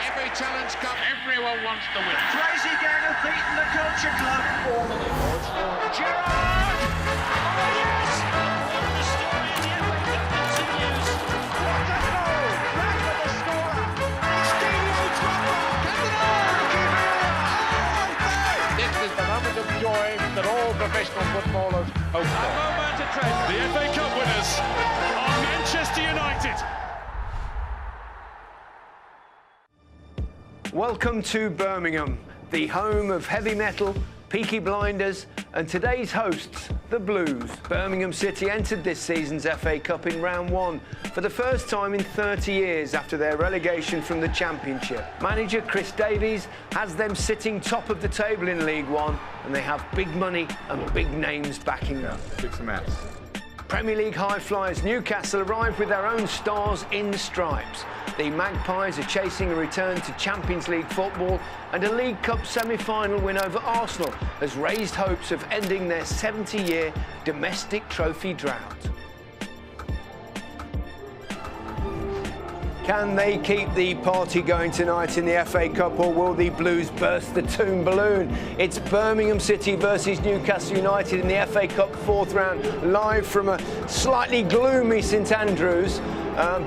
Every challenge comes. Everyone wants to win. Crazy gang of beating the Culture Club. Gerrard! Oh, yes! The story of the FA Cup continues. What a goal! Rashford the scorer. Stevie Trumbo. This is the moment of joy that all professional footballers hope for. A moment of treasure. The FA Cup winners are Manchester United. Welcome to Birmingham, the home of heavy metal, Peaky Blinders, and today's hosts, the Blues. Birmingham City entered this season's FA Cup in round one for the first time in 30 years after their relegation from the Championship. Manager Chris Davies has them sitting top of the table in League One, and they have big money and big names backing them. Fix the maths. Premier League high flyers Newcastle arrived with their own stars in stripes. The Magpies are chasing a return to Champions League football, and a League Cup semi-final win over Arsenal has raised hopes of ending their 70-year domestic trophy drought. Can they keep the party going tonight in the FA Cup, or will the Blues burst the Toon balloon? It's Birmingham City versus Newcastle United in the FA Cup fourth round, live from a slightly gloomy St Andrews.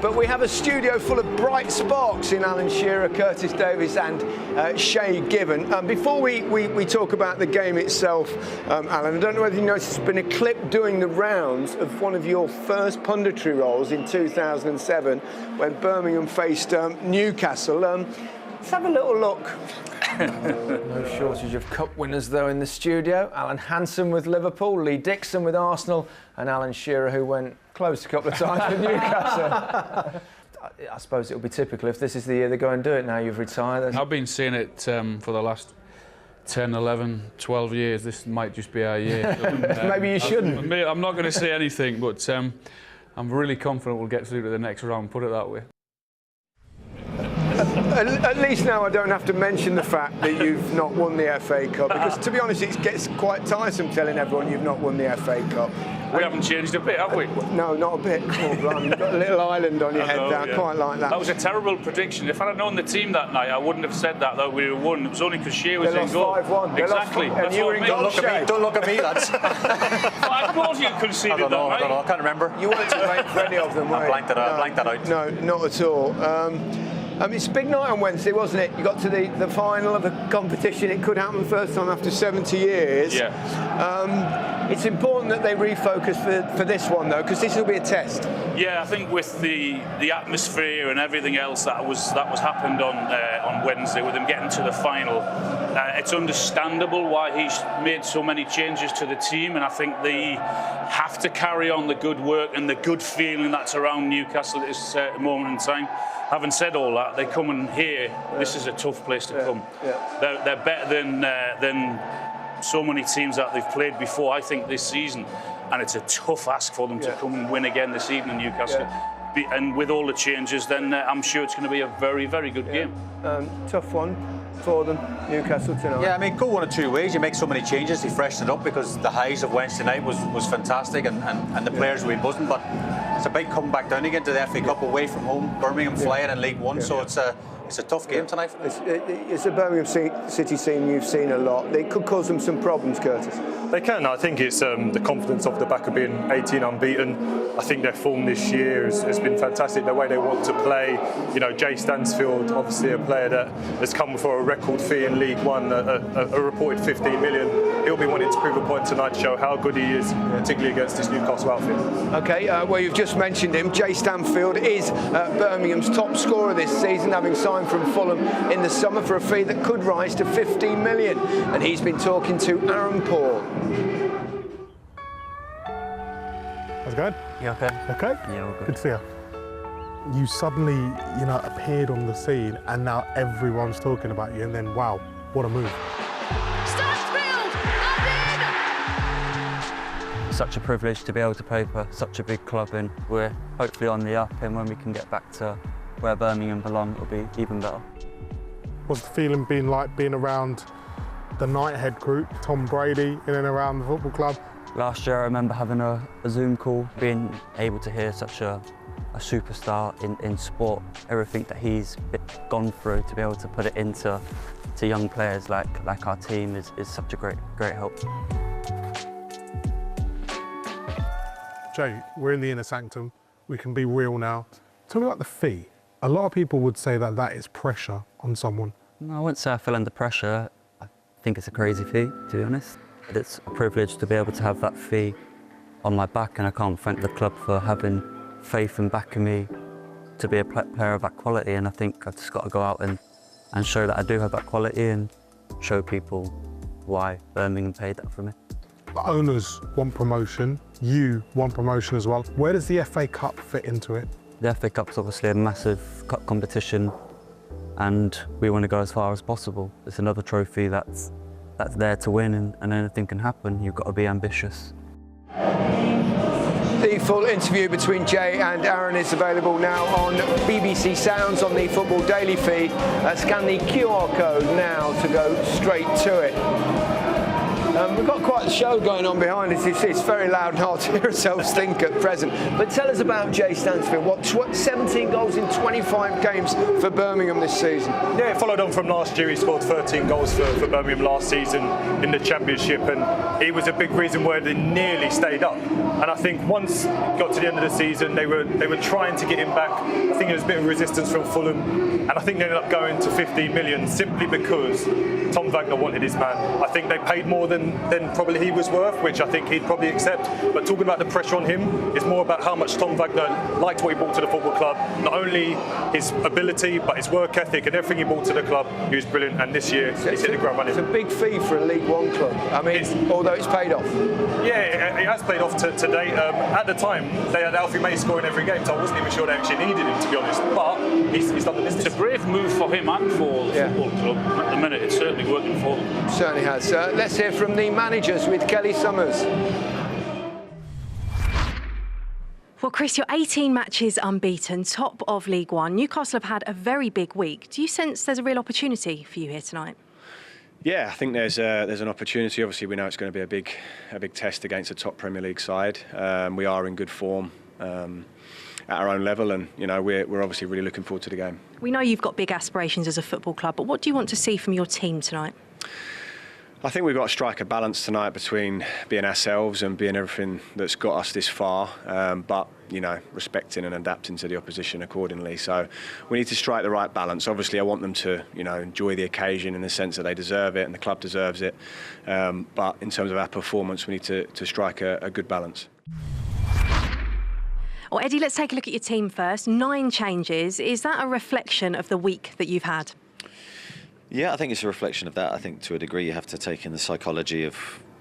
But we have a studio full of bright sparks in Alan Shearer, Curtis Davis and Shay Given. Before we talk about the game itself, Alan, I don't know whether you noticed, there's been a clip doing the rounds of one of your first punditry roles in 2007 when Birmingham faced Newcastle. Let's have a little look. No shortage of cup winners, though, in the studio. Alan Hansen with Liverpool, Lee Dixon with Arsenal, and Alan Shearer, who went close a couple of times with Newcastle. I suppose it'll be typical if this is the year they go and do it now you've retired. I've been seeing it for the last 10, 11, 12 years. This might just be our year. Maybe you shouldn't. I'm not going to say anything, but I'm really confident we'll get through to the next round, put it that way. At least now I don't have to mention the fact that you've not won the FA Cup, because to be honest it gets quite tiresome telling everyone you've not won the FA Cup. We haven't changed a bit, have we? No, not a bit. Oh, blimey, you've got a little island on your head there. I quite like that. That was a terrible prediction. If I'd have known the team that night, I wouldn't have said that we would have won. It was only because Shea was in goal. 5-1. Exactly. And you were in goal. Don't look at me, lads. I thought you conceded that, right? I can't remember. You weren't to blame for any of them, were you? I blanked that out. No, not at all. It's a big night on Wednesday, wasn't it? You got to the final of a competition. It could happen the first time after 70 years. Yeah. It's important that they refocus for this one, though, because this will be a test. Yeah, I think with the atmosphere and everything else that was happened on Wednesday, with him getting to the final, it's understandable why he's made so many changes to the team, and I think they have to carry on the good work and the good feeling that's around Newcastle at this moment in time. Having said all that, they come in here. This is a tough place to come. Yeah. They're better than so many teams that they've played before, I think, this season, and it's a tough ask for them to come and win again this evening, Newcastle. Yeah. And with all the changes, then I'm sure it's going to be a very, very good game. Tough one for them, Newcastle tonight. Yeah, I mean, go one of two ways. You make so many changes, they freshen it up, because the highs of Wednesday night was fantastic, and the players were buzzing, but it's a big comeback down again to the FA Cup away from home. Birmingham flying in League One, so it's a tough game tonight. It's a Birmingham City team you've seen a lot. They could cause them some problems, Curtis. They can. I think it's the confidence off the back of being 18 unbeaten. I think their form this year has been fantastic. The way they want to play. You know, Jay Stansfield, obviously a player that has come for a record fee in League One, a reported 15 million. He'll be wanting to prove a point tonight to show how good he is, particularly against this Newcastle outfit. Okay, well, you've just mentioned him. Jay Stansfield is Birmingham's top scorer this season, having signed from Fulham in the summer for a fee that could rise to 15 million. And he's been talking to Aaron Paul. How's it going? You okay? Okay? Yeah, all good. Good to see you. You suddenly, appeared on the scene, and now everyone's talking about you, and then, wow, what a move. Stansfield! And in! Such a privilege to be able to play for such a big club, and we're hopefully on the up, and when we can get back to where Birmingham belong, it'll be even better. What's the feeling been like being around the Knighthead group, Tom Brady, in and around the football club? Last year I remember having a Zoom call, being able to hear such a a superstar in sport. Everything that he's gone through, to be able to put it into young players like our team is such a great help. Jay, we're in the inner sanctum. We can be real now. Tell me about the fee. A lot of people would say that that is pressure on someone. No, I wouldn't say I feel under pressure. I think it's a crazy fee, to be honest. But it's a privilege to be able to have that fee on my back, and I can't thank the club for having faith and backing me to be a player of that quality. And I think I've just got to go out and show that I do have that quality and show people why Birmingham paid that for me. The owners want promotion, you want promotion as well. Where does the FA Cup fit into it? The FA Cup's obviously a massive cup competition, and we want to go as far as possible. It's another trophy that's there to win, and anything can happen. You've got to be ambitious. The full interview between Jay and Aaron is available now on BBC Sounds on the Football Daily feed. Scan the QR code now to go straight to it. We've got quite a show going on behind us. It's very loud and hard to hear ourselves think at present. But tell us about Jay Stansfield. What, 17 goals in 25 games for Birmingham this season? Yeah, it followed on from last year. He scored 13 goals for Birmingham last season in the Championship, and it was a big reason why they nearly stayed up. And I think once it got to the end of the season, they were trying to get him back. I think there was a bit of resistance from Fulham, and I think they ended up going to 15 million simply because Tom Wagner wanted his man. I think they paid more than probably he was worth, which I think he'd probably accept. But talking about the pressure on him, it's more about how much Tom Wagner liked what he brought to the football club. Not only his ability, but his work ethic and everything he brought to the club. He was brilliant, and this year he's hit the ground running. It's a big fee for a League One club. I mean, although it's paid off. Yeah, it has paid off to date. At the time, they had Alfie May scoring every game, so I wasn't even sure they actually needed him, to be honest. But he's done the business. It's a brave move for him and for the football club. At the minute, it's certainly working for them. Certainly has. Let's hear from the managers with Kelly Summers. Well, Chris, you're 18 matches unbeaten, top of League One. Newcastle have had a very big week. Do you sense there's a real opportunity for you here tonight? Yeah, I think there's an opportunity. Obviously, we know it's going to be a big test against a top Premier League side. We are in good form at our own level, and we're obviously really looking forward to the game. We know you've got big aspirations as a football club, but what do you want to see from your team tonight? I think we've got to strike a balance tonight between being ourselves and being everything that's got us this far, but respecting and adapting to the opposition accordingly. So we need to strike the right balance. Obviously, I want them to enjoy the occasion in the sense that they deserve it and the club deserves it. But in terms of our performance, we need to strike a good balance. Well, Eddie, let's take a look at your team first. 9 changes. Is that a reflection of the week that you've had? Yeah, I think it's a reflection of that. I think to a degree you have to take in the psychology of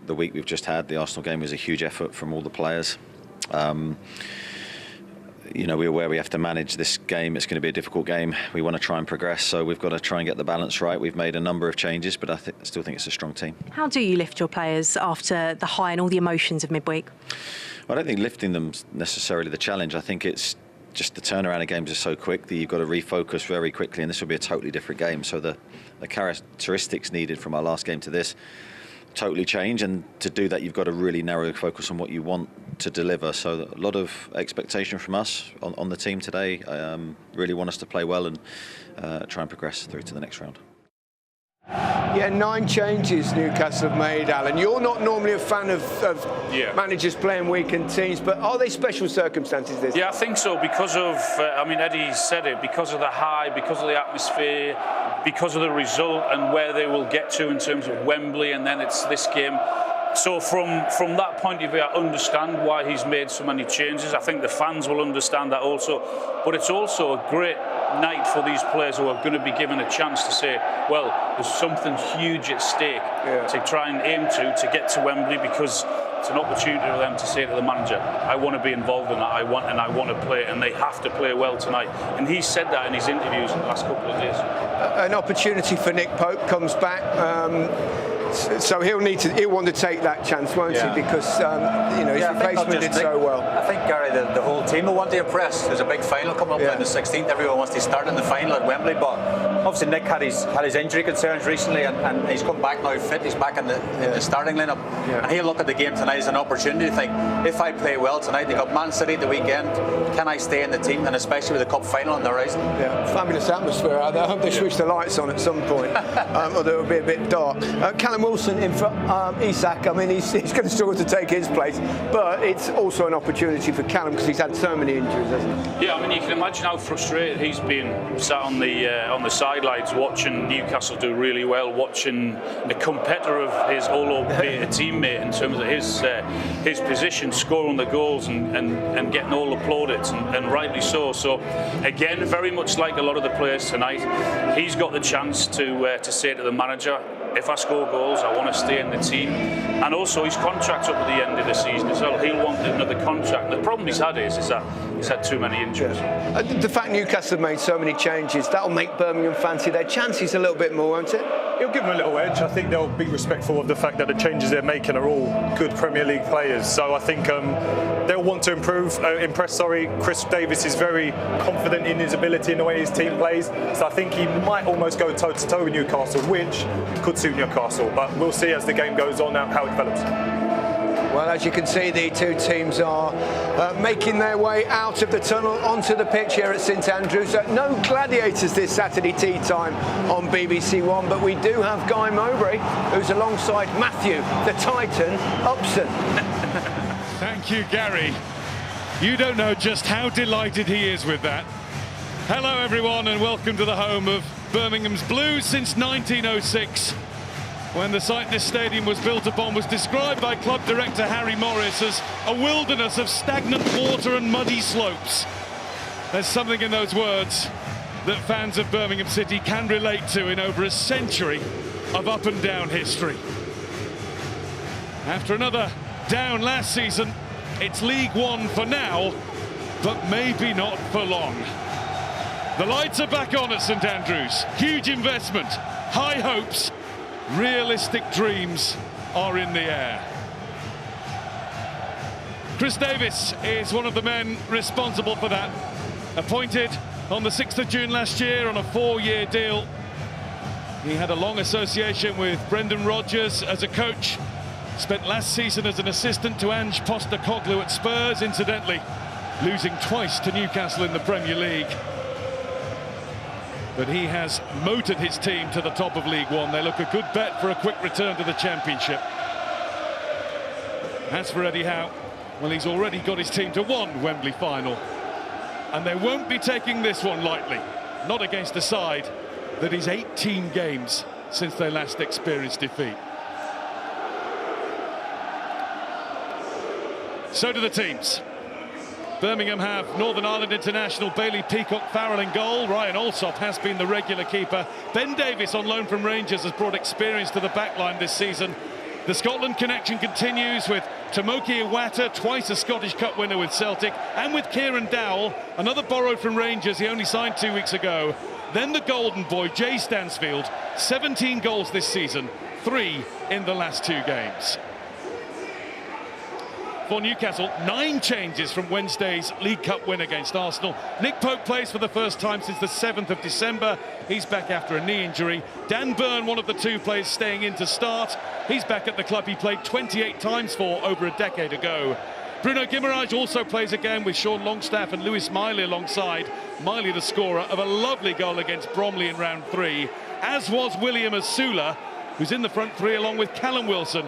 the week we've just had. The Arsenal game was a huge effort from all the players. We're aware we have to manage this game. It's going to be a difficult game. We want to try and progress, so we've got to try and get the balance right. We've made a number of changes, but I still think it's a strong team. How do you lift your players after the high and all the emotions of midweek? I don't think lifting them's necessarily the challenge. I think it's just the turnaround of games is so quick that you've got to refocus very quickly, and this will be a totally different game. So the characteristics needed from our last game to this totally change, and to do that you've got to really narrow focus on what you want to deliver. So a lot of expectation from us on the team today. Really want us to play well and try and progress through to the next round. Yeah, 9 changes Newcastle have made, Alan. You're not normally a fan of managers playing weakened teams, but are they special circumstances this? Yeah, I think so, because of, Eddie said it, because of the high, because of the atmosphere, because of the result and where they will get to in terms of Wembley, and then it's this game. So from that point of view, I understand why he's made so many changes. I think the fans will understand that also. But it's also a great night for these players who are going to be given a chance to say, well, there's something huge at stake to try and aim to get to Wembley, because it's an opportunity for them to say to the manager, I want to be involved in that, I want to play, and they have to play well tonight. And he said that in his interviews in the last couple of days. An opportunity for Nick Pope comes back. So he'll want to take that chance, won't he? Because his replacement did so well. I think, Gary, the whole team will want to impress. There's a big final coming up on the 16th. Everyone wants to start in the final at Wembley, but obviously Nick had his injury concerns recently, and he's come back now fit. He's back in the starting lineup, and he'll look at the game tonight as an opportunity to think, if I play well tonight, they got Man City the weekend, can I stay in the team, and especially with the cup final on the horizon. Yeah, fabulous atmosphere out there. I hope they switch the lights on at some point, although it'll be a bit dark. Callum Wilson in for Isak. I mean, he's going to struggle to take his place, but it's also an opportunity for Callum because he's had so many injuries, hasn't he? Yeah, I mean, you can imagine how frustrated he's been sat on the sidelines watching Newcastle do really well, watching a competitor of his, albeit a teammate in terms of his position, scoring the goals and getting all the plaudits, and rightly so. So, again, very much like a lot of the players tonight, he's got the chance to say to the manager, if I score goals, I want to stay in the team. And also his contract's up at the end of the season as well. He'll want another contract. The problem he's had is that he's had too many injuries. The fact Newcastle have made so many changes, that'll make Birmingham fancy their chances a little bit more, won't it? It'll give them a little edge. I think they'll be respectful of the fact that the changes they're making are all good Premier League players. So I think they'll want to impress. Chris Davis is very confident in his ability in the way his team plays. So I think he might almost go toe-to-toe with Newcastle, which could suit Newcastle. But we'll see as the game goes on how it develops. Well, as you can see, the two teams are making their way out of the tunnel onto the pitch here at St Andrews. No gladiators this Saturday tea time on BBC One, but we do have Guy Mowbray, who's alongside Matthew, the Titan, Upson. Thank you, Gary. You don't know just how delighted he is with that. Hello, everyone, and welcome to the home of Birmingham's Blues since 1906. When the site this stadium was built upon was described by club director Harry Morris as a wilderness of stagnant water and muddy slopes. There's something in those words that fans of Birmingham City can relate to in over a century of up and down history. After another down last season, it's League One for now, but maybe not for long. The lights are back on at St Andrews. Huge investment, high hopes, realistic dreams are in the air. Chris Davis is one of the men responsible for that. Appointed on the 6th of June last year on a 4-year deal. He had a long association with Brendan Rodgers as a coach. Spent last season as an assistant to Ange Postecoglou at Spurs, incidentally losing twice to Newcastle in the Premier League. But he has motored his team to the top of League One. They look a good bet for a quick return to the Championship. As for Eddie Howe, well, he's already got his team to one Wembley final. And they won't be taking this one lightly. Not against a side that is 18 games since they last experienced defeat. So do the teams. Birmingham have Northern Ireland international Bailey Peacock-Farrell in goal. Ryan Alsop has been the regular keeper. Ben Davies on loan from Rangers has brought experience to the backline this season. The Scotland connection continues with Tomoki Iwata, twice a Scottish Cup winner with Celtic, and with Kieran Dowell, another borrowed from Rangers, he only signed 2 weeks ago. Then the golden boy, Jay Stansfield, 17 goals this season, 3 in the last 2 games. For Newcastle, 9 changes from Wednesday's League Cup win against Arsenal. Nick Pope plays for the first time since the 7th of December. He's back after a knee injury. Dan Burn, one of the 2 players staying in to start. He's back at the club he played 28 times for over a decade ago. Bruno Guimaraes also plays again with Sean Longstaff and Lewis Miley alongside. Miley the scorer of a lovely goal against Bromley in round 3, as was William Asula, who's in the front 3 along with Callum Wilson,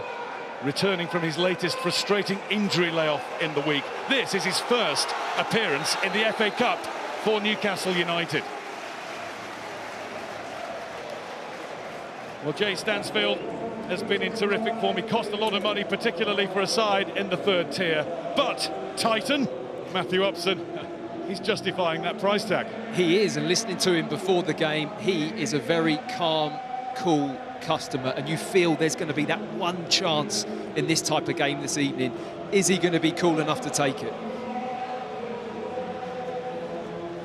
returning from his latest frustrating injury layoff in the week. This is his first appearance in the FA Cup for Newcastle United. Well, Jay Stansfield has been in terrific form. He cost a lot of money, particularly for a side in the 3rd tier. But Titan, Matthew Upson, he's justifying that price tag. He is, and listening to him before the game, he is a very calm, cool customer, and you feel there's going to be that one chance in this type of game this evening. Is he going to be cool enough to take it?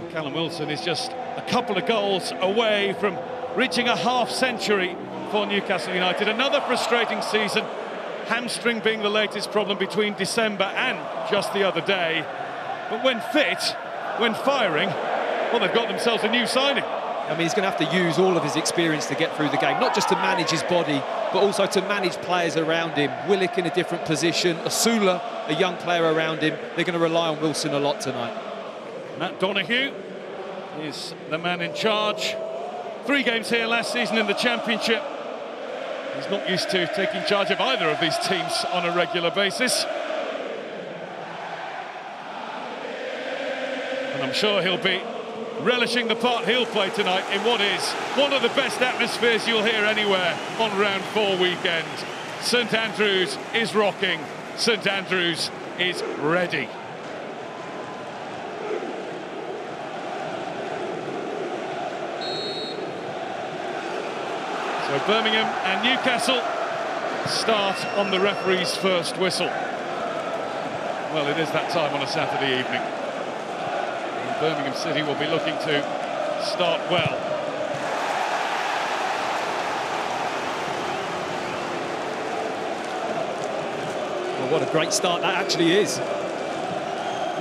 Callum Wilson is just a couple of goals away from reaching a half-century for Newcastle United. Another frustrating season, hamstring being the latest problem between December and just the other day. But when fit, when firing, well, they've got themselves a new signing. I mean, he's going to have to use all of his experience to get through the game, not just to manage his body, but also to manage players around him. Willock in a different position, Asula, a young player around him. They're going to rely on Wilson a lot tonight. Matt Donoghue is the man in charge. 3 games here last season in the Championship. He's not used to taking charge of either of these teams on a regular basis. And I'm sure he'll be relishing the part he'll play tonight in what is one of the best atmospheres you'll hear anywhere on round 4 weekend. St Andrews is rocking. St Andrews is ready. So Birmingham and Newcastle start on the referee's first whistle. Well, it is that time on a Saturday evening. And Birmingham City will be looking to start well. Well, what a great start that actually is.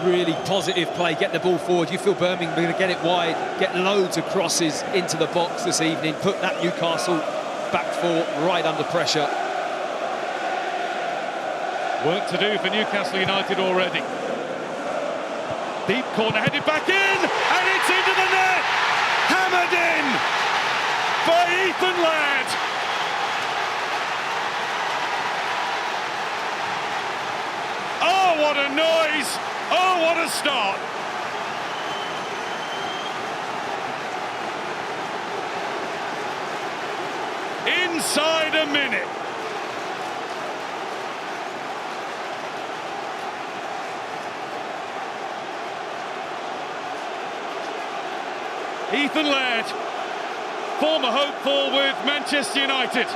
Really positive play, get the ball forward. You feel Birmingham are going to get it wide, get loads of crosses into the box this evening, put that Newcastle back 4 right under pressure. Work to do for Newcastle United already. Deep corner headed back in, and it's into the net! Hammered in by Ethan Laird. Oh, what a noise! Oh, what a start! Inside a minute. Ethan Laird, former hopeful with Manchester United,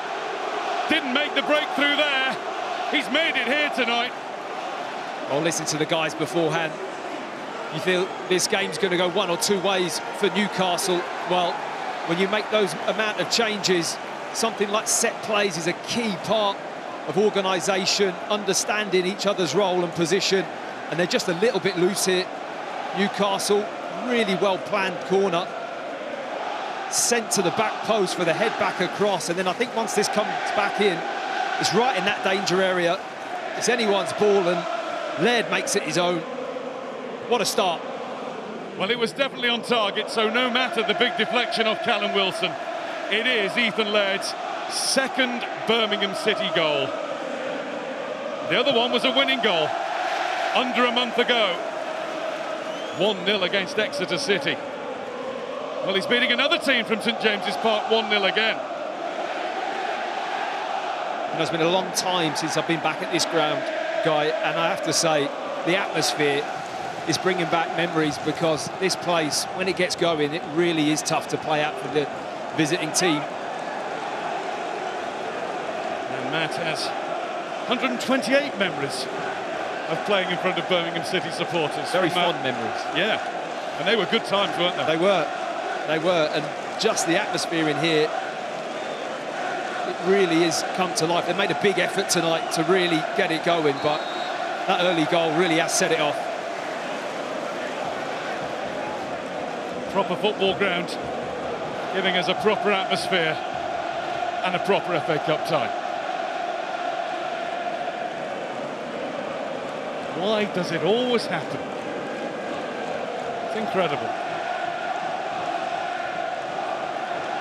didn't make the breakthrough there. He's made it here tonight. I'll listen to the guys beforehand. You feel this game's going to go one or two ways for Newcastle. Well, when you make those amount of changes, something like set plays is a key part of organisation, understanding each other's role and position, and they're just a little bit loose here. Newcastle, really well planned corner, sent to the back post for the head back across, and then I think once this comes back in, it's right in that danger area. It's anyone's ball, and Laird makes it his own. What a start. Well, it was definitely on target, so no matter the big deflection of Callum Wilson, it is Ethan Laird's second Birmingham City goal. The other one was a winning goal under a month ago. 1-0 against Exeter City. Well, he's beating another team from St James's Park 1-0 again. You know, it's been a long time since I've been back at this ground, Guy, and I have to say the atmosphere is bringing back memories, because this place, when it gets going, it really is tough to play out for the visiting team. And Matt has 128 memories of playing in front of Birmingham City supporters. Very fond memories. Yeah, and they were good times, weren't they? They were, and just the atmosphere in here, it really has come to life. They made a big effort tonight to really get it going, but that early goal really has set it off. Proper football ground, giving us a proper atmosphere and a proper FA Cup tie. Why does it always happen? It's incredible.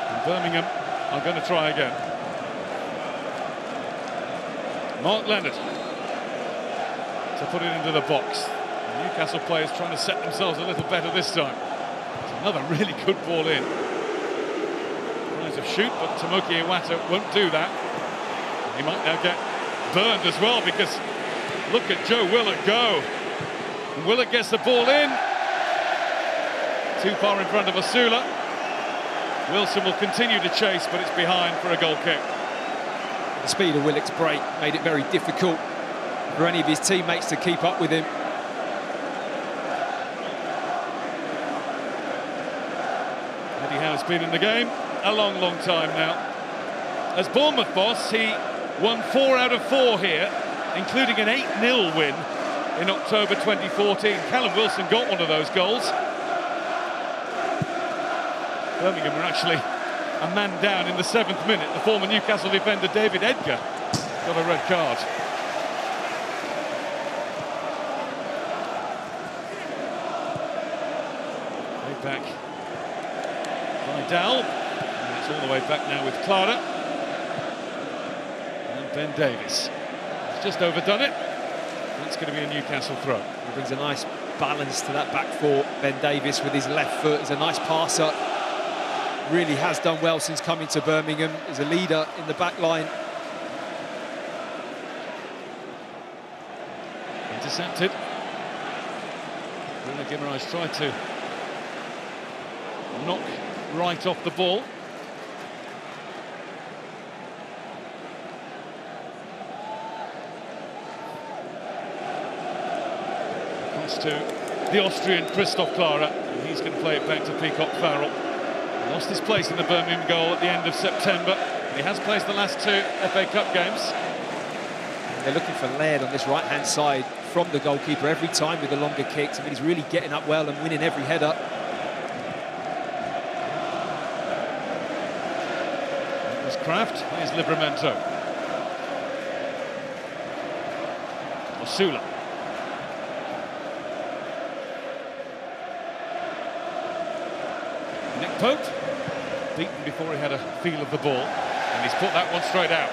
And Birmingham are going to try again. Mark Leonard to put it into the box. The Newcastle players trying to set themselves a little better this time. Another really good ball in. Tries to shoot, but Tomoki Iwata won't do that. He might now get burned as well, because look at Joe Willock go. And Willock gets the ball in. Too far in front of Asula. Wilson will continue to chase, but it's behind for a goal kick. The speed of Willock's break made it very difficult for any of his teammates to keep up with him. Eddie Howe's been in the game a long, long time now. As Bournemouth boss, he won 4 out of 4 here, including an 8-0 win in October 2014. Callum Wilson got one of those goals. Birmingham were actually a man down in the 7th minute. The former Newcastle defender David Edgar got a red card. Way back by Dal. And it's all the way back now with Clara. And Ben Davies. He's just overdone it. That's going to be a Newcastle throw. He brings a nice balance to that back four. Ben Davies with his left foot. He's a nice passer. Really has done well since coming to Birmingham. He's a leader in the back line. Intercepted. Bruno Guimaraes tried to knock right off the ball. Across to the Austrian Christoph Clara, and he's going to play it back to Peacock Farrell. He lost his place in the Birmingham goal at the end of September, and he has played the last 2 FA Cup games. They're looking for Laird on this right-hand side from the goalkeeper every time with the longer kicks. I mean, he's really getting up well and winning every header. That was Kraft. Here's Livramento. Osula. Nick Pope, beaten before he had a feel of the ball, and he's put that one straight out.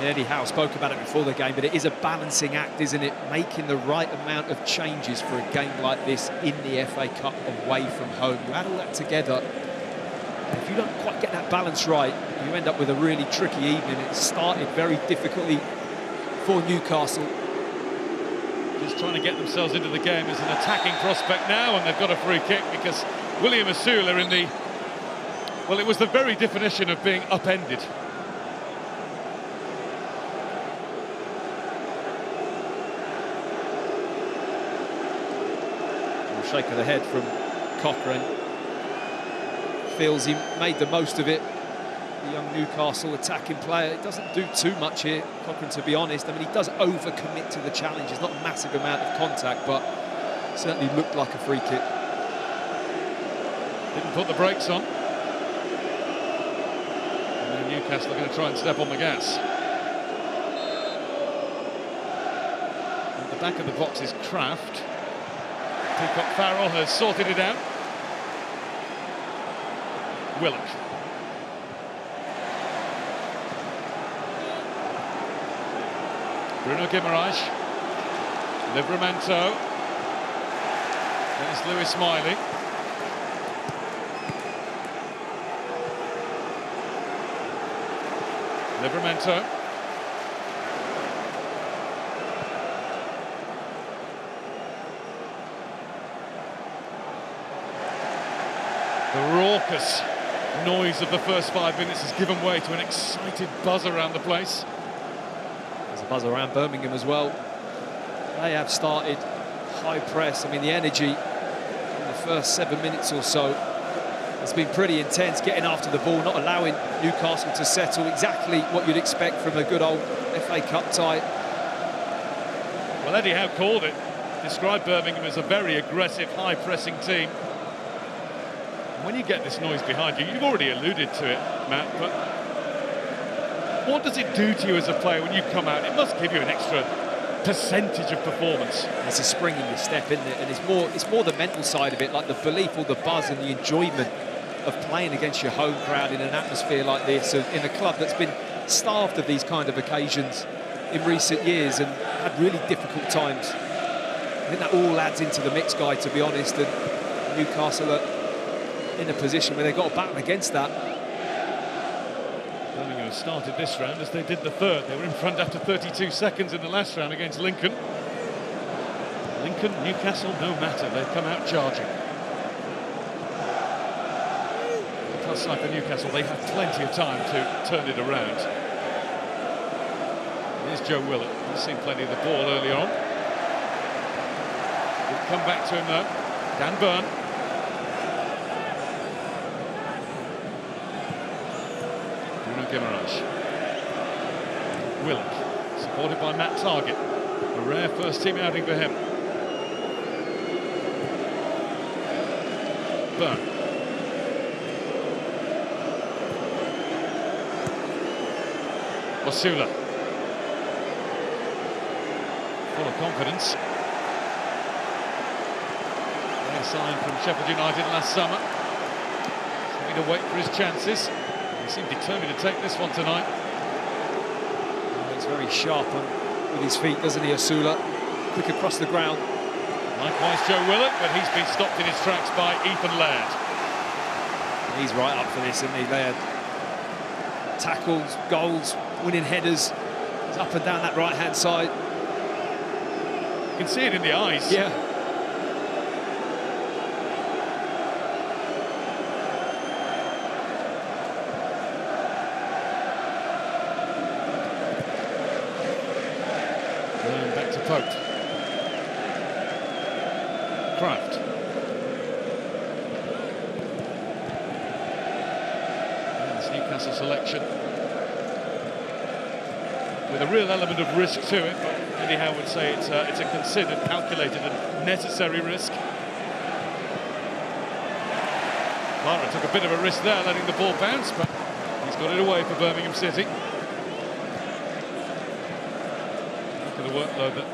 Eddie Howe spoke about it before the game, but it is a balancing act, isn't it? Making the right amount of changes for a game like this in the FA Cup away from home. You add all that together, and if you don't quite get that balance right, you end up with a really tricky evening. It started very difficultly for Newcastle. Just trying to get themselves into the game as an attacking prospect now, and they've got a free kick because William Osula in the... Well, it was the very definition of being upended. Shake of the head from Cochrane. Feels he made the most of it. The young Newcastle attacking player. It doesn't do too much here, Cochrane, to be honest. I mean, he does overcommit to the challenge. It's not a massive amount of contact, but certainly looked like a free kick. Didn't put the brakes on. And then Newcastle are going to try and step on the gas. At the back of the box is Kraft. Peacock Farrell has sorted it out. Willock. Bruno Guimaraes. Livramento. There's Lewis Smiley. Livramento. The raucous noise of the first 5 minutes has given way to an excited buzz around the place. There's a buzz around Birmingham as well. They have started high press. I mean, the energy in the first 7 minutes or so has been pretty intense, getting after the ball, not allowing Newcastle to settle. Exactly what you'd expect from a good old FA Cup tie. Well, Eddie Howe called it. Described Birmingham as a very aggressive, high-pressing team. When you get this noise behind you, you've already alluded to it, Matt, but what does it do to you as a player when you come out? It must give you an extra percentage of performance. It's a spring in your step, isn't it? And it's more the mental side of it, like the belief or the buzz and the enjoyment of playing against your home crowd in an atmosphere like this, in a club that's been starved of these kind of occasions in recent years and had really difficult times. I think that all adds into the mix, Guy, to be honest, and Newcastle are in a position where they've got to battle against that. Birmingham started this round as they did the third. They were in front after 32 seconds in the last round against Lincoln. Lincoln, Newcastle, no matter. They've come out charging. The plus side for Newcastle, they have plenty of time to turn it around. Here's Joe Willett. He's seen plenty of the ball earlier on. We'll come back to him though. Dan Burn. Guimaraes. Willock, supported by Matt Targett. A rare first-team outing for him. Burn. Osula. Full of confidence. A sign from Sheffield United last summer. He's having to wait for his chances. He seemed determined to take this one tonight. He's very sharp with his feet, doesn't he, Osula? Quick across the ground. Likewise Joe Willock, but he's been stopped in his tracks by Ethan Laird. He's right up for this, isn't he, Laird? Tackles, goals, winning headers. He's up and down that right-hand side. You can see it in the eyes. Yeah. Back to Pope. Kraft. And this Newcastle selection with a real element of risk to it, but Eddie Howe would say it's a considered, calculated and necessary risk. Clara took a bit of a risk there, letting the ball bounce, but he's got it away for Birmingham City. The workload that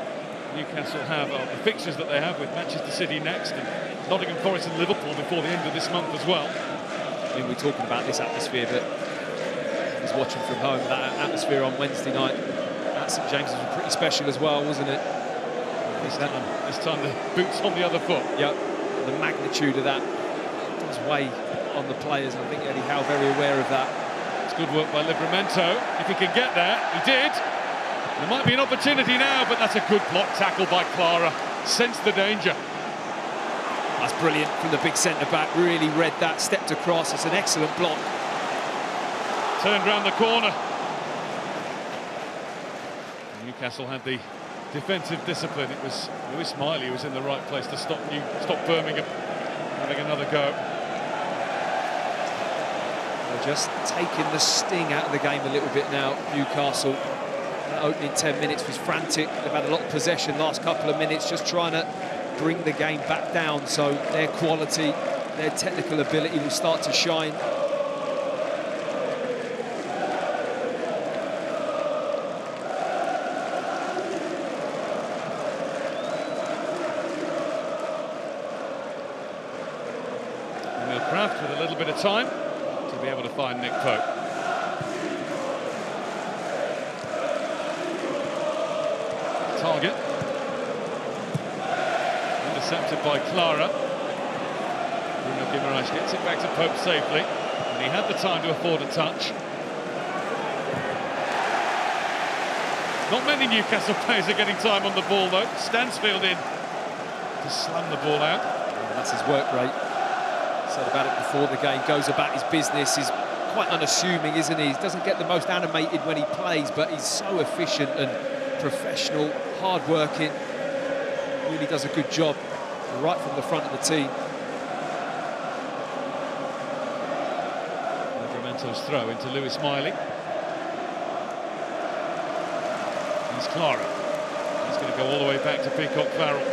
Newcastle have, the fixtures that they have with Manchester City next and Nottingham Forest and Liverpool before the end of this month as well. I mean, we're talking about this atmosphere, but I was watching from home. That atmosphere on Wednesday night at St James's was pretty special as well, wasn't it? This time the boots on the other foot. Yep, the magnitude of that does weigh on the players. I think Eddie Howe very aware of that. It's good work by Livramento. If he can get there, he did. There might be an opportunity now, but that's a good block tackle by Clara. Sensed the danger. That's brilliant from the big centre-back. Really read that, stepped across. It's an excellent block. Turned round the corner. Newcastle had the defensive discipline. It was Lewis Smiley who was in the right place to stop Birmingham having another go. They're just taking the sting out of the game a little bit now, Newcastle. That opening 10 minutes was frantic. They've had a lot of possession last couple of minutes, just trying to bring the game back down so their quality, their technical ability will start to shine. Emil Kraft with a little bit of time to be able to find Nick Pope. Target. Intercepted by Clara. Bruno Guimaraes gets it back to Pope safely, and he had the time to afford a touch. Not many Newcastle players are getting time on the ball though. Stansfield in to slam the ball out. Yeah, that's his work rate. Said about it before the game. Goes about his business. He's quite unassuming, isn't he? He doesn't get the most animated when he plays, but he's so efficient and professional, hard-working, really does a good job right from the front of the team. Livramento's throw into Lewis Smiley. Here's Clara. He's going to go all the way back to Peacock Farrell.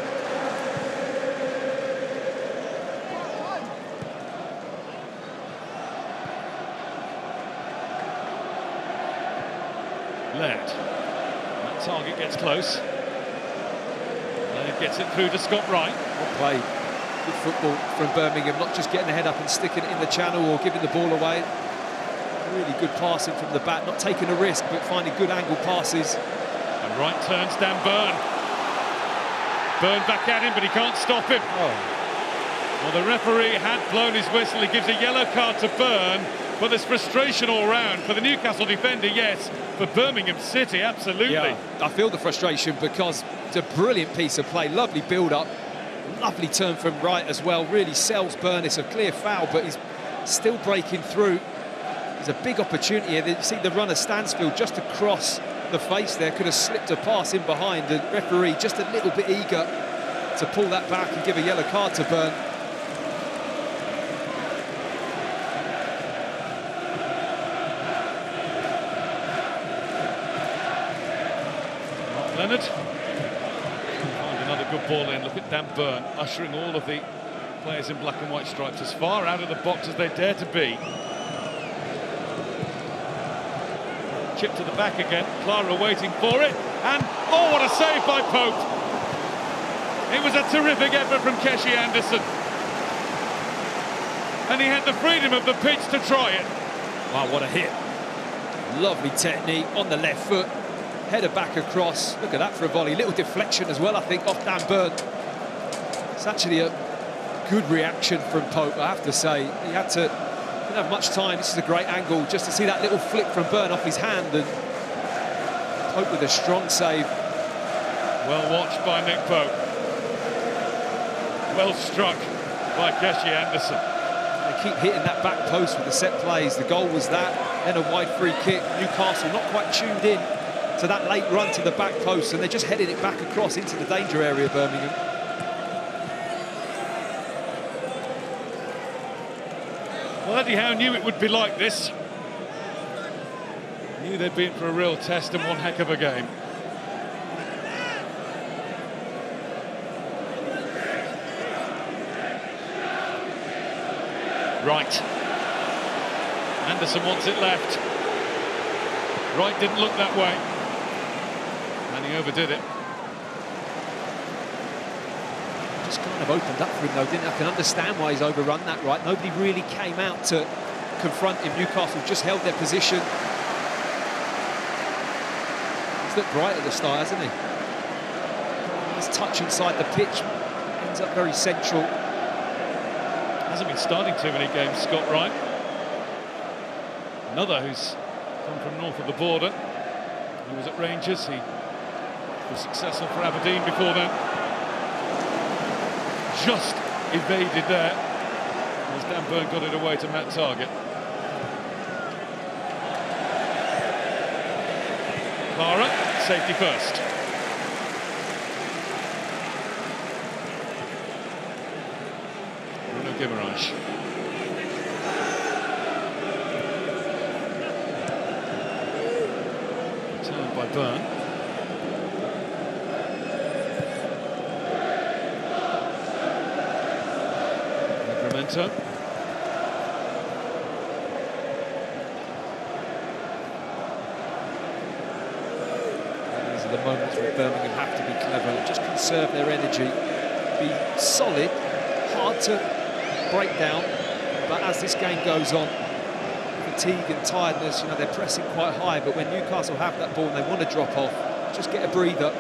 Laird. Target gets close. Laird gets it through to Scott Wright. Well played. Good football from Birmingham, not just getting the head up and sticking it in the channel or giving the ball away. Really good passing from the back, not taking a risk, but finding good angle passes. And Wright turns down Byrne. Byrne back at him, but he can't stop him. Oh. Well, the referee had blown his whistle. He gives a yellow card to Byrne, but there's frustration all round. For the Newcastle defender, yes. For Birmingham City, absolutely. Yeah, I feel the frustration because it's a brilliant piece of play. Lovely build-up. Lovely turn from Wright as well. Really sells Byrne. It's a clear foul, but he's still breaking through. There's a big opportunity here. You see the runner Stansfield just across the face there. Could have slipped a pass in behind. The referee just a little bit eager to pull that back and give a yellow card to Byrne. Leonard. Find another good ball in. Look at Dan Burn, ushering all of the players in black and white stripes as far out of the box as they dare to be. Chip to the back again. Clara waiting for it. And, oh, what a save by Pope. It was a terrific effort from Keshi Anderson. And he had the freedom of the pitch to try it. Wow, what a hit. Lovely technique on the left foot. Header back across. Look at that for a volley. Little deflection as well, I think, off Dan Burn. It's actually a good reaction from Pope, I have to say. He didn't have much time. This is a great angle just to see that little flick from Burn off his hand, and Pope with a strong save. Well watched by Nick Pope. Well struck by Keshi Anderson. They keep hitting that back post with the set plays. The goal was that, then a wide free kick. Newcastle not quite tuned in to that late run to the back post, and they're just heading it back across into the danger area, Birmingham. Well, Eddie Howe knew it would be like this. Knew they'd been for a real test and one heck of a game. Right. Anderson wants it left. Wright didn't look that way. And he overdid it. Just kind of opened up for him, though, didn't he? I can understand why he's overrun that, right? Nobody really came out to confront him. Newcastle just held their position. He's looked bright at the start, hasn't he? His touch inside the pitch ends up very central. Hasn't been starting too many games, Scott Wright. Another who's come from north of the border. He was at Rangers. He was successful for Aberdeen before then. Just evaded there as Dan Burn got it away to Matt Target. Clara, safety first. Bruno Guimaraes. Returned by Burn. These are the moments where Birmingham have to be clever and just conserve their energy, be solid, hard to break down, but as this game goes on, fatigue and tiredness, you know, they're pressing quite high, but when Newcastle have that ball and they want to drop off, just get a breather.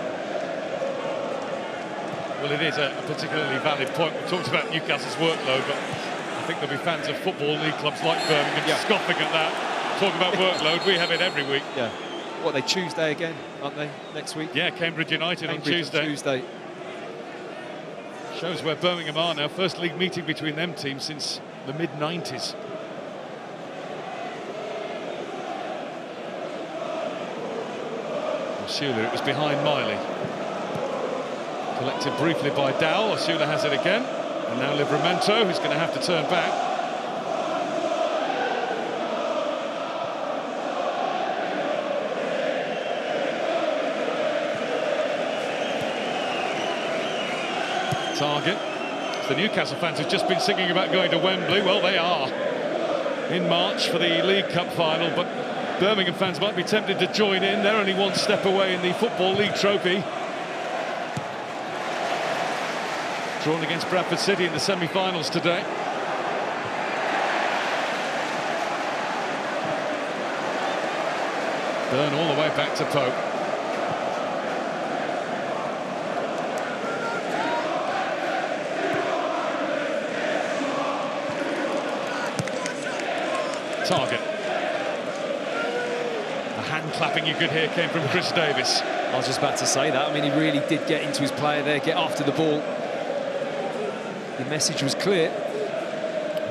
Well, it is a particularly valid point. We talked about Newcastle's workload, but I think there'll be fans of football league clubs like Birmingham scoffing at that. Talk about workload, we have it every week. Yeah. What, they Tuesday again, aren't they, next week? Yeah, Cambridge United on Tuesday. Shows where Birmingham are now. First league meeting between them teams since the mid-90s. Osula, it was behind Miley. Collected briefly by Dowell. Osula has it again. And now Livramento, who's going to have to turn back. Target. It's the Newcastle fans who've just been singing about going to Wembley. Well, they are in March for the League Cup final, but Birmingham fans might be tempted to join in. They're only one step away in the Football League trophy. Drawn against Bradford City in the semi-finals today. Burn all the way back to Pope. Target. The hand clapping you could hear came from Chris Davis. I was just about to say that. I mean, he really did get into his player there, get after the ball. The message was clear.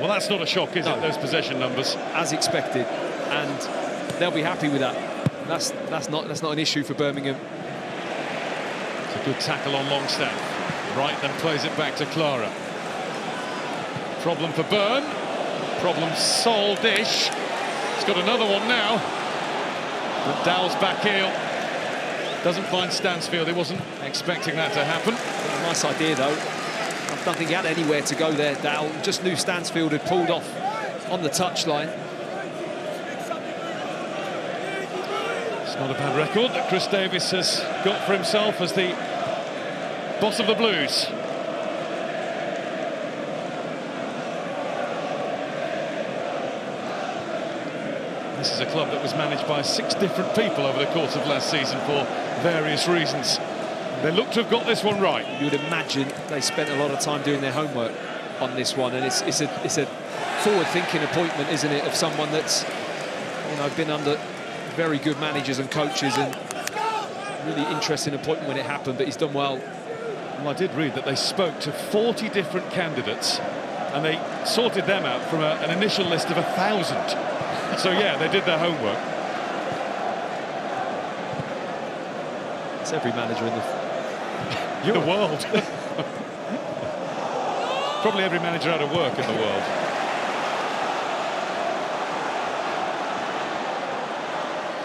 Well, that's not a shock, is it, those possession numbers? As expected, and they'll be happy with that. That's not an issue for Birmingham. It's a good tackle on Longstaff. Wright then plays it back to Clara. Problem for Burn. Problem solved-ish. He's got another one now. But Dowell's back heel Doesn't find Stansfield. He wasn't expecting that to happen. Nice idea, though. I don't think he had anywhere to go there, Dow. Just knew Stansfield had pulled off on the touchline. It's not a bad record that Chris Davies has got for himself as the boss of the Blues. This is a club that was managed by 6 different people over the course of last season for various reasons. They look to have got this one right. You would imagine they spent a lot of time doing their homework on this one, and it's a forward-thinking appointment, isn't it, of someone that's, you know, been under very good managers and coaches, and really interesting appointment when it happened, but he's done well. Well, I did read that they spoke to 40 different candidates and they sorted them out from an initial list of 1,000. So yeah, they did their homework. It's every manager in the world. Probably every manager out of work in the world.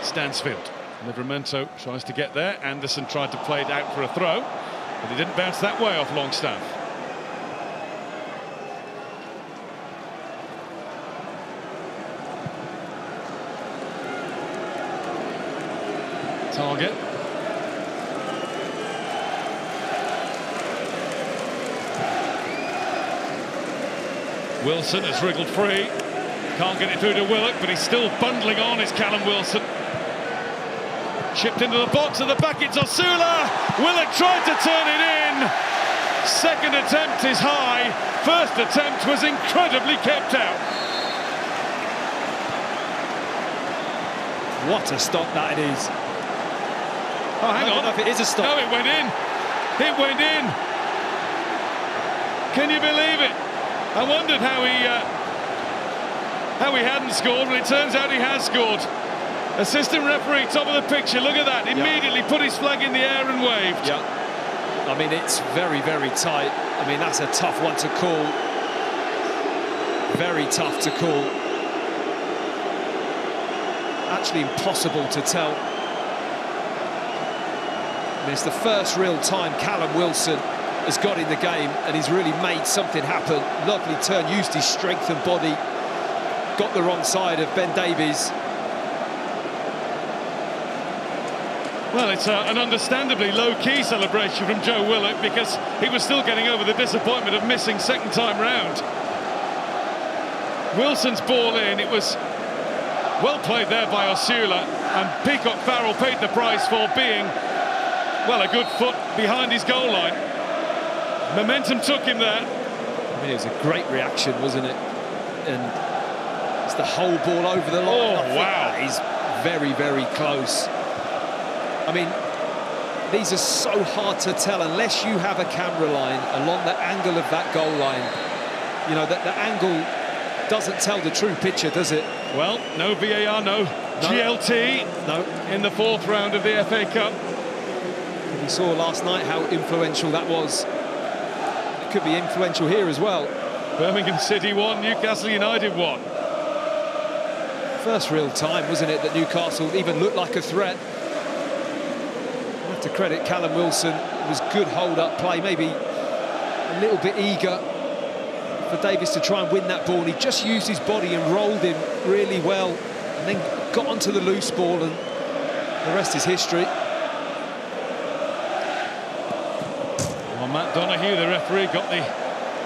Stansfield. Livramento tries to get there. Anderson tried to play it out for a throw, but he didn't bounce that way off Longstaff. Target. Wilson has wriggled free. Can't get it through to Willock, but he's still bundling on, is Callum Wilson. Chipped into the box at the back, it's Osula. Willock tried to turn it in. Second attempt is high. First attempt was incredibly kept out. What a stop that it is. Oh, hang on. I don't know if it is a stop. No, it went in. It went in. Can you believe it? I wondered how he hadn't scored, but it turns out he has scored. Assistant referee, top of the picture, look at that. Immediately put his flag in the air and waved. Yeah. I mean, it's very, very tight. I mean, that's a tough one to call. Very tough to call. Actually impossible to tell. I mean, it's the first real time Callum Wilson has got in the game, and he's really made something happen. Lovely turn, used his strength and body, got the wrong side of Ben Davies. Well, it's an understandably low-key celebration from Joe Willock, because he was still getting over the disappointment of missing second time round. Wilson's ball in, it was well played there by Osula, and Peacock Farrell paid the price for being, well, a good foot behind his goal line. Momentum took him there. I mean, it was a great reaction, wasn't it? And it's the whole ball over the line. Oh, wow. That is very, very close. I mean, these are so hard to tell unless you have a camera line along the angle of that goal line. You know, that the angle doesn't tell the true picture, does it? Well, no VAR, no GLT. No. In the 4th round of the FA Cup. We saw last night how influential that was. It could be influential here as well. Birmingham City won, Newcastle United won. First real time, wasn't it, that Newcastle even looked like a threat. To credit Callum Wilson, it was good hold-up play, maybe a little bit eager for Davies to try and win that ball. He just used his body and rolled him really well, and then got onto the loose ball, and the rest is history. Well, Matt Donoghue, the referee, got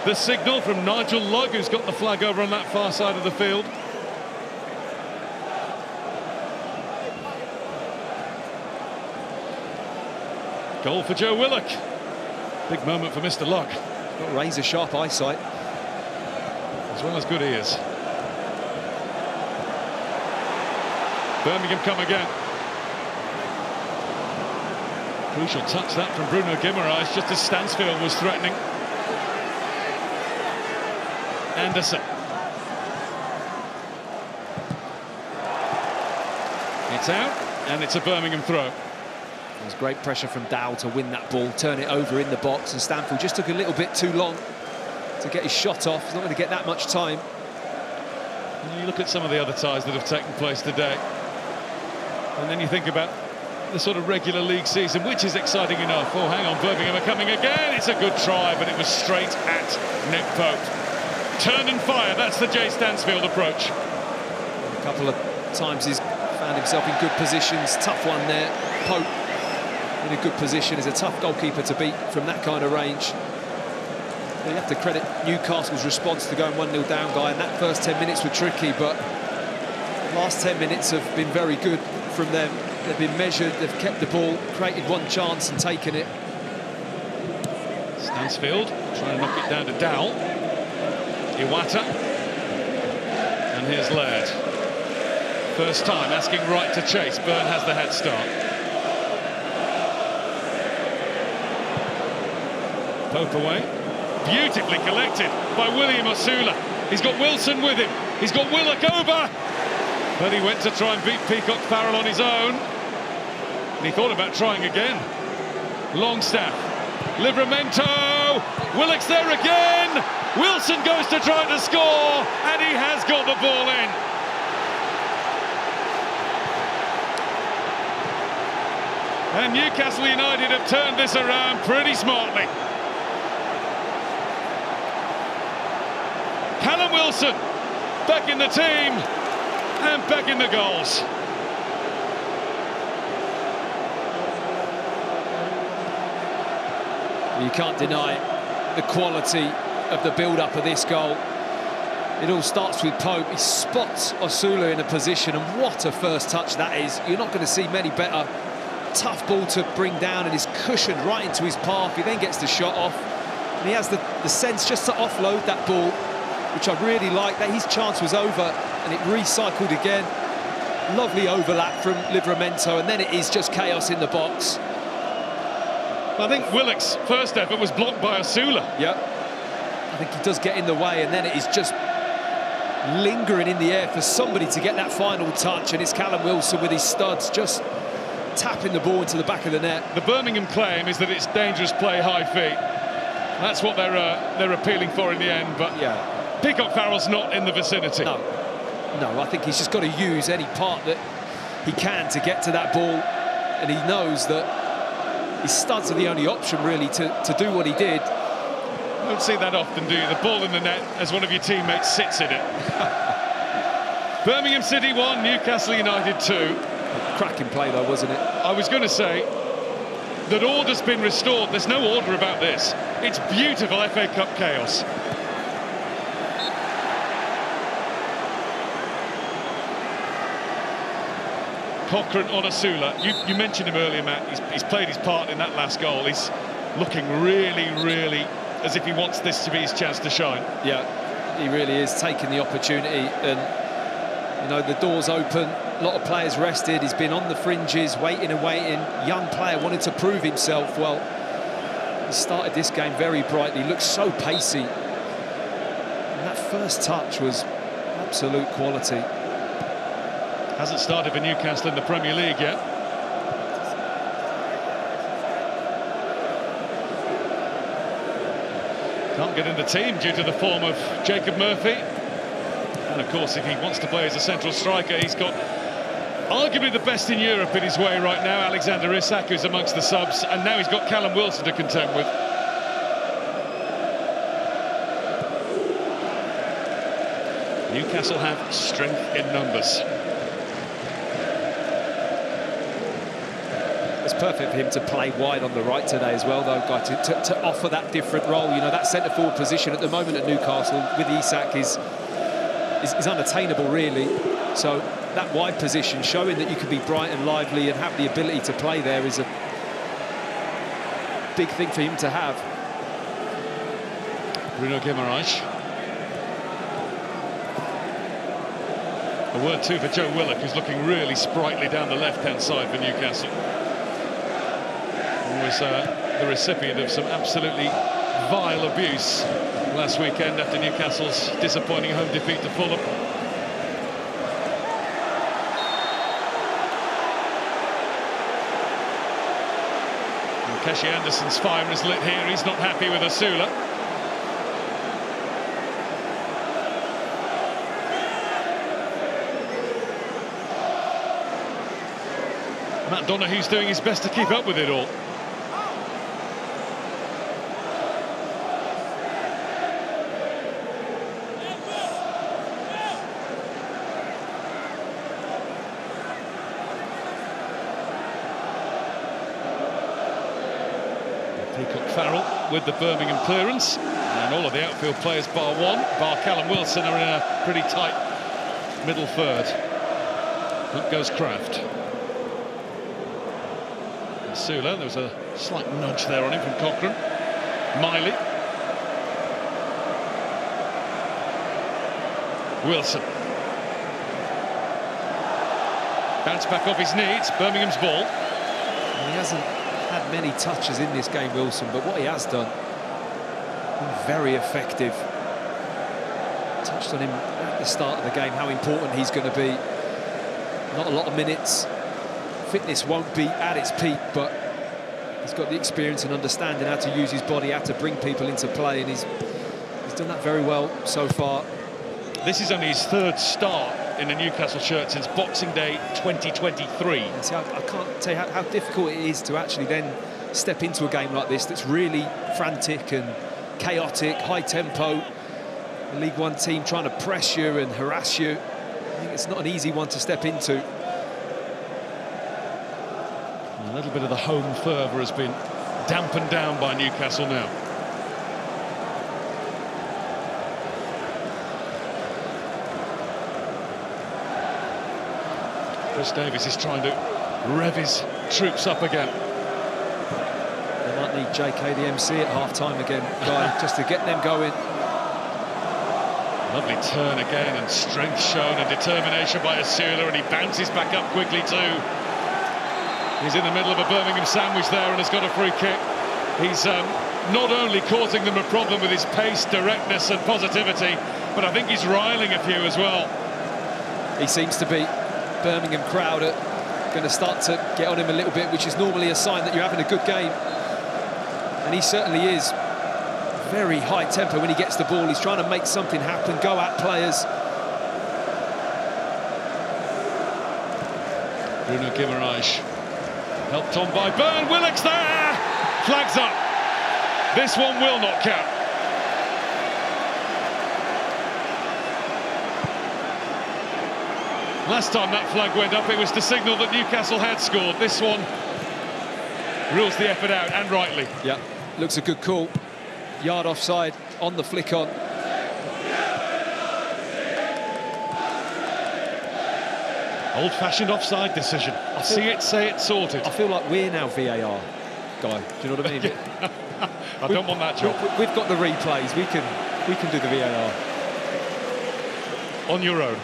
the signal from Nigel Lugg, who's got the flag over on that far side of the field. Goal for Joe Willock. Big moment for Mr. Locke. Got razor-sharp eyesight. As well as good ears. Birmingham come again. Crucial touch that from Bruno Guimaraes, just as Stansfield was threatening. Anderson. It's out, and it's a Birmingham throw. There was great pressure from Dow to win that ball, turn it over in the box, and Stanfield just took a little bit too long to get his shot off. He's not going to get that much time. And you look at some of the other ties that have taken place today, and then you think about the sort of regular league season, which is exciting enough. Oh, hang on, Birmingham are coming again. It's a good try, but it was straight at Nick Pope. Turn and fire, that's the Jay Stansfield approach. A couple of times he's found himself in good positions. Tough one there. Pope in a good position. Is a tough goalkeeper to beat from that kind of range. You have to credit Newcastle's response to going 1-0 down, Guy, and that first 10 minutes were tricky, but the last 10 minutes have been very good from them. They've been measured, they've kept the ball, created one chance and taken it. Stansfield trying to knock it down to Dowell. Iwata. And here's Laird. First time asking right to chase. Byrne has the head start. Pope away. Beautifully collected by William Osula. He's got Wilson with him. He's got Willock over. But he went to try and beat Peacock Farrell on his own. And he thought about trying again. Longstaff. Livramento. Willock's there again. Wilson goes to try to score. And he has got the ball in. And Newcastle United have turned this around pretty smartly. Callum Wilson back in the team and back in the goals. You can't deny the quality of the build-up of this goal. It all starts with Pope. He spots Osula in a position, and what a first touch that is. You're not going to see many better. Tough ball to bring down, and he's cushioned right into his path. He then gets the shot off, and he has the sense just to offload that ball, which I really like. That his chance was over, and it recycled again. Lovely overlap from Livramento, and then it is just chaos in the box. I think Willock's first effort was blocked by Osula. Yep. I think he does get in the way, and then it is just lingering in the air for somebody to get that final touch, and it's Callum Wilson with his studs just tapping the ball into the back of the net. The Birmingham claim is that it's dangerous play, high feet. That's what they're appealing for in the end, but yeah, Peacock Farrell's not in the vicinity. No, I think he's just got to use any part that he can to get to that ball, and he knows that his studs are the only option really to do what he did. You don't see that often, do you? The ball in the net as one of your teammates sits in it. Birmingham City 1, Newcastle United 2. Cracking play though, wasn't it? I was going to say that order's been restored. There's no order about this. It's beautiful FA Cup chaos. Cochrane on Osula. You mentioned him earlier, Matt. He's played his part in that last goal. He's looking really, really as if he wants this to be his chance to shine. Yeah, he really is taking the opportunity, and you know, the door's open. A lot of players rested. He's been on the fringes, waiting and waiting. Young player wanted to prove himself. Well, he started this game very brightly. Looks so pacey. And that first touch was absolute quality. Hasn't started for Newcastle in the Premier League yet. Can't get in the team due to the form of Jacob Murphy. And of course, if he wants to play as a central striker, he's got arguably the best in Europe in his way right now, Alexander Isak, who's amongst the subs, and now he's got Callum Wilson to contend with. Newcastle have strength in numbers. It's perfect for him to play wide on the right today as well, though, Guy, to offer that different role. You know, that centre-forward position at the moment at Newcastle with Isak is unattainable, really. So that wide position, showing that you can be bright and lively and have the ability to play there, is a big thing for him to have. Bruno Guimaraes. A word too for Joe Willock, who's looking really sprightly down the left-hand side for Newcastle. Was the recipient of some absolutely vile abuse last weekend after Newcastle's disappointing home defeat to Fulham. And Keshi Anderson's fire is lit here. He's not happy with Osula. Matt Donohue's doing his best to keep up with it all. Peacock Farrell with the Birmingham clearance, and all of the outfield players bar one, bar Callum Wilson, are in a pretty tight middle third. Up goes Kraft. And Sula, there was a slight nudge there on him from Cochrane. Miley. Wilson. Bounce back off his knee, it's Birmingham's ball. And he hasn't had many touches in this game, Wilson, but what he has done, very effective. Touched on him at the start of the game, how important he's going to be. Not a lot of minutes. Fitness won't be at its peak, but he's got the experience and understanding how to use his body, how to bring people into play, and he's done that very well so far. This is only his third start in a Newcastle shirt since Boxing Day 2023. See, I can't tell you how difficult it is to actually then step into a game like this that's really frantic and chaotic, high tempo. The League One team trying to press you and harass you. I think it's not an easy one to step into. A little bit of the home fervour has been dampened down by Newcastle now. Chris Davies is trying to rev his troops up again. They might need JK the MC at half-time again, Guy, just to get them going. Lovely turn again, and strength shown and determination by Asula, and he bounces back up quickly too. He's in the middle of a Birmingham sandwich there and has got a free kick. He's not only causing them a problem with his pace, directness and positivity, but I think he's riling a few as well. He seems to be. Birmingham crowd are going to start to get on him a little bit, which is normally a sign that you're having a good game. And he certainly is. Very high tempo when he gets the ball. He's trying to make something happen, go at players. Bruno Guimaraes helped on by Byrne. Willock's there! Flags up. This one will not count. Last time that flag went up, it was to signal that Newcastle had scored. This one rules the effort out, and rightly. Yeah, looks a good call. Yard offside on the flick on. Old-fashioned offside decision. I see it, say it, sorted. I feel like we're now VAR, Guy. Do you know what I mean? I don't want that job. We've got the replays. We can do the VAR. On your own.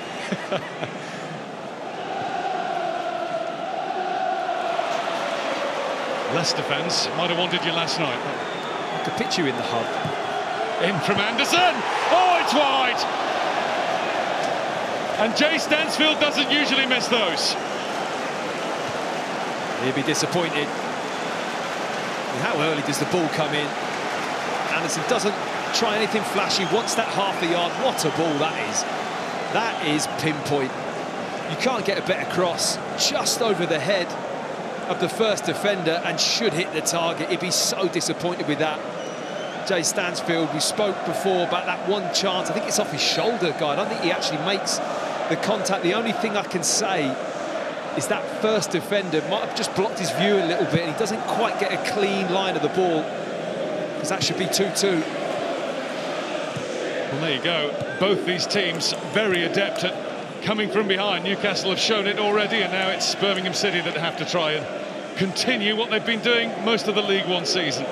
Leicester fans might have wanted you last night. I could picture you in the hub. In from Anderson. Oh, it's wide. And Jay Stansfield doesn't usually miss those. He'll be disappointed. And how early does the ball come in? Anderson doesn't try anything flashy, wants that half a yard. What a ball that is. That is pinpoint. You can't get a better cross. Just over the head of the first defender and should hit the target. He'd be so disappointed with that. Jay Stansfield, we spoke before about that one chance. I think it's off his shoulder, Guy. I don't think he actually makes the contact. The only thing I can say is that first defender might have just blocked his view a little bit, and he doesn't quite get a clean line of the ball, because that should be 2-2. Well, there you go. Both these teams very adept at coming from behind. Newcastle have shown it already, and now it's Birmingham City that have to try and continue what they've been doing most of the League One season.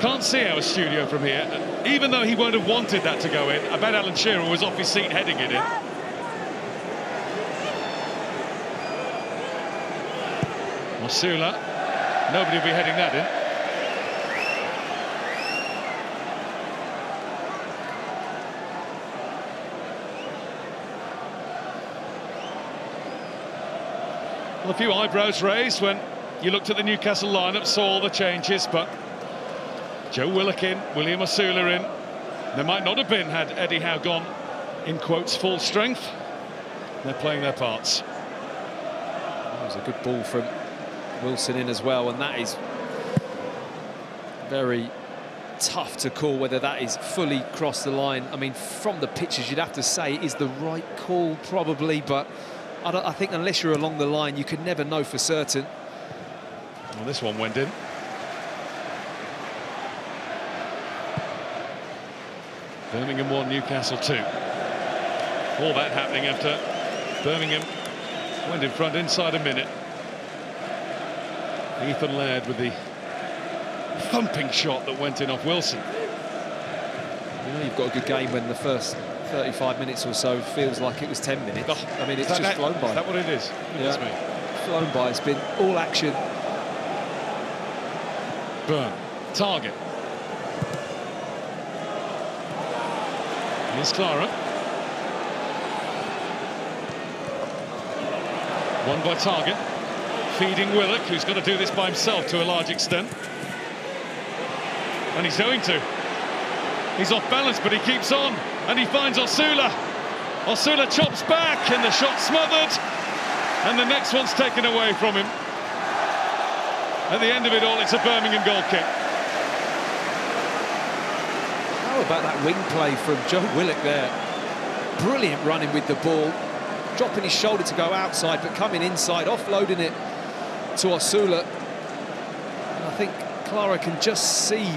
Can't see our studio from here. Even though he won't have wanted that to go in, I bet Alan Shearer was off his seat heading it in. Masula, nobody will be heading that in. Well, a few eyebrows raised when you looked at the Newcastle lineup, saw all the changes, but Joe Willock in, William Asula in. There might not have been had Eddie Howe gone in quotes full strength. They're playing their parts. That was a good ball from Wilson in as well, and that is very tough to call whether that is fully crossed the line. I mean, from the pictures, you'd have to say it is the right call, probably, but I think unless you're along the line, you could never know for certain. Well, this one went in. Birmingham 1, Newcastle 2. All that happening after Birmingham went in front inside a minute. Ethan Laird with the thumping shot that went in off Wilson. You know you've got a good game when the first 35 minutes or so feels like it was 10 minutes. I mean, it's just flown by. Is that what it is? Yeah, flown by. It's been all action. Burn. Target. Here's Clara. Won by Target. Feeding Willock, who's got to do this by himself to a large extent. And he's going to. He's off balance, but he keeps on. And he finds Osula. Osula chops back, and the shot smothered. And the next one's taken away from him. At the end of it all, it's a Birmingham goal kick. How about that wing play from Joe Willock there? Brilliant running with the ball. Dropping his shoulder to go outside, but coming inside, offloading it to Osula. And I think Clara can just see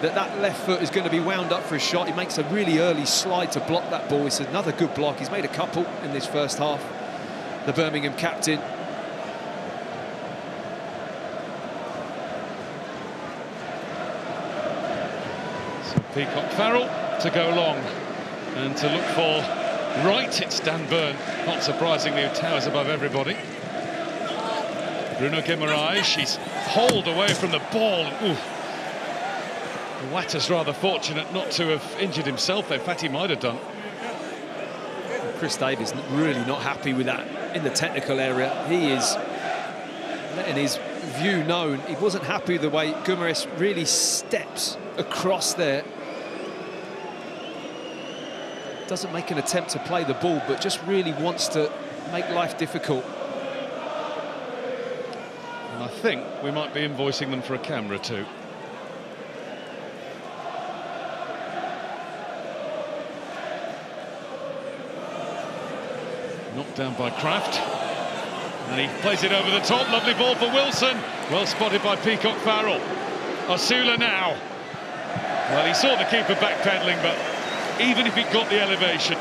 that left foot is going to be wound up for a shot. He makes a really early slide to block that ball. It's another good block. He's made a couple in this first half. The Birmingham captain. So Peacock Farrell to go long and to look for right. It's Dan Burn, not surprisingly, who towers above everybody. Bruno Guimaraes, he's hauled away from the ball. Ooh. Watta's rather fortunate not to have injured himself. In fact, he might have done. Chris Davies really not happy with that in the technical area. He is letting his view known. He wasn't happy with the way Guimaraes really steps across there. Doesn't make an attempt to play the ball, but just really wants to make life difficult. And I think we might be invoicing them for a camera too. Knocked down by Kraft. And he plays it over the top. Lovely ball for Wilson. Well spotted by Peacock Farrell. Osula now. Well, he saw the keeper backpedaling, but even if he got the elevation,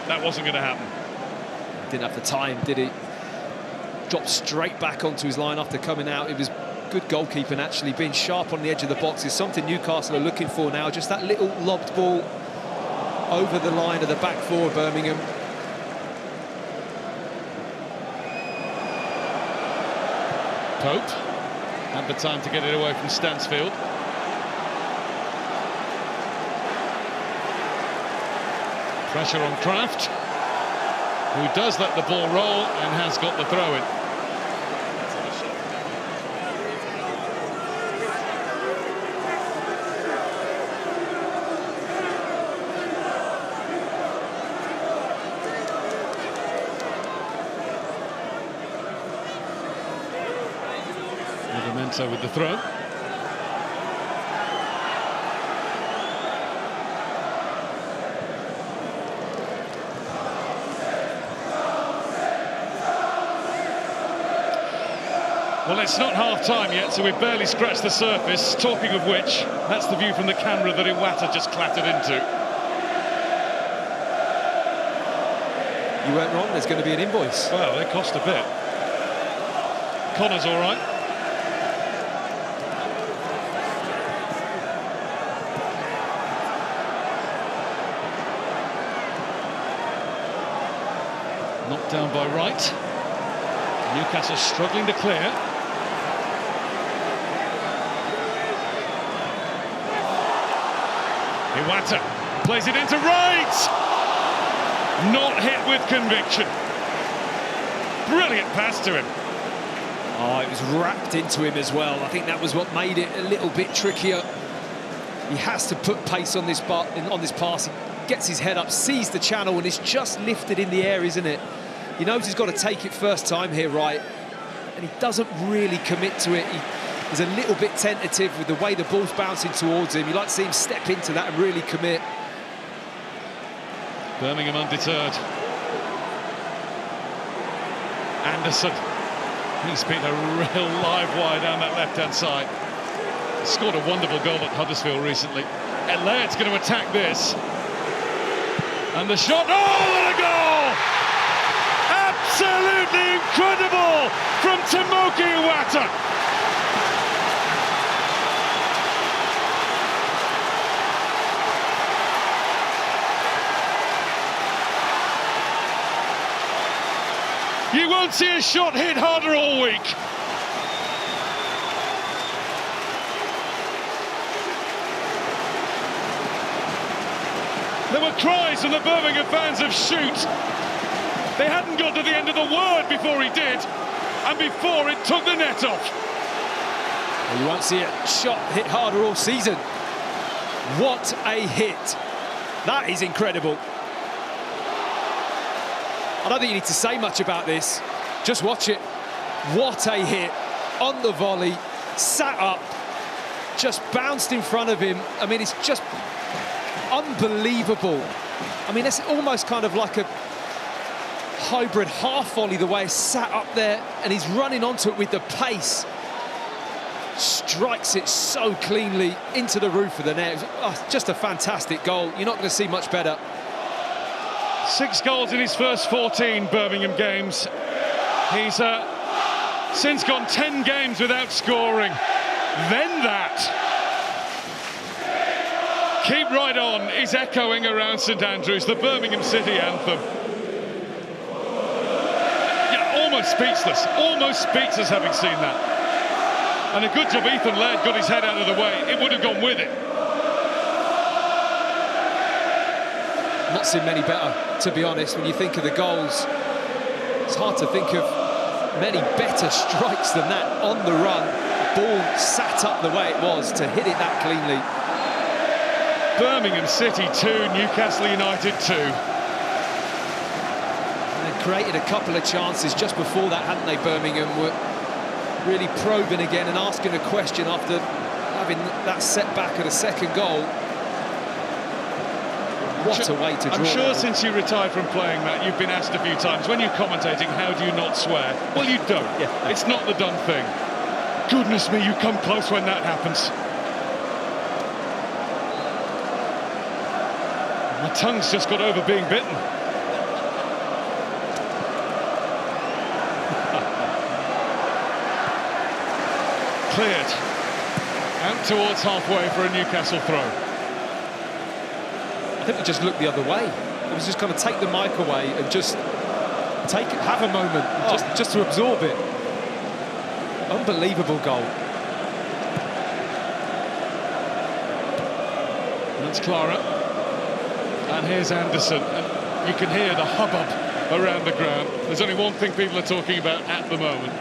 that wasn't going to happen. Didn't have the time, did he? Dropped straight back onto his line after coming out. It was good goalkeeping, actually. Being sharp on the edge of the box is something Newcastle are looking for now. Just that little lobbed ball over the line of the back four of Birmingham. Pope had the time to get it away from Stansfield. Pressure on Kraft, who does let the ball roll and has got the throw-in. Livramento with the throw. Well, it's not half-time yet, so we've barely scratched the surface. Talking of which, that's the view from the camera that Iwata just clattered into. You weren't wrong, there's going to be an invoice. Well, they cost a bit. Connor's all right. Knocked down by Wright. Newcastle struggling to clear. Iwata plays it into Wright. Not hit with conviction. Brilliant pass to him. Oh, it was wrapped into him as well. I think that was what made it a little bit trickier. He has to put pace on this pass. He gets his head up, sees the channel, and it's just lifted in the air, isn't it? He knows he's got to take it first time here, right? And he doesn't really commit to it. He's a little bit tentative with the way the ball's bouncing towards him. You like to see him step into that and really commit. Birmingham undeterred. Anderson. He's been a real live wire down that left-hand side. He scored a wonderful goal at Huddersfield recently. And Laird's going to attack this. And the shot, oh, what a goal! Absolutely incredible from Tomoki Iwata. You won't see a shot hit harder all week. There were cries from the Birmingham fans of shoot. They hadn't got to the end of the word before he did, and before it took the net off. Well, you won't see a shot hit harder all season. What a hit. That is incredible. I don't think you need to say much about this. Just watch it. What a hit. On the volley, sat up, just bounced in front of him. I mean, it's just unbelievable. I mean, it's almost kind of like a hybrid half volley, the way it's sat up there, and he's running onto it with the pace. Strikes it so cleanly into the roof of the net. Oh, just a fantastic goal. You're not going to see much better. 6 goals in his first 14 Birmingham games. He's since gone 10 games without scoring. Then that. Keep right on is echoing around St Andrews, the Birmingham City anthem. Yeah, almost speechless having seen that. And a good job Ethan Laird got his head out of the way. It would have gone with it. Not seen many better, to be honest. When you think of the goals, it's hard to think of many better strikes than that on the run. Ball sat up the way it was to hit it that cleanly. Birmingham City 2, Newcastle United 2. And they created a couple of chances just before that, hadn't they? Birmingham were really probing again and asking a question after having that setback at a second goal. What a way to draw. I'm sure that. Since you retired from playing, Matt, you've been asked a few times, when you're commentating, how do you not swear? Well, you don't. Yeah. It's not the done thing. Goodness me, you come close when that happens. My tongue's just got over being bitten. Cleared. Out towards halfway for a Newcastle throw. I think we just looked the other way. It was just kind of take the mic away and just have a moment, just to absorb it. Unbelievable goal. That's Clara. And here's Anderson. And you can hear the hubbub around the ground. There's only one thing people are talking about at the moment.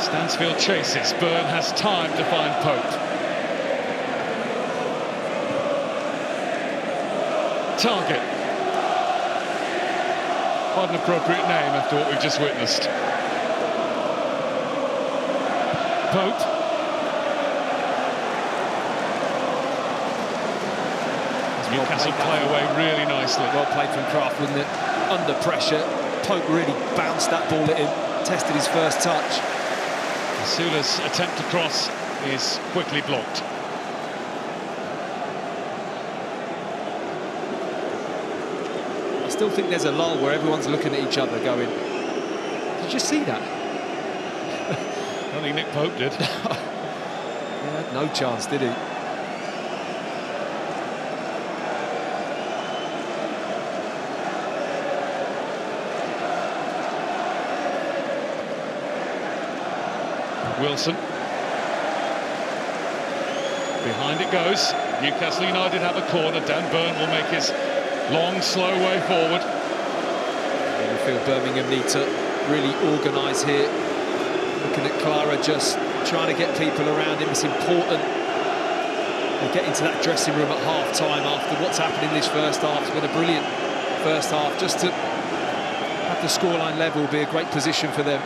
Stansfield chases. Byrne has time to find Pope. Target. Quite an appropriate name after what we've just witnessed. Pope. Newcastle play away really nicely. Well played from Kraft, wasn't it? Under pressure, Pope really bounced that ball at him, tested his first touch. Sula's attempt to cross is quickly blocked. I still think there's a lull where everyone's looking at each other going, did you see that? I don't think Nick Pope did. He had no chance, did he? Wilson. Behind it goes. Newcastle United have a corner. Dan Byrne will make his long, slow way forward. I feel Birmingham need to really organise here. Looking at Clara just trying to get people around him. It's important. They get into that dressing room at half-time after what's happened in this first half. It's been a brilliant first half. Just to have the scoreline level will be a great position for them.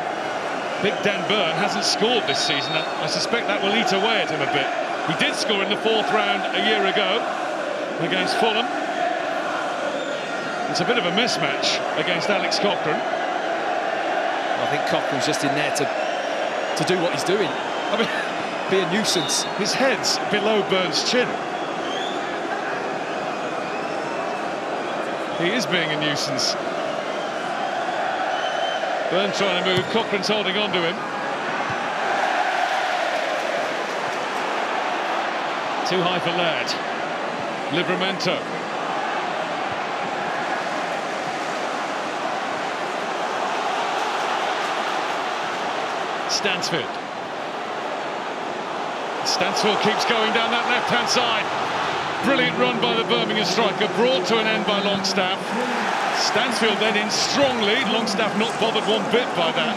Big Dan Burn hasn't scored this season. I suspect that will eat away at him a bit. He did score in the 4th round a year ago against Fulham. It's a bit of a mismatch against Alex Cochrane. I think Cochrane's just in there to do what he's doing. I mean, be a nuisance. His head's below Burn's chin. He is being a nuisance. Burn trying to move, Cochrane's holding on to him. Too high for Laird. Livramento. Stansfield. Stansfield keeps going down that left-hand side. Brilliant run by the Birmingham striker, brought to an end by Longstaff. Stansfield then in strongly. Longstaff not bothered one bit by that.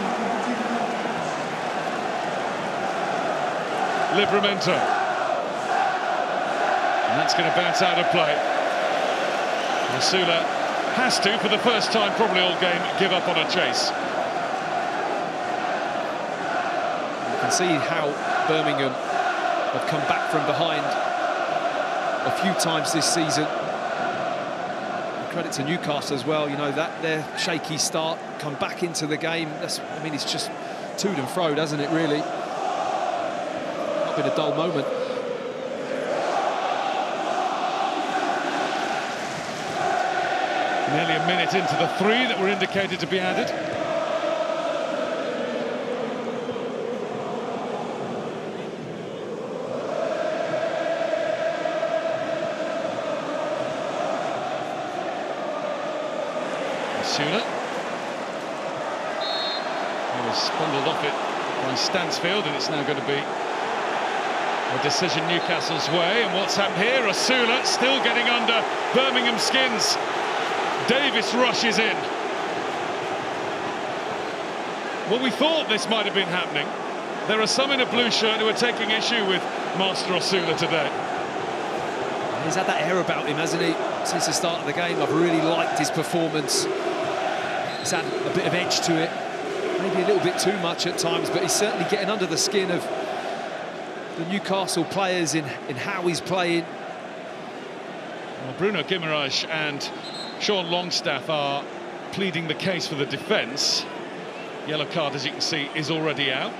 Livramento. And that's going to bounce out of play. Masula has to, for the first time probably all game, give up on a chase. You can see how Birmingham have come back from behind a few times this season. Credit to Newcastle as well, you know, that their shaky start, come back into the game. I mean, it's just toed and froed, hasn't it, really? Not been a dull moment. Nearly a minute into the 3 that were indicated to be added. Masula. He was spundled off it by Stansfield, and it's now going to be a decision Newcastle's way. And what's happened here? Osula still getting under Birmingham skins. Davis rushes in. Well, we thought this might have been happening. There are some in a blue shirt who are taking issue with Master Osula today. He's had that air about him, hasn't he, since the start of the game. I've really liked his performance. He's had a bit of edge to it, maybe a little bit too much at times, but he's certainly getting under the skin of the Newcastle players in how he's playing. Well, Bruno Guimaraes and Sean Longstaff are pleading the case for the defence. Yellow card, as you can see, is already out.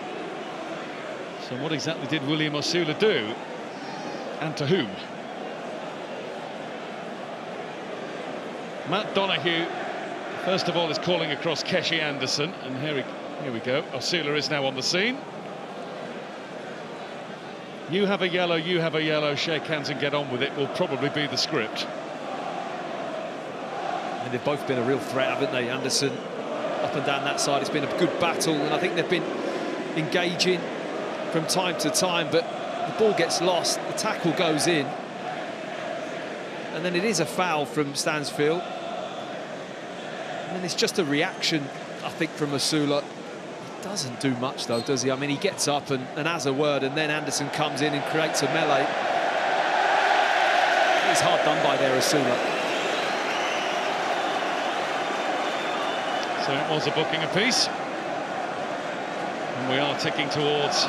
So what exactly did William Osula do? And to whom? Matt Donahue, first of all, is calling across Keshi Anderson. And here we go. Osula is now on the scene. You have a yellow, shake hands and get on with it, will probably be the script. And they've both been a real threat, haven't they? Anderson up and down that side. It's been a good battle, and I think they've been engaging from time to time, but the ball gets lost, the tackle goes in, and then it is a foul from Stansfield. And then it's just a reaction, I think, from Osula. He doesn't do much, though, does he? I mean, he gets up and has a word, and then Anderson comes in and creates a melee. It's hard done by there, Osula. So it was a booking apiece. And we are ticking towards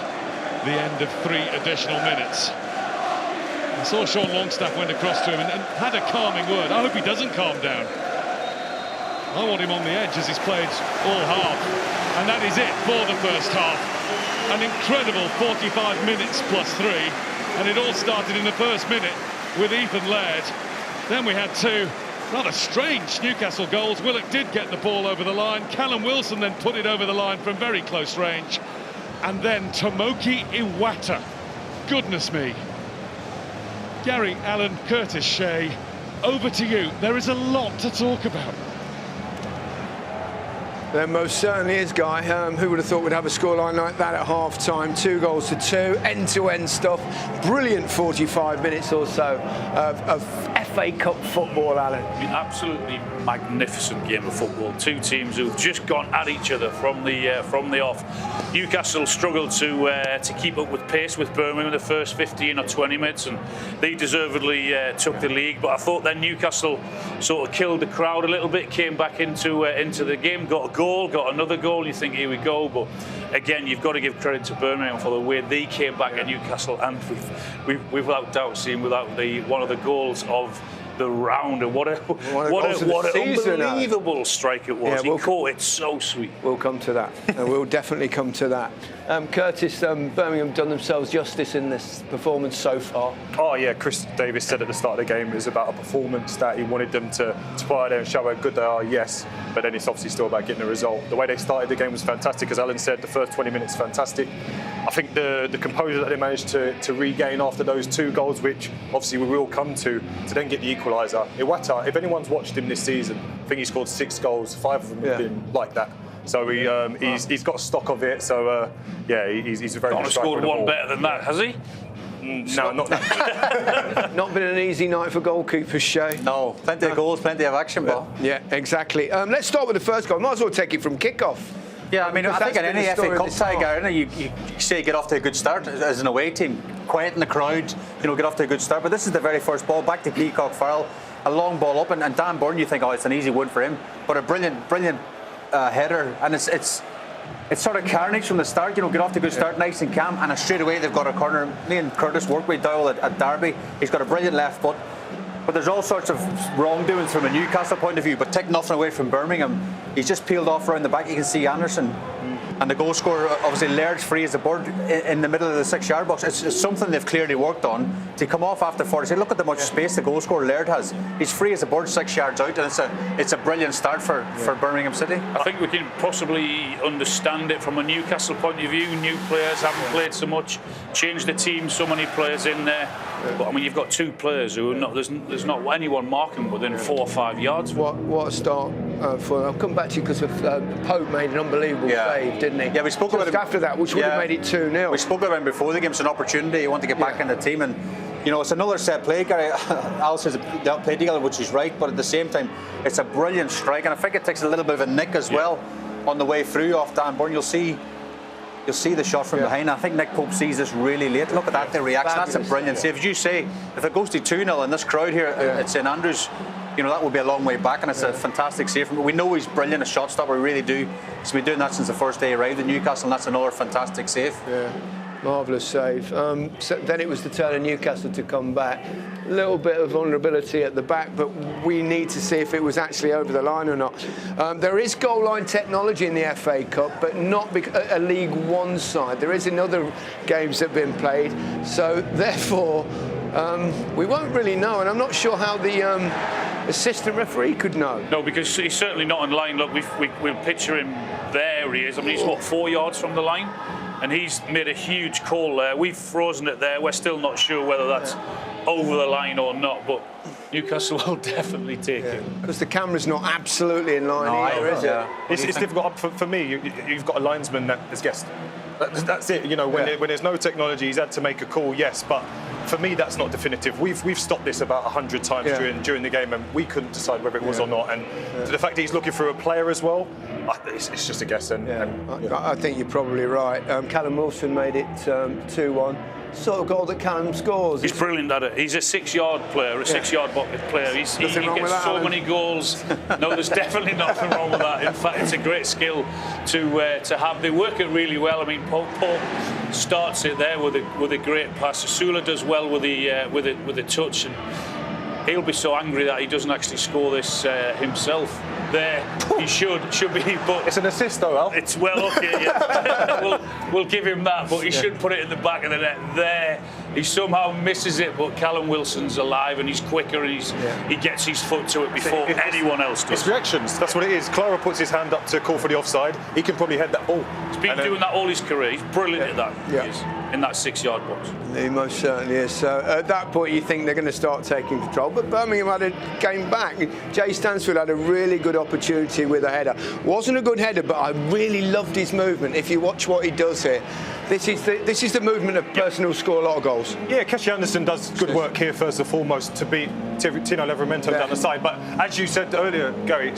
the end of 3 additional minutes. I saw Sean Longstaff went across to him and had a calming word. I hope he doesn't calm down. I want him on the edge as he's played all half. And that is it for the first half. An incredible 45 minutes plus 3. And it all started in the first minute with Ethan Laird. Then we had 2 rather strange Newcastle goals. Willock did get the ball over the line. Callum Wilson then put it over the line from very close range. And then Tomoki Iwata. Goodness me. Gary, Alan, Curtis Shea, over to you. There is a lot to talk about. There most certainly is, Guy. Who would have thought we'd have a scoreline like that at half-time? 2 goals to 2, end-to-end stuff. Brilliant 45 minutes or so of FA Cup football, Alan. Absolutely magnificent game of football. Two teams who've just gone at each other from the off. Newcastle struggled to keep up with pace with Birmingham in the first 15 or 20 minutes, and they deservedly took the lead. But I thought then Newcastle sort of killed the crowd a little bit, came back into the game, got a goal, got another goal. You think, here we go, but again, you've got to give credit to Birmingham for the way they came back at Newcastle, and we've without doubt seen without one of the goals of the round, and what an unbelievable strike it was. Yeah, he caught it so sweet. We'll come to that. We'll definitely come to that. Curtis, Birmingham done themselves justice in this performance so far. Oh yeah, Chris Davis said at the start of the game it was about a performance, that he wanted them to play out there and show how good they are, yes, but then it's obviously still about getting the result. The way they started the game was fantastic, as Alan said, the first 20 minutes fantastic. I think the composure that they managed to regain after those two goals, which obviously we will come to then get the equaliser. Iwata, if anyone's watched him this season, I think he scored 6 goals, 5 of them have been like that. So he's got a stock of it. So he's a very good striker. Scored one better than that, has he? No, not that. Not been an easy night for goalkeepers, Shay. No, plenty of goals, plenty of action, but yeah, exactly. Let's start with the first goal. Might as well take it from kick-off. Yeah, I mean, I think in any FA Cup tie, Gary, you say get off to a good start as an away team, quieten the crowd, get off to a good start. But this is the very first ball, back to Peacock Farrell, a long ball up, and Dan Burn, you think, it's an easy win for him, but a brilliant header, and it's sort of carnage from the start. Get off to a good start, nice and calm, and straight away they've got a corner. Me and Curtis worked with Dowell at Derby. He's got a brilliant left foot. But there's all sorts of wrongdoings from a Newcastle point of view, but take nothing away from Birmingham. He's just peeled off around the back. You can see Anderson. And the goal scorer, obviously, Laird's free as a bird in the middle of the 6-yard box. It's something they've clearly worked on. To come off after 40, say, look at the much space the goal scorer Laird has. He's free as a bird 6 yards out, and it's a brilliant start for Birmingham City. I think we can possibly understand it from a Newcastle point of view. New players haven't played so much, changed the team, so many players in there. But I mean, you've got 2 players who are not. There's not anyone marking within 4 or 5 yards. What a start for. I'll come back to you because Pope made an unbelievable save, didn't he? Yeah, we spoke about it after that, which would have made it 2-0. We spoke about him before the game. It's an opportunity. You want to get back in the team, and it's another set play. Gary, Al says they don't play together, which is right, but at the same time, it's a brilliant strike, and I think it takes a little bit of a nick as well on the way through off Dan Burn. You'll see the shot from behind. I think Nick Pope sees this really late. Look at that, the reaction. Fabulous. That's a brilliant save. As you say, if it goes to 2-0 in this crowd here at St Andrews, that would be a long way back, and it's a fantastic save. We know he's brilliant, a shot stopper, we really do. He's been doing that since the first day he arrived in Newcastle, and that's another fantastic save. Yeah, marvellous save. So then it was the turn of Newcastle to come back. A little bit of vulnerability at the back, but we need to see if it was actually over the line or not. There is goal line technology in the FA Cup, but not a League One side. There is in other games that have been played, so therefore we won't really know, and I'm not sure how the assistant referee could know. No, because he's certainly not in line. Look, we'll picture him there. He is. I mean, he's 4 yards from the line, and he's made a huge call there. We've frozen it there. We're still not sure whether that's over the line or not, but Newcastle will definitely take it. Because the camera's not absolutely in line either, is it? It's difficult. For me, you've got a linesman that has guessed. That's it. When there's no technology, he's had to make a call, yes, but for me, that's not definitive. We've stopped this about 100 times during the game, and we couldn't decide whether it was or not. And the fact that he's looking for a player as well, it's just a guess. I think you're probably right. Callum Wilson made it 2-1. Sort of goal that Callum scores. He's brilliant at it. He's a 6-yard player, a 6-yard bucket player. He gets so many goals. No, there's definitely nothing wrong with that. In fact, it's a great skill to have. They work it really well. I mean, Pope starts it there with a great pass. Sula does well with the touch, and he'll be so angry that he doesn't actually score this himself. There, he should be, but it's an assist though, Al. It's okay. Yeah. we'll give him that, but he should put it in the back of the net. There, he somehow misses it, but Callum Wilson's alive and he's quicker, and he gets his foot to it before anyone else does. It's reactions. That's what it is. Clara puts his hand up to call for the offside. He can probably head that ball. He's been doing that all his career. He's brilliant at that. He is, in that 6-yard box. He most certainly is. So at that point, you think they're going to start taking control. But Birmingham had a game back. Jay Stansfield had a really good opportunity with a header. Wasn't a good header, but I really loved his movement. If you watch what he does here, this is the movement of person who'll score a lot of goals. goals. Yeah, Keshi Anderson does good work here first and foremost to beat Tino Livramento down the side. But as you said earlier, Gary,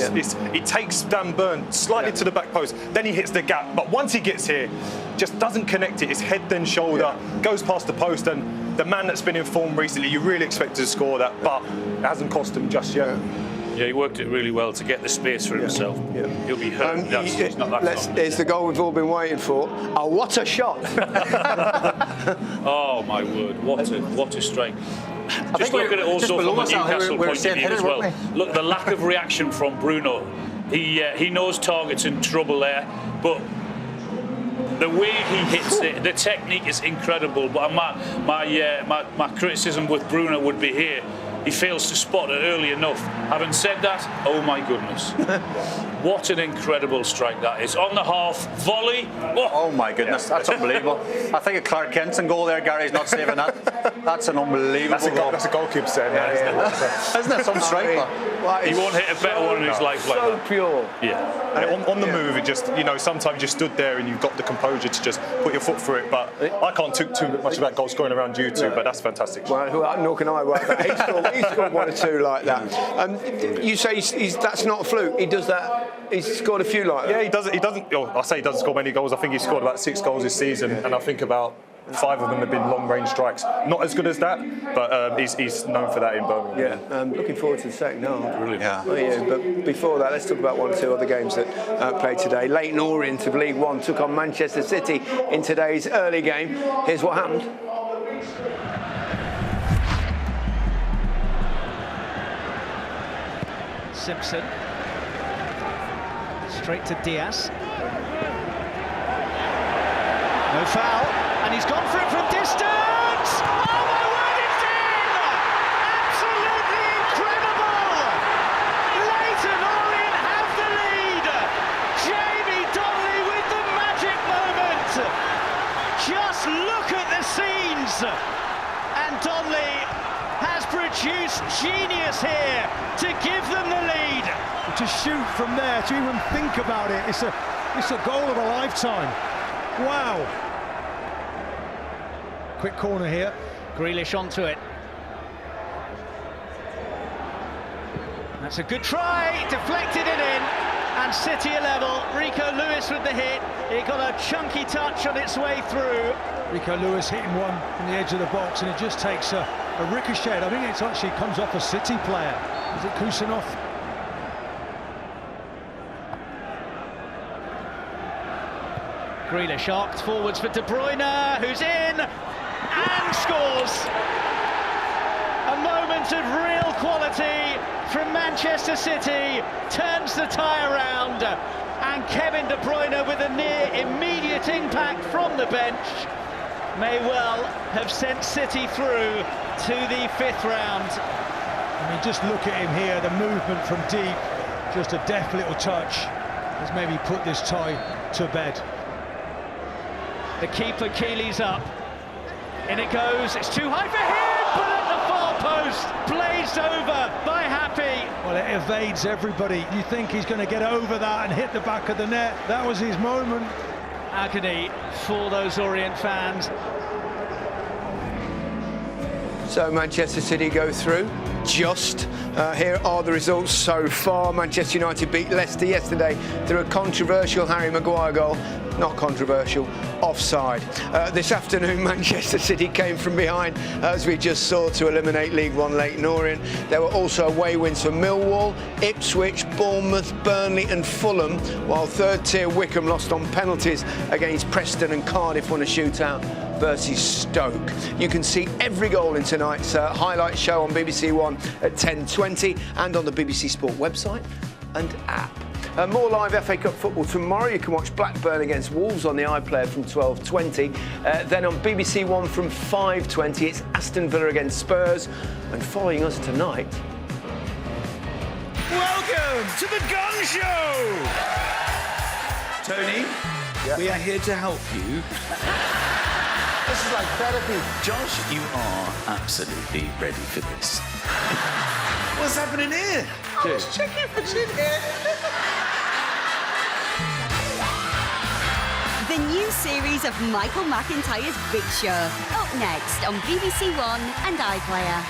he takes Dan Burn slightly to the back post, then he hits the gap. But once he gets here, just doesn't connect it. It's head then shoulder, goes past the post, and the man that's been in form recently, you really expect to score that, but it hasn't cost him just yet. Yeah, he worked it really well to get the space for himself. He'll be hurt. It's not that It's the goal we've all been waiting for. Oh, what a shot! Oh my word, what a strike. Just look at it also from a Newcastle point of view as well. Look, the lack of reaction from Bruno. He knows target's in trouble there, but the way he hits it, the technique is incredible. But my criticism with Bruno would be here. He fails to spot it early enough. Having said that, oh my goodness. What an incredible strike that is. On the half, volley. Oh my goodness, that's unbelievable. I think a Clark Kenton goal there, Gary's not saving that. That's an unbelievable goal. That's a goalkeeper saying that, isn't it? Isn't it some strike? He won't hit a better one in his life like that. So pure. Yeah. And on the move, it just, sometimes you stood there and you've got the composure to just put your foot through it. But I can't talk too much about goal scoring around you two, but that's fantastic. Well, nor can I. He scored one or two like that. You say that's not a fluke. He does that. He's scored a few like that. Yeah, he doesn't. I say he doesn't score many goals. I think he scored about 6 goals this season, and I think about 5 of them have been long-range strikes. Not as good as that, but he's known for that in Birmingham. Yeah, looking forward to the second half. Brilliant. Yeah. But before that, let's talk about 1 or 2 other games that played today. Leyton Orient of League One took on Manchester City in today's early game. Here's what happened. Simpson. Straight to Diaz. No foul, and he's gone for it from distance! Oh my word, it's in! Absolutely incredible! Leyton Orient have the lead! Jamie Donnelly with the magic moment! Just look at the scenes! And Donnelly has produced genius here to give them the lead. To shoot from there, to even think about it, it's a goal of a lifetime. Wow. Quick corner here. Grealish onto it. That's a good try, deflected it in, and City are level. Rico Lewis with the hit. It got a chunky touch on its way through. Rico Lewis hitting one from the edge of the box, and it just takes a ricochet. I think it actually comes off a City player. Is it Kusanov? Grealish arced forwards for De Bruyne, who's in and scores. A moment of real quality from Manchester City, turns the tie around, and Kevin De Bruyne with a near immediate impact from the bench may well have sent City through to the 5th round. I mean, just look at him here, the movement from deep, just a deft little touch has maybe put this tie to bed. The keeper Keely's up. In it goes, it's too high for him, but at the far post, blazed over by Happy. Well, it evades everybody. You think he's going to get over that and hit the back of the net. That was his moment. Agony for those Orient fans. So Manchester City go through. Here are the results so far. Manchester United beat Leicester yesterday through a controversial Harry Maguire goal. Not controversial, offside. This afternoon, Manchester City came from behind, as we just saw, to eliminate League One Leyton Orient. There were also away wins for Millwall, Ipswich, Bournemouth, Burnley and Fulham, while third-tier Wickham lost on penalties against Preston, and Cardiff won a shootout versus Stoke. You can see every goal in tonight's highlight show on BBC One at 10:20 and on the BBC Sport website and app. More live FA Cup football tomorrow. You can watch Blackburn against Wolves on the iPlayer from 12:20. Then on BBC One from 5:20, it's Aston Villa against Spurs. And following us tonight... Welcome to the Gun Show! Tony, we are here to help you. This is like therapy. Josh, you are absolutely ready for this. What's happening here? I was checking for shit here. The new new series of Michael McIntyre's Big Show. Up next on BBC One and iPlayer.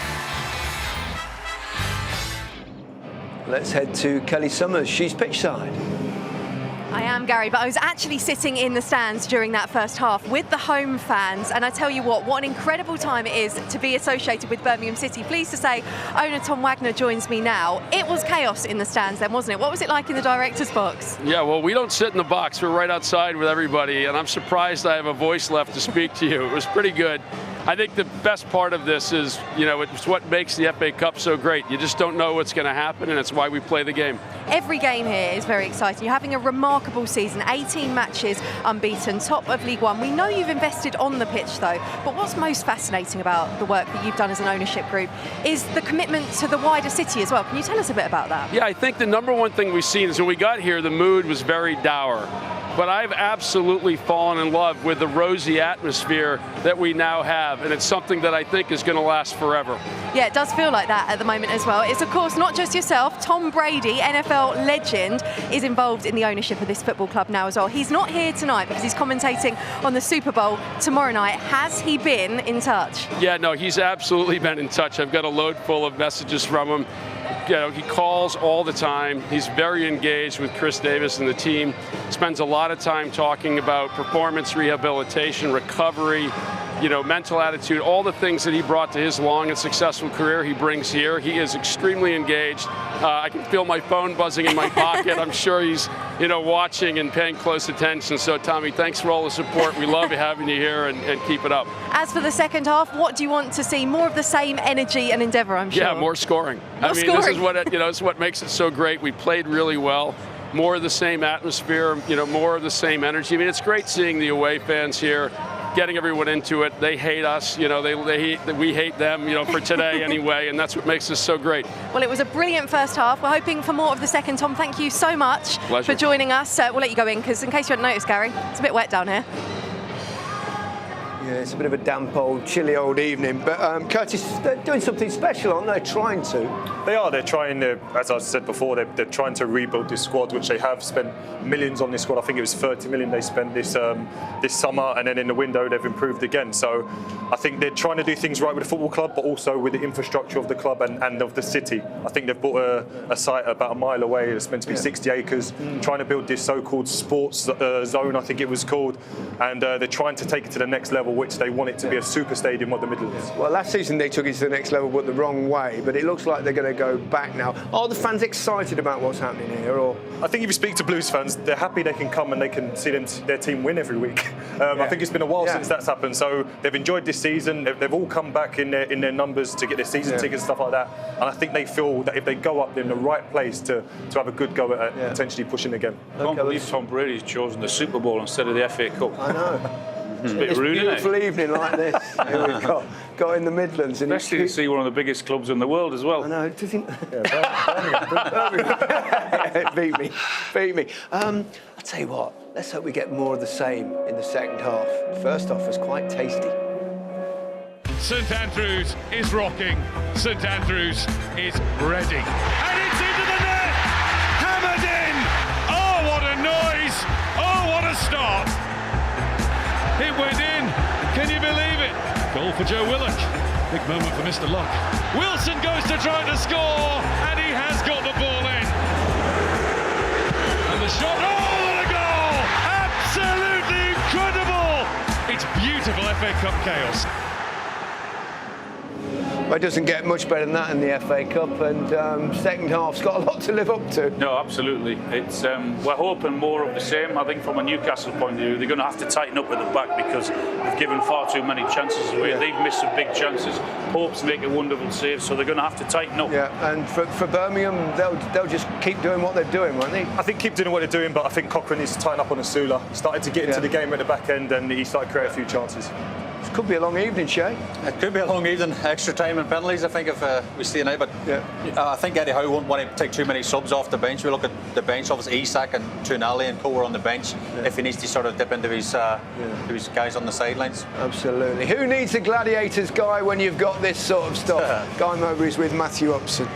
Let's head to Kelly Summers. She's pitchside. I am, Gary, but I was actually sitting in the stands during that first half with the home fans, and I tell you what an incredible time it is to be associated with Birmingham City. Pleased to say owner Tom Wagner joins me now. It was chaos in the stands then, wasn't it? What was it like in the director's box? Yeah, well, we don't sit in the box. We're right outside with everybody, and I'm surprised I have a voice left to speak to you. It was pretty good. I think the best part of this is, it's what makes the FA Cup so great. You just don't know what's going to happen, and it's why we play the game. Every game here is very exciting. You're having a remarkable season, 18 matches unbeaten, top of League One. We know you've invested on the pitch, though, but what's most fascinating about the work that you've done as an ownership group is the commitment to the wider city as well. Can you tell us a bit about that? Yeah, I think the number one thing we've seen is when we got here, the mood was very dour. But I've absolutely fallen in love with the rosy atmosphere that we now have, and it's something that I think is going to last forever. Yeah, it does feel like that at the moment as well. It's, of course, not just yourself. Tom Brady, NFL legend, is involved in the ownership of this football club now as well. He's not here tonight because he's commentating on the Super Bowl tomorrow night. Has he been in touch? Yeah, no, he's absolutely been in touch. I've got a load full of messages from him. He calls all the time. He's very engaged with Chris Davis and the team. Spends a lot of time talking about performance rehabilitation, recovery, mental attitude, all the things that he brought to his long and successful career he brings here. He is extremely engaged. I can feel my phone buzzing in my pocket. I'm sure he's, watching and paying close attention. So, Tommy, thanks for all the support. We love having you here, and keep it up. As for the second half, what do you want to see? More of the same energy and endeavour, I'm sure. Yeah, more scoring. This is what it's what makes it so great. We played really well. More of the same atmosphere, more of the same energy. I mean, it's great seeing the away fans here, getting everyone into it. They hate us, we hate them, for today anyway, and that's what makes us so great. Well, it was a brilliant first half. We're hoping for more of the second. Tom, thank you so much Pleasure. for joining us. We'll let you go in, because in case you hadn't noticed, Gary, it's a bit wet down here. Yeah, it's a bit of a damp old, chilly old evening. But Curtis, they're doing something special, aren't they? Trying to. They are. They're trying to, as I said before, they're trying to rebuild this squad, which they have spent millions on this squad. I think it was 30 million they spent this summer, and then in the window they've improved again. So I think they're trying to do things right with the football club, but also with the infrastructure of the club and of the city. I think they've bought a site about a mile away that's meant to be 60 acres, trying to build this so-called sports zone, I think it was called, and they're trying to take it to the next level, which they want it to be a super stadium of the Midlands. Well, last season they took it to the next level, but the wrong way. But it looks like they're going to go back now. Are the fans excited about what's happening here? Or I think if you speak to Blues fans, they're happy they can come and they can see their team win every week. I think it's been a while since that's happened. So they've enjoyed this season. They've all come back in their numbers to get their season tickets and stuff like that. And I think they feel that if they go up, they're in the right place to have a good go at potentially pushing again. I can't believe Tom Brady's chosen the Super Bowl instead of the FA Cup. I know. It's a bit It's rude, a beautiful isn't it? evening like this. Here we've got in the Midlands. And Especially to see one of the biggest clubs in the world as well. I know. Do you think? Beat me. I'll tell you what. Let's hope we get more of the same in the second half. First half was quite tasty. St Andrews is rocking. St Andrews is ready. And it's into the net! Hammered in! Oh, what a noise! Oh, what a start! It went in. Can you believe it? Goal for Joe Willock. Big moment for Mr. Luck. Wilson goes to try to score, and he has got the ball in. And the shot, oh, what a goal! Absolutely incredible! It's beautiful FA Cup chaos. Well, it doesn't get much better than that in the FA Cup, and second half's got a lot to live up to. No, absolutely. It's we're hoping more of the same. I think from a Newcastle point of view, they're going to have to tighten up at the back because they've given far too many chances away. They've missed some big chances. Pope's making wonderful saves, so they're going to have to tighten up. Yeah, and for Birmingham, they'll just keep doing what they're doing, won't they? I think keep doing what they're doing, but I think Cochrane needs to tighten up on Asula. Started to get into the game at the back end, and he started to create a few chances. It could be a long evening, Shay. It could be a long evening. Extra time and penalties, I think, if we stay now. But I think Eddie Howe won't want to take too many subs off the bench. We look at the bench, obviously Isak and Tunali and Co are on the bench if he needs to sort of dip into his guys on the sidelines. Absolutely. Who needs a Gladiators guy when you've got this sort of stuff? Guy Mowbray's with Matthew Upson.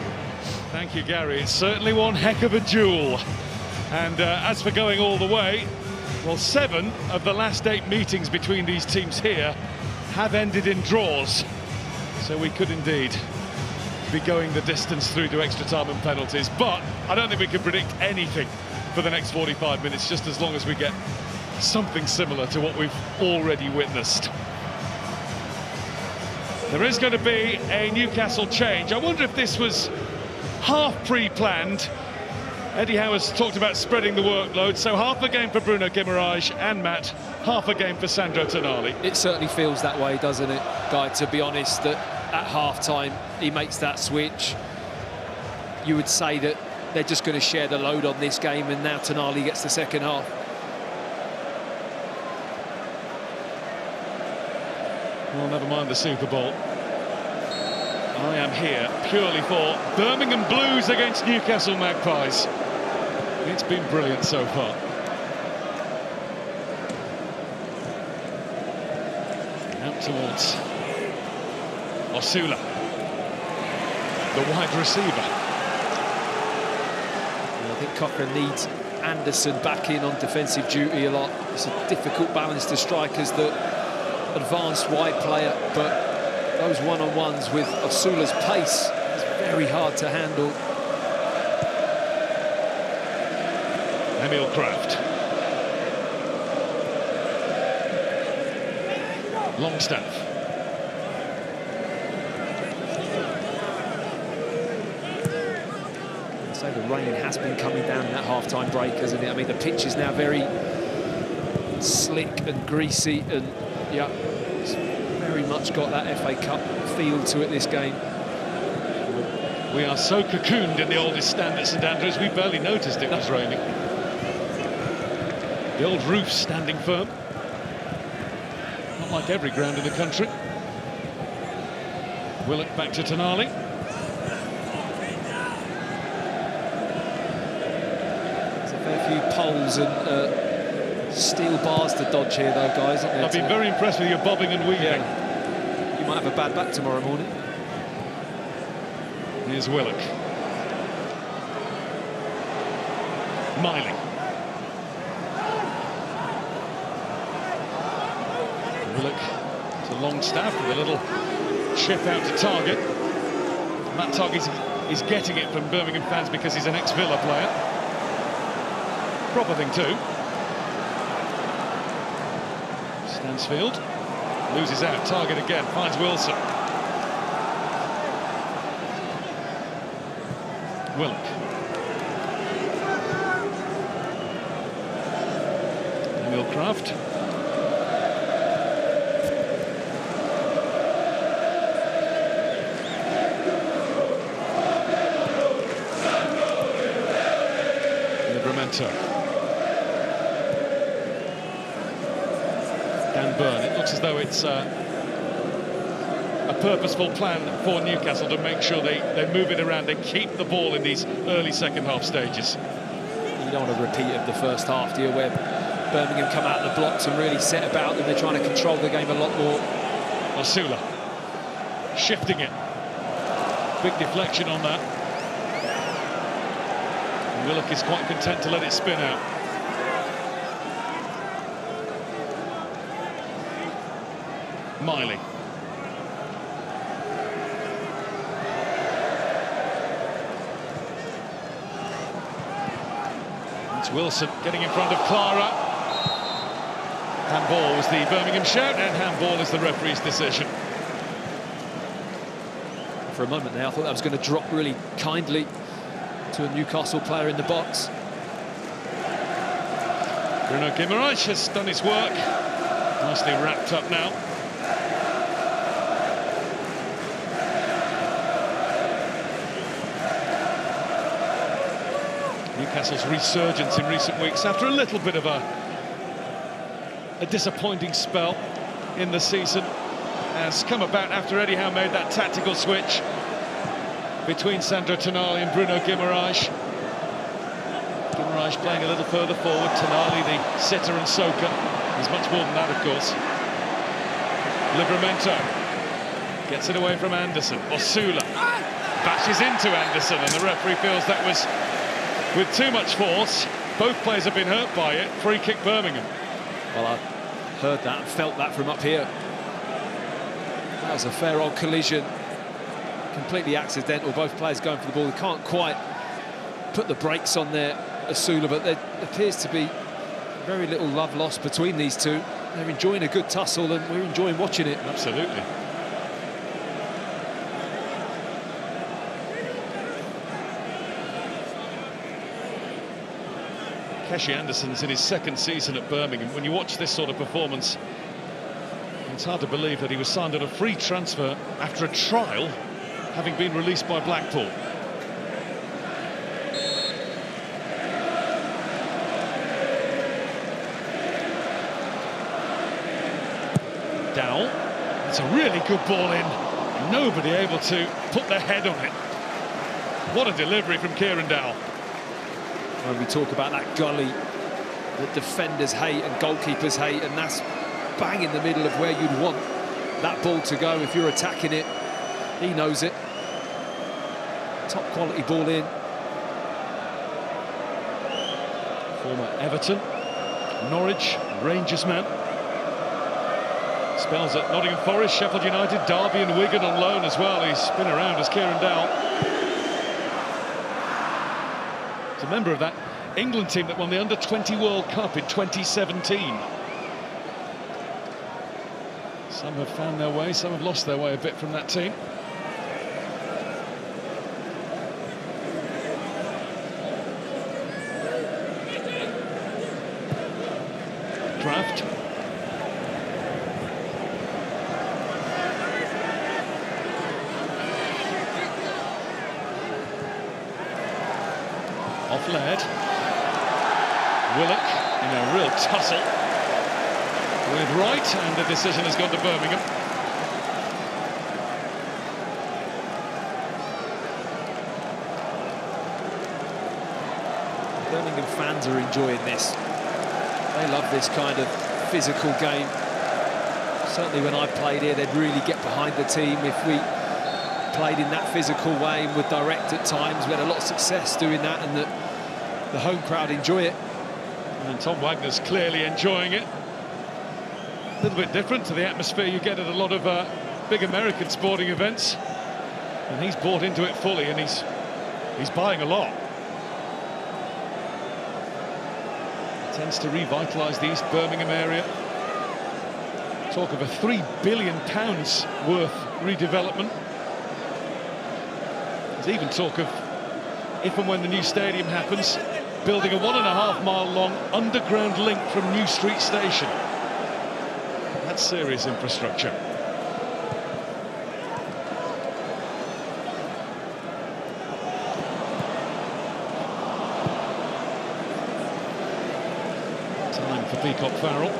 Thank you, Gary. It's certainly one heck of a duel. And as for going all the way, Well, 7 of the last 8 meetings between these teams here have ended in draws. So we could indeed be going the distance through to extra time and penalties. But I don't think we can predict anything for the next 45 minutes, just as long as we get something similar to what we've already witnessed. There is going to be a Newcastle change. I wonder if this was half pre-planned. Eddie Howe has talked about spreading the workload, so half a game for Bruno Guimaraes and Matt, half a game for Sandro Tonali. It certainly feels that way, doesn't it, Guy, to be honest, that at half-time he makes that switch. You would say that they're just going to share the load on this game, and now Tonali gets the second half. Well, never mind the Super Bowl. I am here purely for Birmingham Blues against Newcastle Magpies. It's been brilliant so far. Out towards Osula, the wide receiver. I think Cochrane needs Anderson back in on defensive duty a lot. It's a difficult balance to strike as the advanced wide player, but those one-on-ones with Osula's pace is very hard to handle. Emil Kraft. Longstaff. So the rain has been coming down in that half-time break, hasn't it? I mean, the pitch is now very slick and greasy, and yeah, it's very much got that FA Cup feel to it, this game. We are so cocooned in the oldest stand at St Andrews, we barely noticed it was raining. The old roof standing firm. Not like every ground in the country. Willock back to Tonali. There's a fair few poles and steel bars to dodge here, though, guys. I've been very impressed with your bobbing and weaving. Yeah. You might have a bad back tomorrow morning. Here's Willock. Miley. Willock to Longstaff with a little chip out to Target. Matt Target is getting it from Birmingham fans because he's an ex-Villa player. Proper thing too. Stansfield loses out. Target again, finds Wilson. Willock. Emil Kraft. Livramento. Dan Burn. It looks as though it's a purposeful plan for Newcastle to make sure they move it around, they keep the ball in these early second half stages. You don't want a repeat of the first half, do you, where Birmingham come out of the blocks and really set about them. They're trying to control the game a lot more. Osula shifting it. Big deflection on that. Willock is quite content to let it spin out. Miley. It's Wilson getting in front of Clara. Handball was the Birmingham shout, and handball is the referee's decision. For a moment now, I thought that was going to drop really kindly to a Newcastle player in the box. Bruno Guimaraes has done his work. Nicely wrapped up now. Newcastle's resurgence in recent weeks after a little bit of a disappointing spell in the season has come about after Eddie Howe made that tactical switch between Sandro Tonali and Bruno Guimaraes. Guimaraes playing a little further forward. Tonali, the sitter and soaker. He's much more than that, of course. Livramento gets it away from Anderson. Osula bashes into Anderson, and the referee feels that was with too much force. Both players have been hurt by it. Free kick Birmingham. Well, I heard that and felt that from up here. That was a fair old collision. Completely accidental. Both players going for the ball. They can't quite put the brakes on there, Asula, but there appears to be very little love lost between these two. They're enjoying a good tussle and we're enjoying watching it. Absolutely. Keshi Anderson's in his second season at Birmingham. When you watch this sort of performance, it's hard to believe that he was signed on a free transfer after a trial, having been released by Blackpool. Dowell, it's a really good ball in. Nobody able to put their head on it. What a delivery from Kieran Dowell. When we talk about that gully that defenders hate and goalkeepers hate, and that's bang in the middle of where you'd want that ball to go if you're attacking it. He knows it. Top quality ball in. Former Everton, Norwich, Rangers man. Spells at Nottingham Forest, Sheffield United, Derby and Wigan on loan as well. He's been around as Kieran Dowell. He's a member of that England team that won the Under-20 World Cup in 2017. Some have found their way, some have lost their way a bit from that team. Draft. Off Laird. Willock in a real tussle with Wright, and the decision has gone to Birmingham. Birmingham fans are enjoying this. They love this kind of physical game. Certainly when I played here, they'd really get behind the team if we played in that physical way and were direct at times. We had a lot of success doing that, and the home crowd enjoy it. And Tom Wagner's clearly enjoying it. A little bit different to the atmosphere you get at a lot of big American sporting events. And he's bought into it fully, and he's buying a lot. It tends to revitalise the East Birmingham area. Talk of a £3 billion worth redevelopment. There's even talk of, if and when the new stadium happens, building a 1.5 mile long underground link from New Street Station. That's serious infrastructure. Time for Peacock Farrell.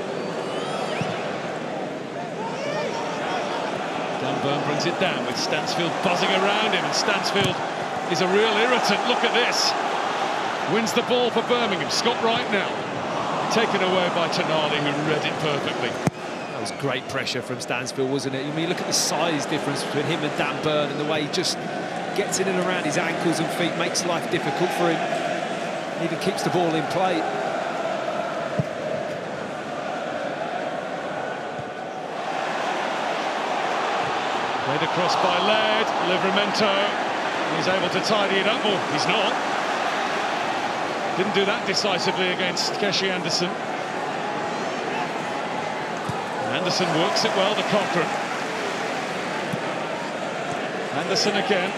Dan Burn brings it down with Stansfield buzzing around him, and Stansfield is a real irritant. Look at this. Wins the ball for Birmingham. Scott Wright now. Taken away by Tonali, who read it perfectly. That was great pressure from Stansfield, wasn't it? I mean, look at the size difference between him and Dan Burn, and the way he just gets in and around his ankles and feet, makes life difficult for him. Even keeps the ball in play. Played across by Laird. Livramento is able to tidy it up. Oh, he's not. Didn't do that decisively against Keshi Anderson. Anderson works it well to Cochrane. Anderson again.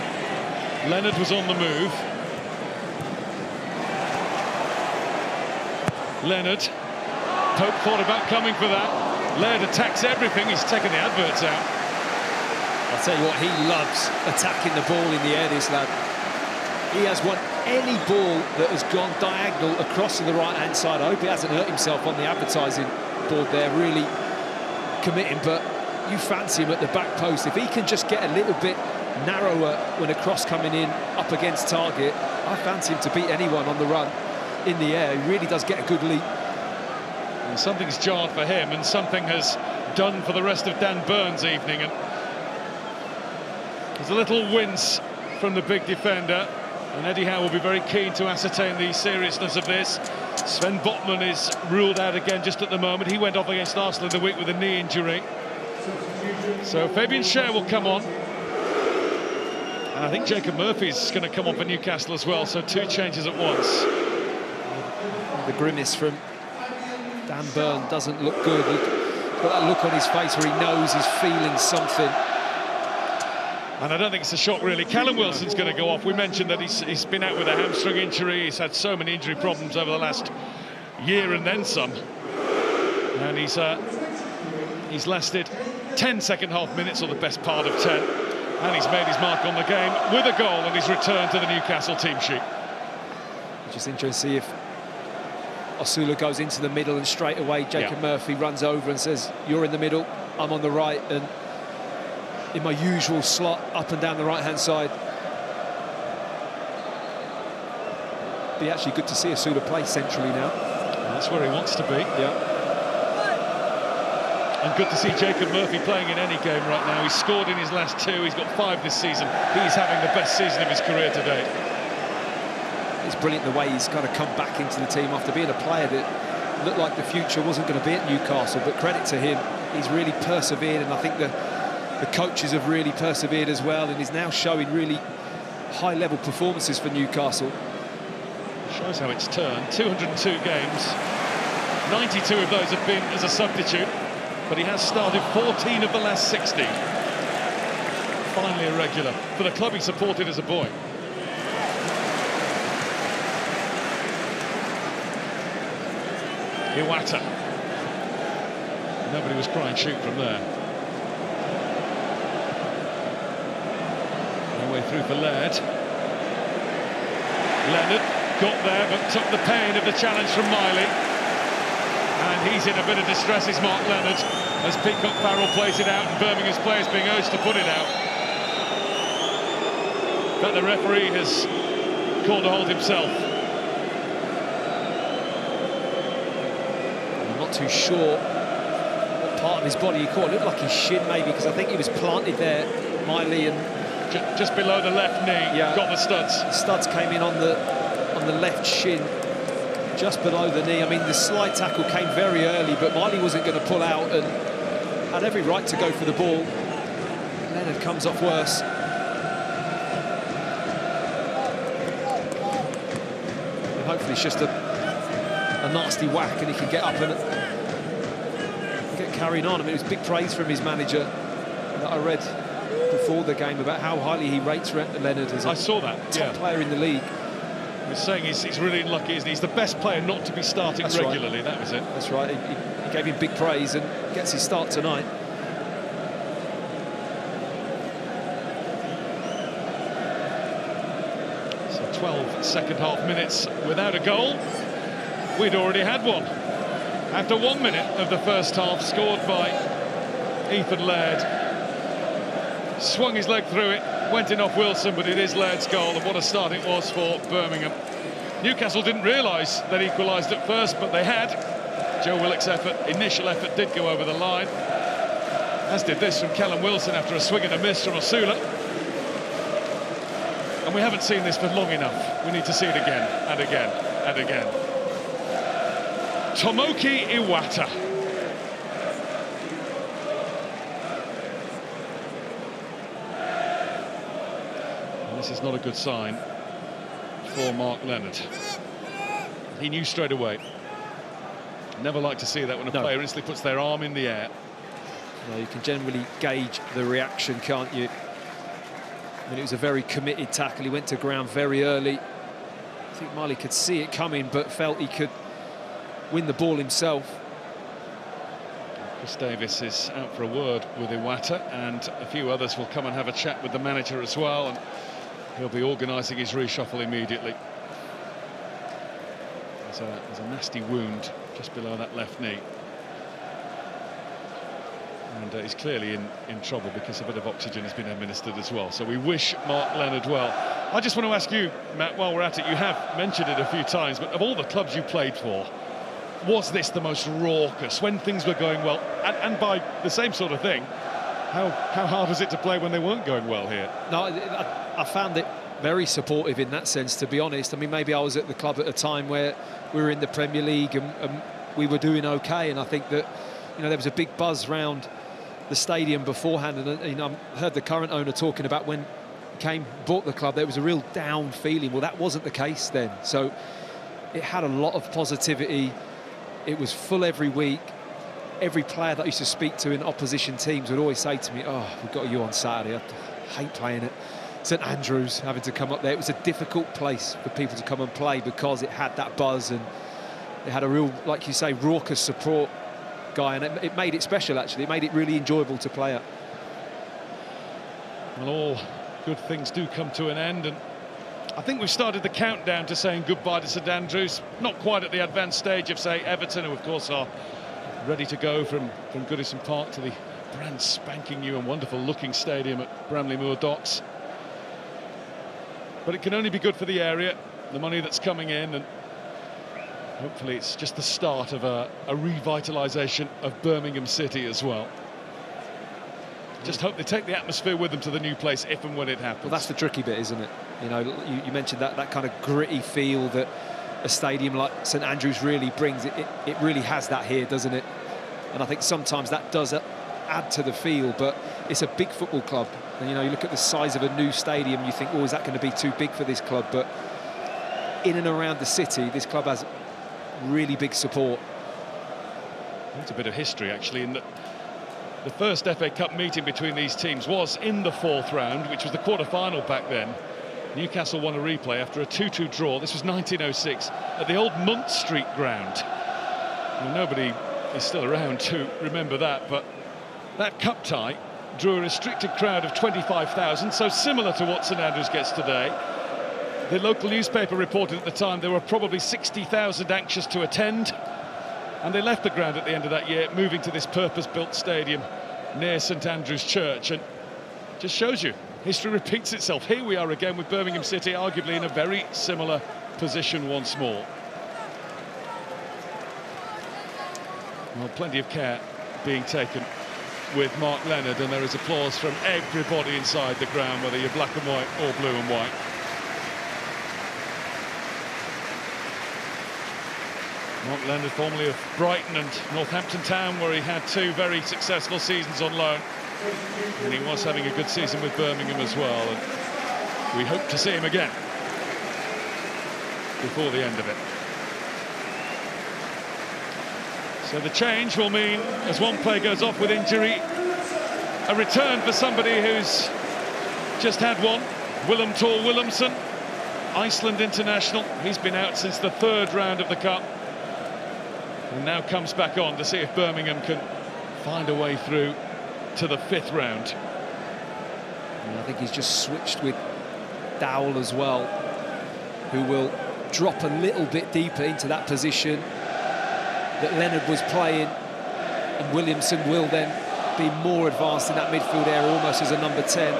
Leonard was on the move. Leonard. Pope thought about coming for that. Laird attacks everything. He's taken the adverts out. I'll tell you what, he loves attacking the ball in the air, this lad. He has won any ball that has gone diagonal across to the right-hand side. I hope he hasn't hurt himself on the advertising board there, really committing, but you fancy him at the back post. If he can just get a little bit narrower when a cross coming in up against target, I fancy him to beat anyone on the run in the air. He really does get a good leap. And something's jarred for him, and something has done for the rest of Dan Burn's evening. And there's a little wince from the big defender, and Eddie Howe will be very keen to ascertain the seriousness of this. Sven Botman is ruled out again just at the moment. He went off against Arsenal in the week with a knee injury. So Fabian Schär will come on. And I think Jacob Murphy's going to come on for Newcastle as well, so 2 changes at once. The grimace from Dan Burn doesn't look good. He's got that look on his face where he knows he's feeling something. And I don't think it's a shock, really. Callum Wilson's going to go off. We mentioned that he's been out with a hamstring injury. He's had so many injury problems over the last year and then some. And he's lasted 10 second-half minutes, or the best part of 10. And he's made his mark on the game with a goal, and he's returned to the Newcastle team sheet. Just interesting to see if Osula goes into the middle, and straight away Jacob Murphy runs over and says, "You're in the middle, I'm on the right," and in my usual slot up and down the right-hand side. Be actually good to see Osula play centrally now. That's where he wants to be. Yeah. And good to see Jacob Murphy playing in any game right now. He's scored in his last 2. He's got 5 this season. He's having the best season of his career to date. It's brilliant the way he's kind of come back into the team after being a player that looked like the future wasn't going to be at Newcastle. But credit to him, he's really persevered, and I think the coaches have really persevered as well, and is now showing really high-level performances for Newcastle. Shows how it's turned. 202 games. 92 of those have been as a substitute, but he has started 14 of the last 60. Finally a regular for the club he supported as a boy. Iwata. Nobody was crying shoot from there. No way through for Laird. Leonard got there but took the pain of the challenge from Miley. And he's in a bit of distress, is Mark Leonard, as Peacock Farrell plays it out and Birmingham's players being urged to put it out. But the referee has called a hold himself. I'm not too sure what part of his body he caught. It looked like his shin maybe, because I think he was planted there, Miley, and just below the left knee, got the studs. The studs came in on the left shin, just below the knee. I mean, the slide tackle came very early, but Miley wasn't going to pull out and had every right to go for the ball. Leonard comes off worse. And hopefully it's just a nasty whack and he can get up and get carried on. I mean, it was big praise from his manager that I read before the game about how highly he rates Leonard as a top player in the league. He was saying he's really unlucky, isn't he? He's the best player not to be starting regularly. That was it. That's right. He gave him big praise and gets his start tonight. So 12 second-half minutes without a goal. We'd already had one. After 1 minute of the first half, scored by Ethan Laird. Swung his leg through it, went in off Wilson, but it is Laird's goal, and what a start it was for Birmingham. Newcastle didn't realise they'd equalised at first, but they had. Joe Willock's initial effort did go over the line, as did this from Callum Wilson after a swing and a miss from Osula. And we haven't seen this for long enough. We need to see it again, and again, and again. Tomoki Iwata. This is not a good sign for Mark Leonard. He knew straight away. Never like to see that when a player instantly puts their arm in the air. No, you can generally gauge the reaction, can't you? I mean, it was a very committed tackle. He went to ground very early. I think Miley could see it coming, but felt he could win the ball himself. Chris Davis is out for a word with Iwata, and a few others will come and have a chat with the manager as well, and he'll be organising his reshuffle immediately. There's a nasty wound just below that left knee. And he's clearly in trouble because a bit of oxygen has been administered as well. So we wish Mark Leonard well. I just want to ask you, Matt, while we're at it, you have mentioned it a few times, but of all the clubs you played for, was this the most raucous when things were going well? And by the same sort of thing, how hard was it to play when they weren't going well here? No, I found it very supportive in that sense, to be honest. I mean, maybe I was at the club at a time where we were in the Premier League and we were doing okay, and I think that, you know, there was a big buzz round the stadium beforehand, and you know, I heard the current owner talking about when he bought the club, there was a real down feeling. Well, that wasn't the case then, so it had a lot of positivity. It was full every week. Every player that I used to speak to in opposition teams would always say to me, "Oh, we've got you on Saturday. I hate playing it. St Andrews, having to come up there." It was a difficult place for people to come and play because it had that buzz and it had a real, like you say, raucous support guy, and it made it special, actually. It made it really enjoyable to play at. Well, all good things do come to an end, and I think we've started the countdown to saying goodbye to St Andrews. Not quite at the advanced stage of, say, Everton, who of course are ready to go from Goodison Park to the brand spanking new and wonderful looking stadium at Bramley Moor Docks. But it can only be good for the area, the money that's coming in, and hopefully it's just the start of a revitalisation of Birmingham City as well. Just hope they take the atmosphere with them to the new place if and when it happens. Well, that's the tricky bit, isn't it? You know, you mentioned that kind of gritty feel that a stadium like St Andrews really brings. It really has that here, doesn't it? And I think sometimes that does add to the feel, but it's a big football club. And, you know, you look at the size of a new stadium, you think, oh, is that going to be too big for this club? But in and around the city, this club has really big support. It's a bit of history, actually, in that the first FA Cup meeting between these teams was in the 4th round, which was the quarter-final back then. Newcastle won a replay after a 2-2 draw. This was 1906 at the old Munt Street ground. Well, nobody is still around to remember that, but that cup tie drew a restricted crowd of 25,000, so similar to what St Andrews gets today. The local newspaper reported at the time there were probably 60,000 anxious to attend, and they left the ground at the end of that year, moving to this purpose-built stadium near St Andrew's Church, and just shows you history repeats itself. Here we are again with Birmingham City, arguably in a very similar position once more. Well, plenty of care being taken with Mark Leonard, and there is applause from everybody inside the ground, whether you're black and white or blue and white. Mark Leonard, formerly of Brighton and Northampton Town, where he had 2 very successful seasons on loan, and he was having a good season with Birmingham as well, and we hope to see him again before the end of it. So the change will mean, as one player goes off with injury, a return for somebody who's just had one. Willem Tor Willemsen, Iceland international. He's been out since the 3rd round of the Cup, and now comes back on to see if Birmingham can find a way through to the 5th round. And I think he's just switched with Dowell as well, who will drop a little bit deeper into that position that Leonard was playing, and Williamson will then be more advanced in that midfield area, almost as a number 10.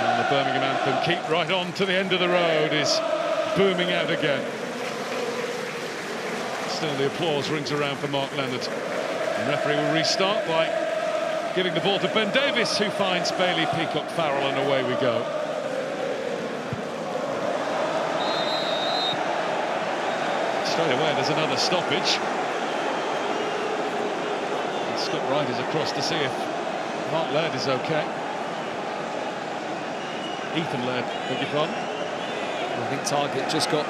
And the Birmingham anthem, "Keep Right On to the End of the Road," is booming out again. Still the applause rings around for Mark Leonard. The referee will restart by giving the ball to Ben Davies, who finds Bailey Peacock Farrell, and away we go. Straight away there's another stoppage. And Scott Wright is across to see if Mark Laird is okay. Ethan Laird, beg your pardon. I think Targett just got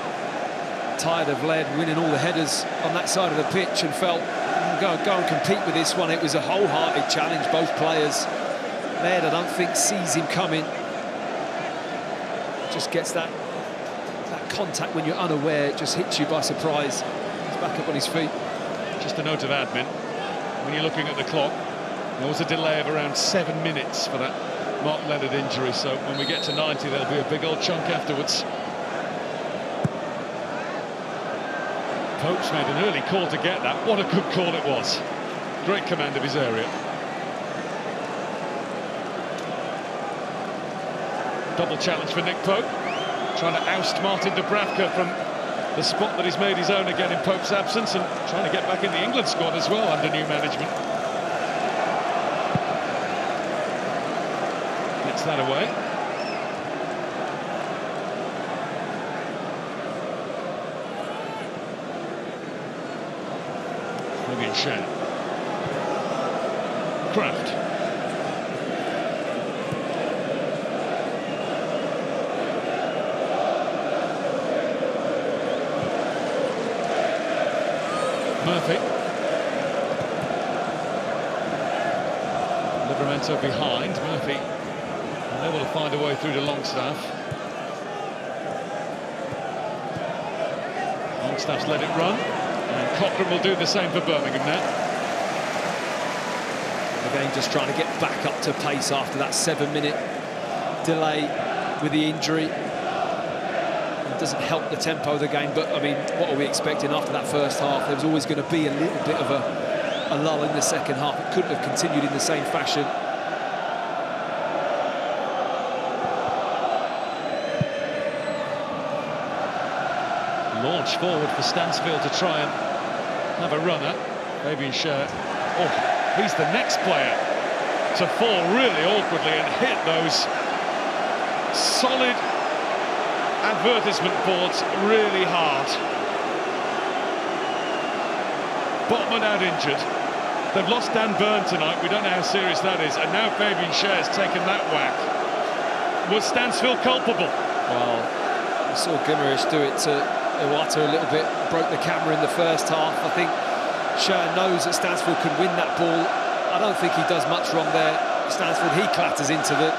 tired of Laird winning all the headers on that side of the pitch and felt, go and compete with this one. It was a wholehearted challenge, both players. Laird, I don't think, sees him coming. Just gets that contact when you're unaware. It just hits you by surprise. He's back up on his feet. Just a note of admin, when you're looking at the clock, there was a delay of around 7 minutes for that Mark Leonard injury, so when we get to 90 there'll be a big old chunk afterwards. Pope's made an early call to get that. What a good call it was. Great command of his area. Double challenge for Nick Pope, trying to oust Martin Dubravka from the spot that he's made his own again in Pope's absence, and trying to get back in the England squad as well under new management. Puts that away. Fabian Schär. Kraft. Murphy. Livramento behind. Murphy able to find a way through to Longstaff. Longstaff's let it run, and Cochrane will do the same for Birmingham now. Again, just trying to get back up to pace after that 7-minute delay with the injury. It doesn't help the tempo of the game, but I mean, what are we expecting after that first half? There was always going to be a little bit of a lull in the second half. It couldn't have continued in the same fashion. Launch forward for Stansfield to try and have a run at. Fabian Schär. Oh, he's the next player to fall really awkwardly and hit those solid advertisement boards really hard. Botman out injured. They've lost Dan Burn tonight. We don't know how serious that is. And now Fabian Schär's taken that whack. Was Stansfield culpable? Well, we saw Guimaraes do it to Iwata a little bit, broke the camera in the first half. I think Schär knows that Stansfield can win that ball. I don't think he does much wrong there. Stansfield, he clatters into the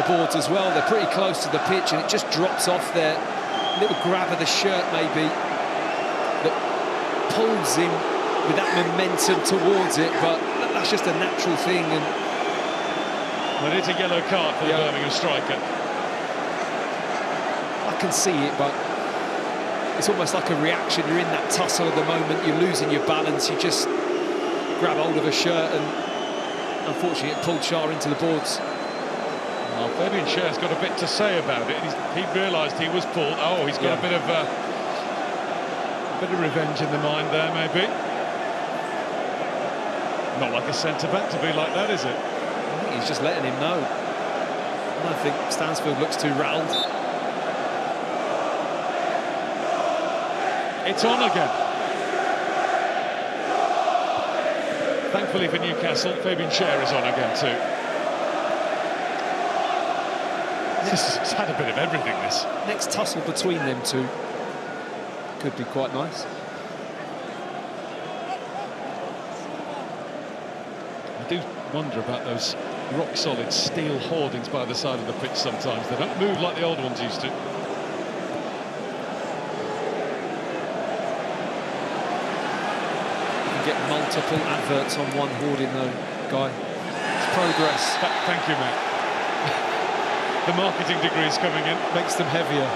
boards as well. They're pretty close to the pitch and it just drops off there. A little grab of the shirt maybe that pulls him with that momentum towards it, but that's just a natural thing. And well, it's a yellow card for the Birmingham striker. I can see it, but it's almost like a reaction. You're in that tussle at the moment, you're losing your balance, you just grab hold of a shirt, and unfortunately it pulled Schär into the boards. Well, Fabian Schär's got a bit to say about it. He realised he was pulled. Oh, he's got a bit of revenge in the mind there, maybe. Not like a centre-back to be like that, is it? I think he's just letting him know. I don't think Stansfield looks too rattled. It's on again. Thankfully for Newcastle, Fabian Schär is on again too. It's had a bit of everything, this. Next tussle between them two could be quite nice. I do wonder about those rock-solid steel hoardings by the side of the pitch sometimes. They don't move like the old ones used to. Get multiple adverts on one hoarding though, Guy. It's progress. Thank you, mate. The marketing degree is coming in. Makes them heavier.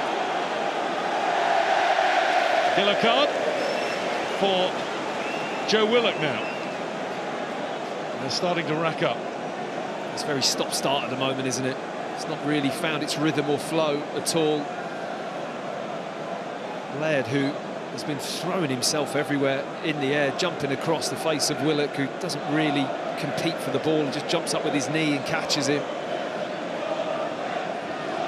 Yellow card for Joe Willock now. They're starting to rack up. It's very stop-start at the moment, isn't it? It's not really found its rhythm or flow at all. Laird, who has been throwing himself everywhere in the air, jumping across the face of Willock, who doesn't really compete for the ball and just jumps up with his knee and catches it.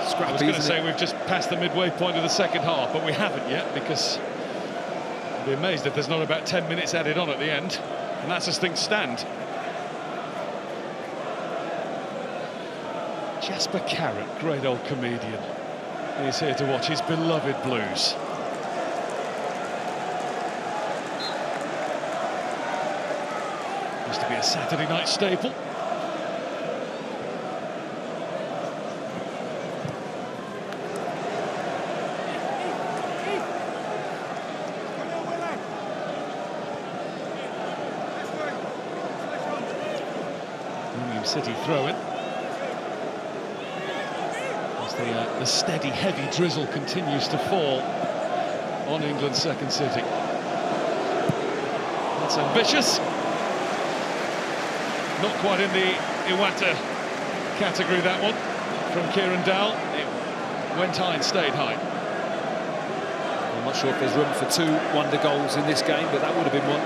Scrappy, I was going to say we've just passed the midway point of the second half, but we haven't yet, because I'd be amazed if there's not about 10 minutes added on at the end, and that's as things stand. Jasper Carrott, great old comedian, is here to watch his beloved Blues. Used to be a Saturday night staple. Birmingham City throw-in. As the steady, heavy drizzle continues to fall on England's second city. That's ambitious. Not quite in the Iwata category, that one, from Kieran Dowell. It went high and stayed high. I'm not sure if there's room for 2 wonder goals in this game, but that would have been one.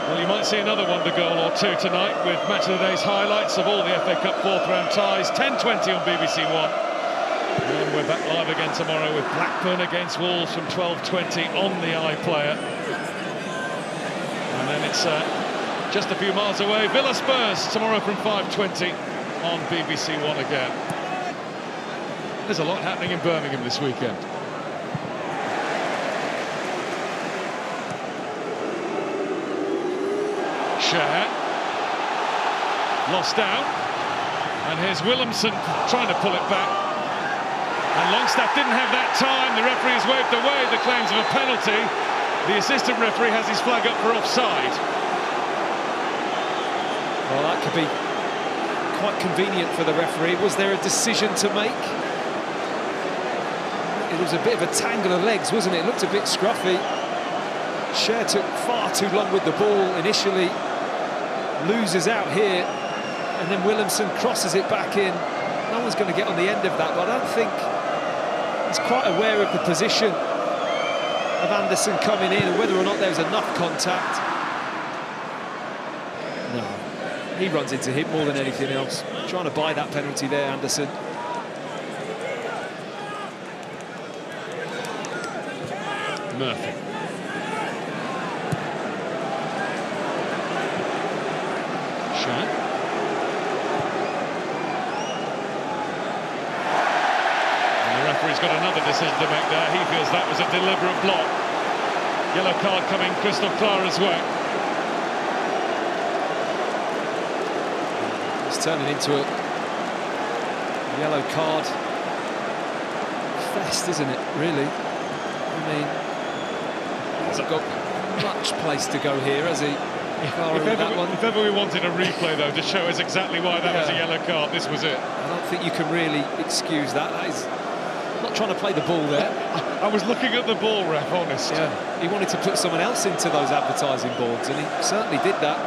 Well, you might see another wonder goal or two tonight with Match of the Day's highlights of all the FA Cup fourth round ties. 10:20 on BBC One. And we're back live again tomorrow with Blackburn against Wolves from 12:20 on the iPlayer. And then it's just a few miles away, Villa Spurs tomorrow from 5:20 on BBC One again. There's a lot happening in Birmingham this weekend. Share. Lost out. And here's Williamson trying to pull it back. And Longstaff didn't have that time. The referee has waved away the claims of a penalty. The assistant referee has his flag up for offside. Well, that could be quite convenient for the referee. Was there a decision to make? It was a bit of a tangle of legs, wasn't it? It looked a bit scruffy. Cher took far too long with the ball initially, loses out here, and then Williamson crosses it back in. No one's going to get on the end of that, but I don't think he's quite aware of the position of Anderson coming in and whether or not there's enough contact. No, he runs into him more than anything else. Trying to buy that penalty there, Anderson. Murphy. Shot. And the referee's got another decision to make there. He feels that was a deliberate block. Yellow card coming Crystal Clara's way. It's turning into a yellow card fest, isn't it, really? I mean, he hasn't got much place to go here, has he? If ever we wanted a replay, though, to show us exactly why that was a yellow card, this was it. I don't think you can really excuse that. That is not trying to play the ball there. I was looking at the ball, ref, honest. Yeah, he wanted to put someone else into those advertising boards, and he certainly did that.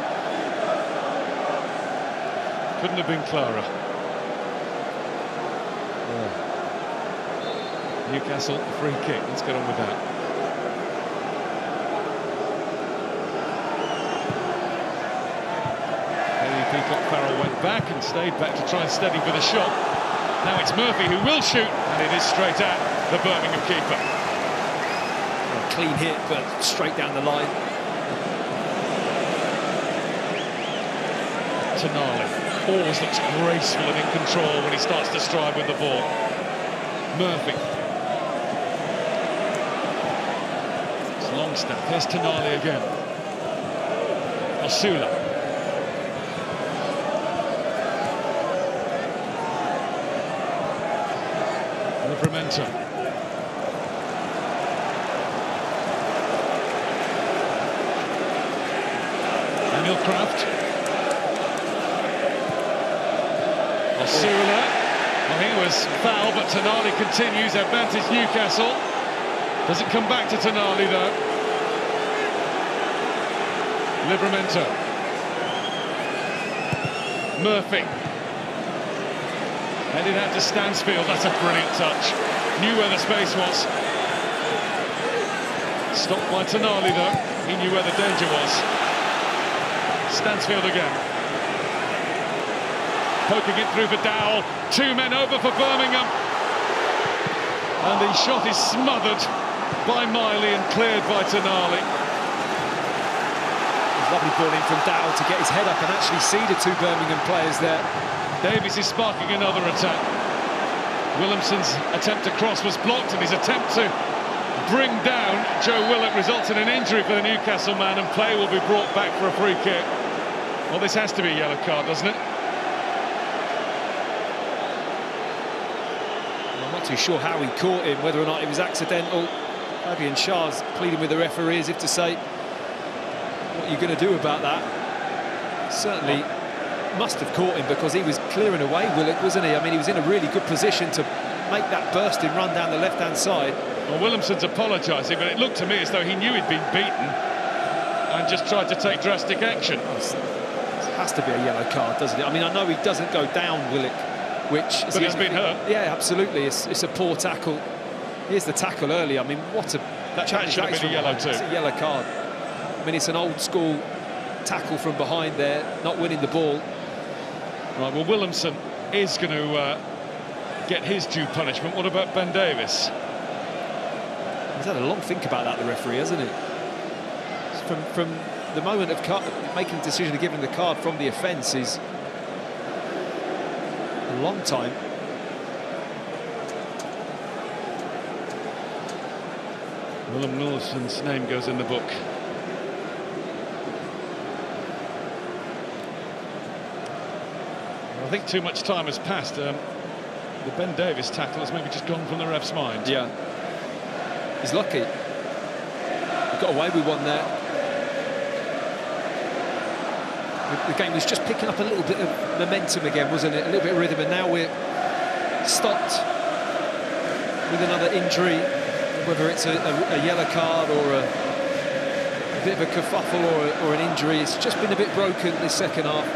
Couldn't have been Clara. Newcastle, free kick. Let's get on with that. Peacock Farrell went back and stayed back to try and steady for the shot. Now it's Murphy who will shoot, and it is straight at the Birmingham keeper. Well, clean hit, but straight down the line. Tonali always looks graceful and in control when he starts to stride with the ball. Murphy. It's Longstaff. Here's Tonali again. Osula. Livramento. Emil Kraft. Osula. Well, he was foul, but Tonali continues. Advantage Newcastle. Doesn't come back to Tonali, though. Livramento. Murphy. Headed out to Stansfield. That's a brilliant touch. Knew where the space was. Stopped by Tonali, though. He knew where the danger was. Stansfield again. Poking it through for Dowell. Two men over for Birmingham. And the shot is smothered by Miley and cleared by Tonali. Lovely ball in from Dowell to get his head up and actually see the two Birmingham players there. Davies is sparking another attack. Williamson's attempt to cross was blocked, and his attempt to bring down Joe Willock results in an injury for the Newcastle man, and play will be brought back for a free kick. Well, this has to be a yellow card, doesn't it? I'm not too sure how he caught him, whether or not it was accidental. Fabian Schär's pleading with the referee as if to say, what are you going to do about that? Certainly must have caught him, because he was clearing away Willock, wasn't he? I mean, he was in a really good position to make that bursting run down the left-hand side. Well, Williamson's apologising, but it looked to me as though he knew he'd been beaten and just tried to take drastic action. It has to be a yellow card, doesn't it? I mean, I know he doesn't go down Willock, which... But he's been hurt. Yeah, absolutely. It's a poor tackle. Here's the tackle early. I mean, what a... That should have been a yellow too. It's a yellow card. I mean, it's an old-school tackle from behind there, not winning the ball. Right, well, Williamson is going to get his due punishment. What about Ben Davies? He's had a long think about that, the referee, hasn't he? From the moment of making the decision of giving the card from the offence is a long time. Willem Nilsson's name goes in the book. I think too much time has passed. The Ben Davies tackle has maybe just gone from the ref's mind. Yeah. He's lucky. He got away with one there. The game was just picking up a little bit of momentum again, wasn't it? A little bit of rhythm, and now we're stopped with another injury, whether it's a yellow card or a bit of a kerfuffle or an injury. It's just been a bit broken this second half.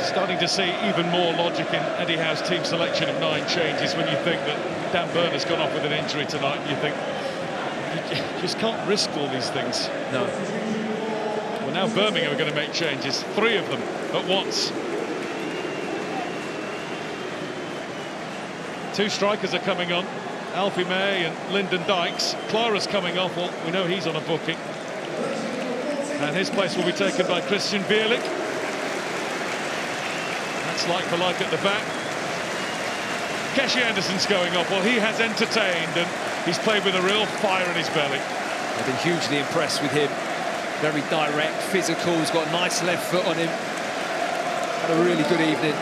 Starting to see even more logic in Eddie Howe's team selection of 9 changes when you think that Dan Burn has gone off with an injury tonight. And you think you just can't risk all these things. No. Well, now Birmingham are going to make changes, 3 of them at once. 2 strikers are coming on, Alfie May and Lyndon Dykes. Clara's coming off, well, we know he's on a booking. And his place will be taken by Christian Bielik. That's like for like at the back. Keshi Anderson's going off. Well, he has entertained and he's played with a real fire in his belly. I've been hugely impressed with him. Very direct, physical, he's got a nice left foot on him. Had a really good evening.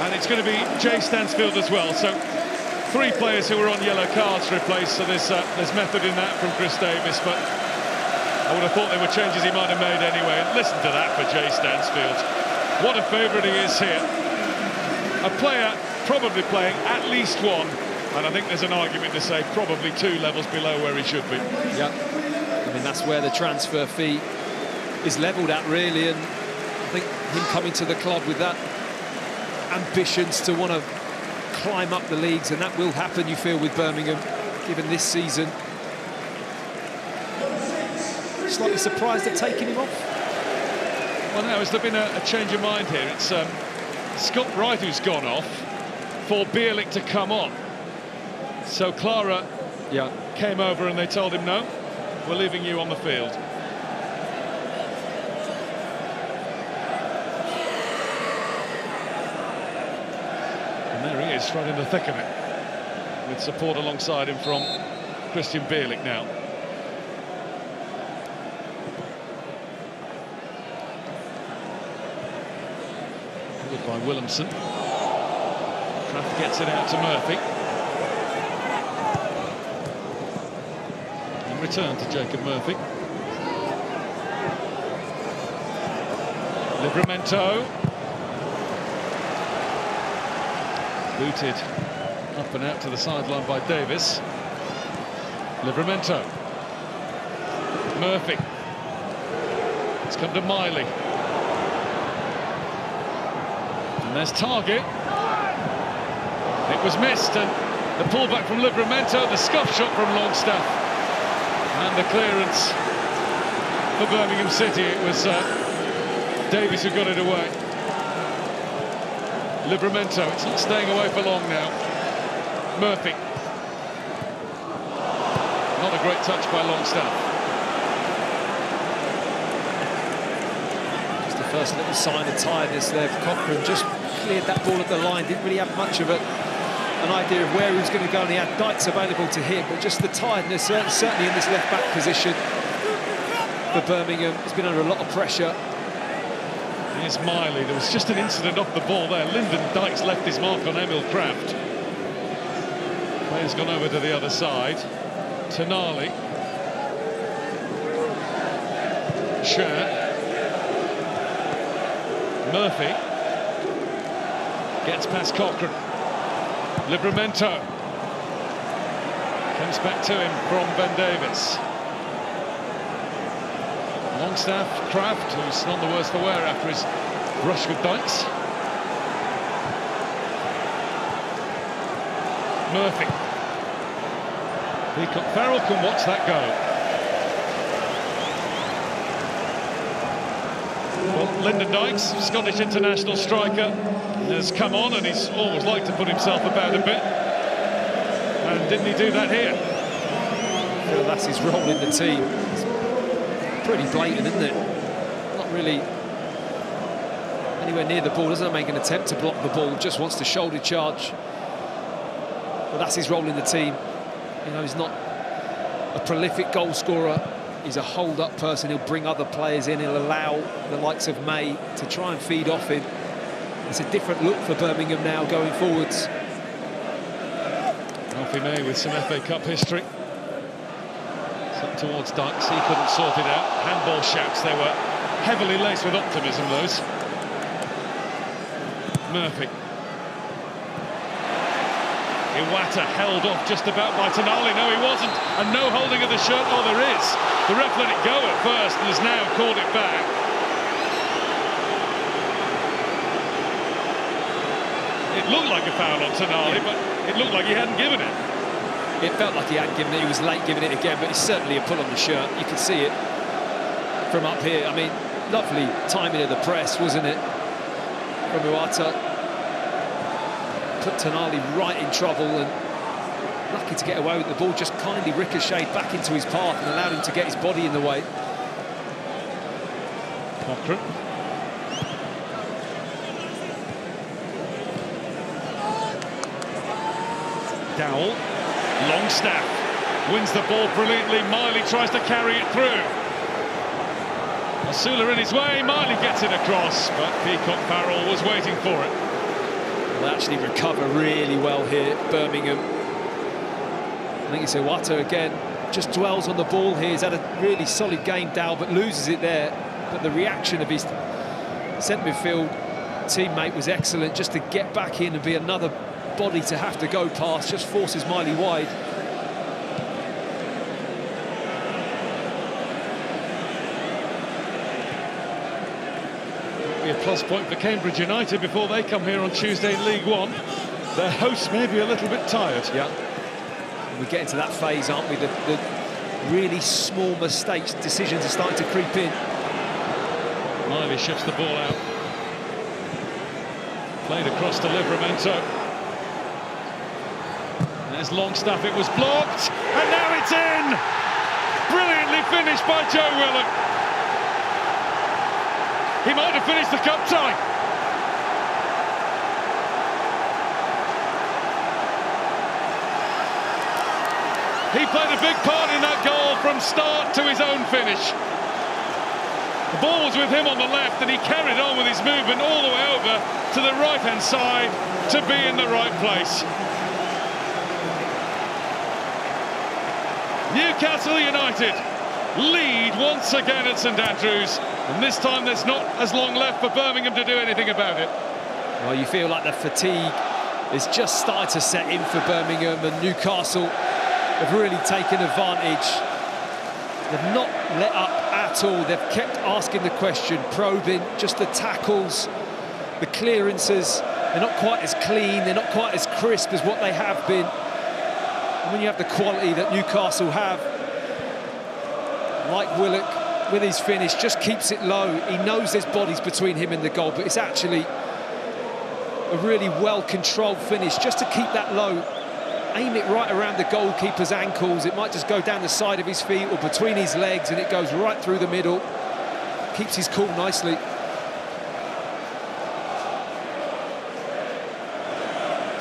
And it's going to be Jay Stansfield as well. So 3 players who were on yellow cards replaced. So there's method in that from Chris Davis, but I would have thought there were changes he might have made anyway. And listen to that for Jay Stansfield. What a favourite he is here. A player probably playing at least 1, and I think there's an argument to say probably 2 levels below where he should be. Yeah, I mean, that's where the transfer fee is levelled at, really, and I think him coming to the club with that ambitions to want to climb up the leagues, and that will happen, you feel, with Birmingham, given this season. Slightly surprised at taking him off. Well, no, has there been a change of mind here? It's Scott Wright who's gone off for Bielik to come on. So Clara came over and they told him, no, we're leaving you on the field. And there he is, right in the thick of it, with support alongside him from Christian Bielik now. By Williamson. Kraft gets it out to Murphy. And return to Jacob Murphy. Livramento. Booted up and out to the sideline by Davis. Livramento. Murphy. It's come to Miley. There's Target. It was missed, and the pullback from Livramento, the scuff shot from Longstaff, and the clearance for Birmingham City. It was Davies who got it away. Livramento, it's not staying away for long now. Murphy. Not a great touch by Longstaff. Just the first little sign of tiredness there for Cochrane. Just cleared that ball at the line, didn't really have much of an idea of where he was going to go, and he had Dykes available to hit, but just the tiredness, certainly in this left-back position for Birmingham. He's been under a lot of pressure. Here's Miley. There was just an incident off the ball there. Lyndon Dykes left his mark on Emil Kraft. Player's gone over to the other side. Tonali. Scher. Murphy. Gets past Cochrane. Livramento. Comes back to him from Ben Davies. Longstaff, Kraft, who's none the worse for wear after his brush with Dykes. Murphy. Farrell can watch that go. Lyndon Dykes, Scottish international striker, has come on and he's always liked to put himself about a bit. And didn't he do that here? I feel that's his role in the team. It's pretty blatant, isn't it? Not really anywhere near the ball, doesn't make an attempt to block the ball, just wants to shoulder charge. But that's his role in the team. You know, he's not a prolific goal scorer. He's a hold-up person. He'll bring other players in. He'll allow the likes of May to try and feed off him. It's a different look for Birmingham now going forwards. Alfie May with some FA Cup history. It's up towards Dykes. He couldn't sort it out. Handball shouts. They were heavily laced with optimism, those. Murphy. Iwata held off just about by Tonali. No, he wasn't. And no holding of the shirt. Oh, there is. The ref let it go at first and has now called it back. It looked like a foul on Tonali, but it looked like he hadn't given it. It felt like he hadn't given it. He was late giving it again, but it's certainly a pull on the shirt. You can see it from up here. I mean, lovely timing of the press, wasn't it? From Iwata. Put Tonali right in trouble and lucky to get away with the ball, just kindly ricocheted back into his path and allowed him to get his body in the way. Cochrane. Dowell. Longstaff wins the ball brilliantly. Miley tries to carry it through. Asula in his way. Miley gets it across, but Peacock Farrell was waiting for it. They actually recover really well here, Birmingham. I think it's Iwata again, just dwells on the ball here. He's had a really solid game, Dow, but loses it there. But the reaction of his centre midfield teammate was excellent, just to get back in and be another body to have to go past, just forces Miley wide. Be a plus point for Cambridge United before they come here on Tuesday in League One. Their hosts may be a little bit tired. Yeah. We're getting to that phase, aren't we? The really small mistakes, decisions are starting to creep in. Miley shifts the ball out. Played across to Livramento. There's Longstaff, it was blocked, and now it's in! Brilliantly finished by Joe Willock. He might have finished the cup tie. He played a big part in that goal from start to his own finish. The ball was with him on the left and he carried on with his movement all the way over to the right-hand side to be in the right place. Newcastle United lead once again at St Andrews. And this time there's not as long left for Birmingham to do anything about it. Well, you feel like the fatigue is just starting to set in for Birmingham, and Newcastle have really taken advantage. They've not let up at all. They've kept asking the question, probing, just the tackles, the clearances. They're not quite as clean, they're not quite as crisp as what they have been. And when you have the quality that Newcastle have, like Willock, with his finish, just keeps it low. He knows there's bodies between him and the goal, but it's actually a really well-controlled finish, just to keep that low. Aim it right around the goalkeeper's ankles. It might just go down the side of his feet or between his legs, and it goes right through the middle. Keeps his cool nicely.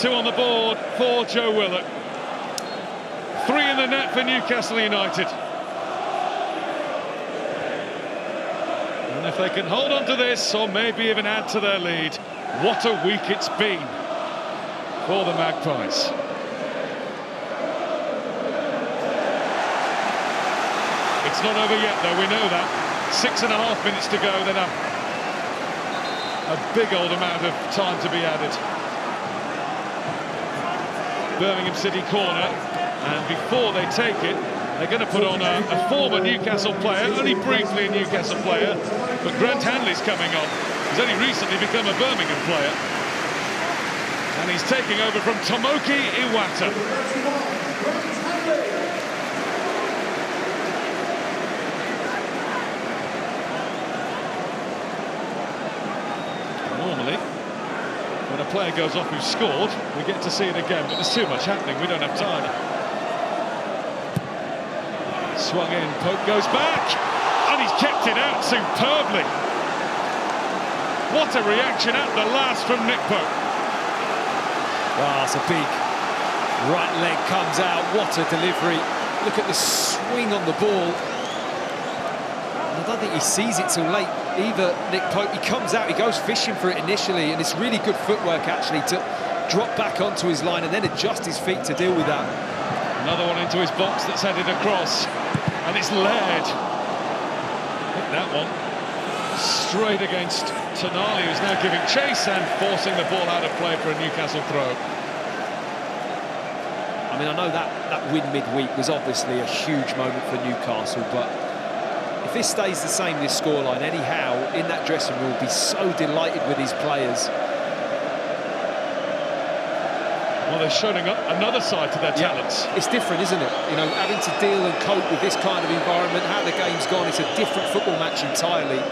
Two on the board for Joe Willock. 3 in the net for Newcastle United. And if they can hold on to this, or maybe even add to their lead, what a week it's been for the Magpies. It's not over yet, though, we know that. 6.5 minutes to go, then a big old amount of time to be added. Birmingham City corner, and before they take it, they're going to put on a former Newcastle player, only briefly a Newcastle player, but Grant Hanley's coming on. He's only recently become a Birmingham player. And he's taking over from Tomoki Iwata. player goes off who scored, we get to see it again, but there's too much happening, we don't have time. Swung in, Pope goes back, and he's kept it out superbly. What a reaction at the last from Nick Pope. Wow, it's a big right leg comes out, what a delivery. Look at the swing on the ball. And I don't think he sees it till late either, Nick Pope. He comes out, he goes fishing for it initially, and it's really good footwork actually to drop back onto his line and then adjust his feet to deal with that. Another one into his box that's headed across, and it's Laird. Hit that one straight against Tonali, who's now giving chase and forcing the ball out of play for a Newcastle throw. I mean, I know that win midweek was obviously a huge moment for Newcastle, but if this stays the same, this scoreline, Eddie Howe in that dressing room will be so delighted with his players. Well, they're showing up another side to their talents. It's different, isn't it? You know, having to deal and cope with this kind of environment, how the game's gone, it's a different football match entirely.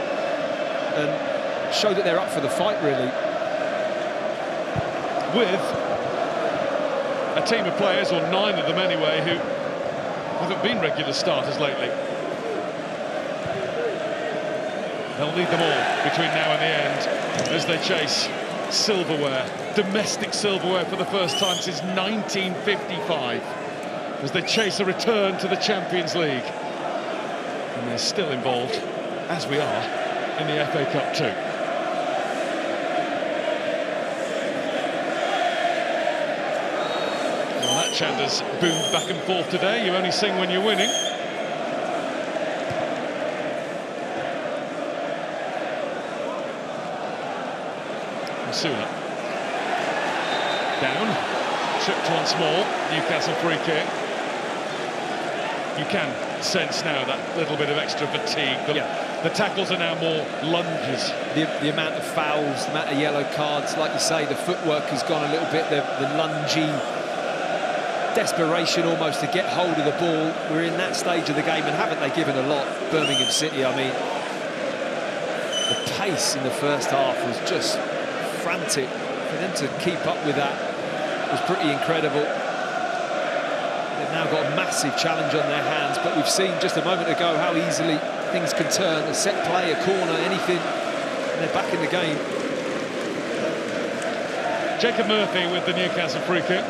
And show that they're up for the fight, really. With a team of players, or 9 of them anyway, who haven't been regular starters lately. They'll need them all between now and the end as they chase silverware, domestic silverware for the first time since 1955, as they chase a return to the Champions League. And they're still involved, as we are, in the FA Cup too. Well, that chant has boomed back and forth today. You only sing when you're winning. Sooner. Down, tripped once more, Newcastle free kick. You can sense now that little bit of extra fatigue. The tackles are now more lunges. The amount of fouls, the amount of yellow cards, like you say, the footwork has gone a little bit, the lungy desperation almost to get hold of the ball. We're in that stage of the game, and haven't they given a lot, Birmingham City? I mean, the pace in the first half was just frantic. For them to keep up with that was pretty incredible. They've now got a massive challenge on their hands, but we've seen just a moment ago how easily things can turn. A set play, a corner, anything, and they're back in the game. Jacob Murphy with the Newcastle free kick.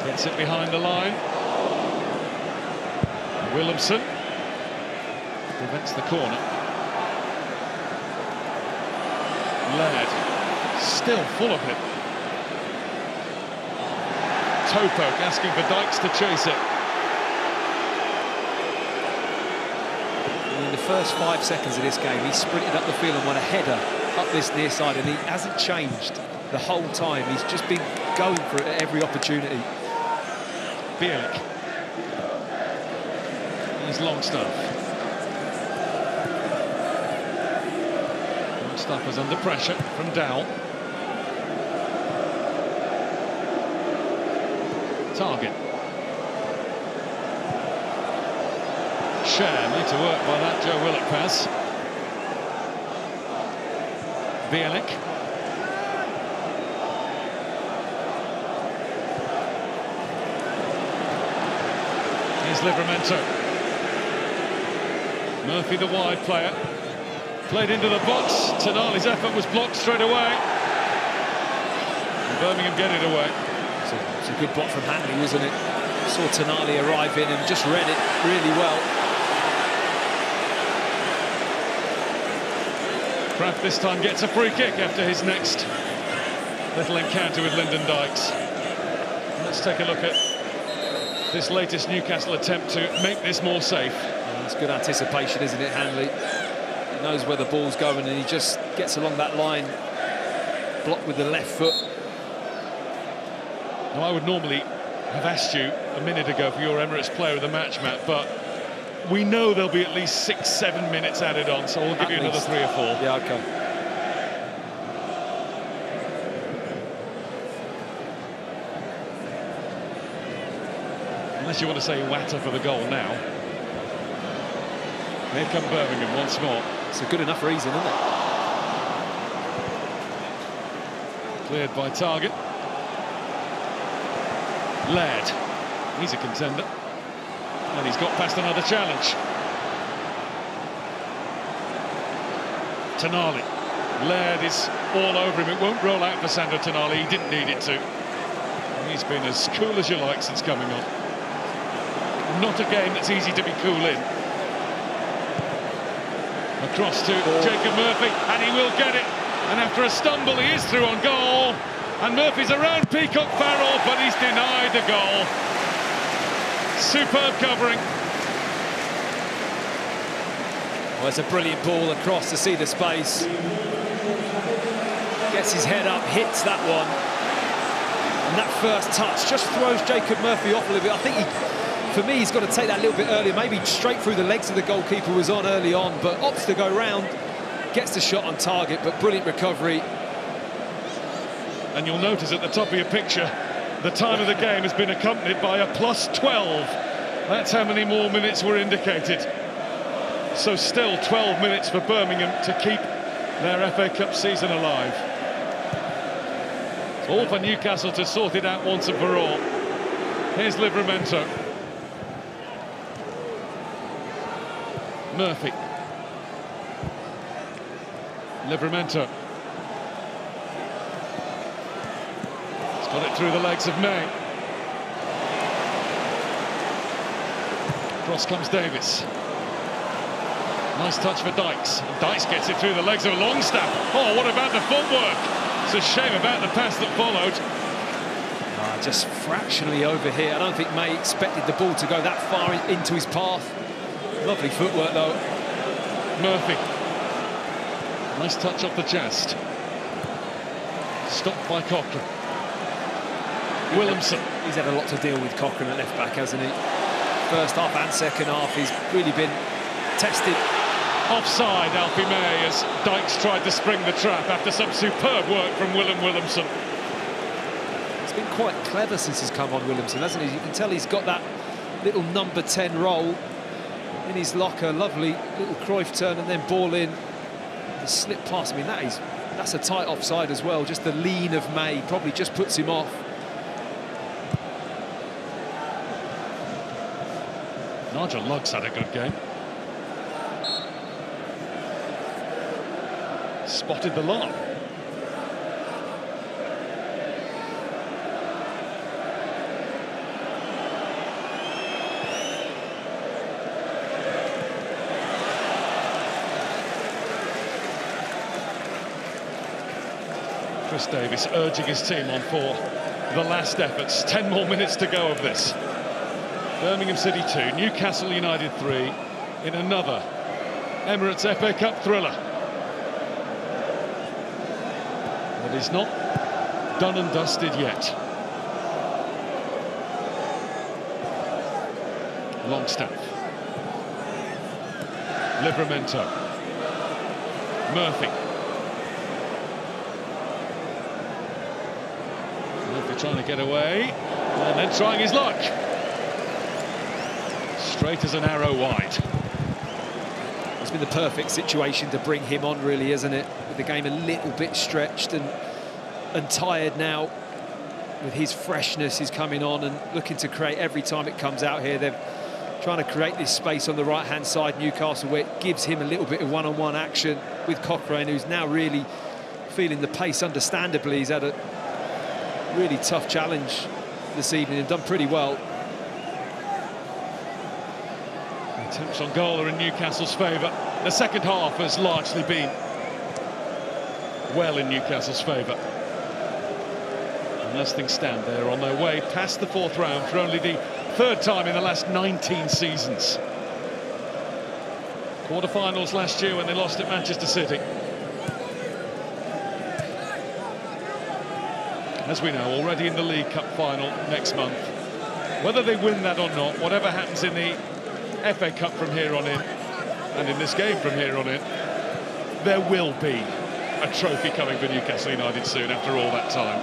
Gets it behind the line. Williamson prevents the corner. Laird still full of it. Topoke asking for Dykes to chase it. In the first 5 seconds of this game, he sprinted up the field and won a header up this near side, and he hasn't changed the whole time. He's just been going for it at every opportunity. Bielik. Here's Longstaff. Longstaff is under pressure from Dowell. Target. Share, made to work by that Joe Willock pass. Bielik. Here's Livramento. Murphy, the wide player, played into the box. Tonali's effort was blocked straight away. And Birmingham get it away. It's a good block from Hanley, wasn't it? Saw Tonali arrive in and just read it really well. Kraft this time gets a free kick after his next little encounter with Lyndon Dykes. Let's take a look at this latest Newcastle attempt to make this more safe. It's good anticipation, isn't it, Hanley? He knows where the ball's going and he just gets along that line, blocked with the left foot. Now, I would normally have asked you a minute ago for your Emirates player of the match, Matt, but we know there'll be at least 6-7 minutes added on, so we'll give you another 3 or 4. Yeah, OK. Unless you want to say Watter for the goal now. Here come Birmingham once more. It's a good enough reason, isn't it? Cleared by Target. Laird. He's a contender. And he's got past another challenge. Tonali. Laird is all over him. It won't roll out for Sandro Tonali. He didn't need it to. He's been as cool as you like since coming on. Not a game that's easy to be cool in. Across to Jacob Murphy, and he will get it. And after a stumble, he is through on goal. And Murphy's around Peacock Farrell, but he's denied the goal. Superb covering. Well, it's a brilliant ball across to see the space. Gets his head up, hits that one. And that first touch just throws Jacob Murphy off a little bit. I think for me, he's got to take that a little bit earlier. Maybe straight through the legs of the goalkeeper was on early on, but opts to go round. Gets the shot on target, but brilliant recovery. And you'll notice at the top of your picture, the time of the game has been accompanied by a +12. That's how many more minutes were indicated. So still 12 minutes for Birmingham to keep their FA Cup season alive. It's all for Newcastle to sort it out once and for all. Here's Livramento. Murphy. Livramento. He's got it through the legs of May. Cross comes Davis. Nice touch for Dykes. And Dykes gets it through the legs of Longstaff. Oh, what about the footwork? It's a shame about the pass that followed. Just fractionally over here. I don't think May expected the ball to go that far into his path. Lovely footwork, though. Murphy. Nice touch off the chest. Stopped by Cochrane. Williamson. He's had a lot to deal with, Cochrane at left back, hasn't he? First half and second half, he's really been tested. Offside, Alfie May, as Dykes tried to spring the trap after some superb work from Williamson. He's been quite clever since he's come on, Williamson, hasn't he? You can tell he's got that little number 10 role in his locker. Lovely little Cruyff turn and then ball in. The slip pass, I mean, that's a tight offside as well. Just the lean of May probably just puts him off. Nigel Lugg's had a good game. Spotted the lob. Chris Davis urging his team on for the last efforts. 10 more minutes to go of this. Birmingham City 2, Newcastle United 3 in another Emirates FA Cup thriller. But it's not done and dusted yet. Longstaff. Livramento. Murphy. Murphy trying to get away and then trying his luck. Straight as an arrow wide. It's been the perfect situation to bring him on, really, isn't it? With the game a little bit stretched and tired now. With his freshness, he's coming on and looking to create every time it comes out here. They're trying to create this space on the right-hand side, Newcastle, where it gives him a little bit of one-on-one action with Cochrane, who's now really feeling the pace, understandably. He's had a really tough challenge this evening and done pretty well. Attempts on goal are in Newcastle's favour. The second half has largely been well in Newcastle's favour. And as things stand, they're on their way past the fourth round for only the third time in the last 19 seasons. Quarter-finals last year when they lost at Manchester City. As we know, already in the League Cup final next month. Whether they win that or not, whatever happens in the FA Cup from here on in, and in this game from here on in, there will be a trophy coming for Newcastle United soon after all that time.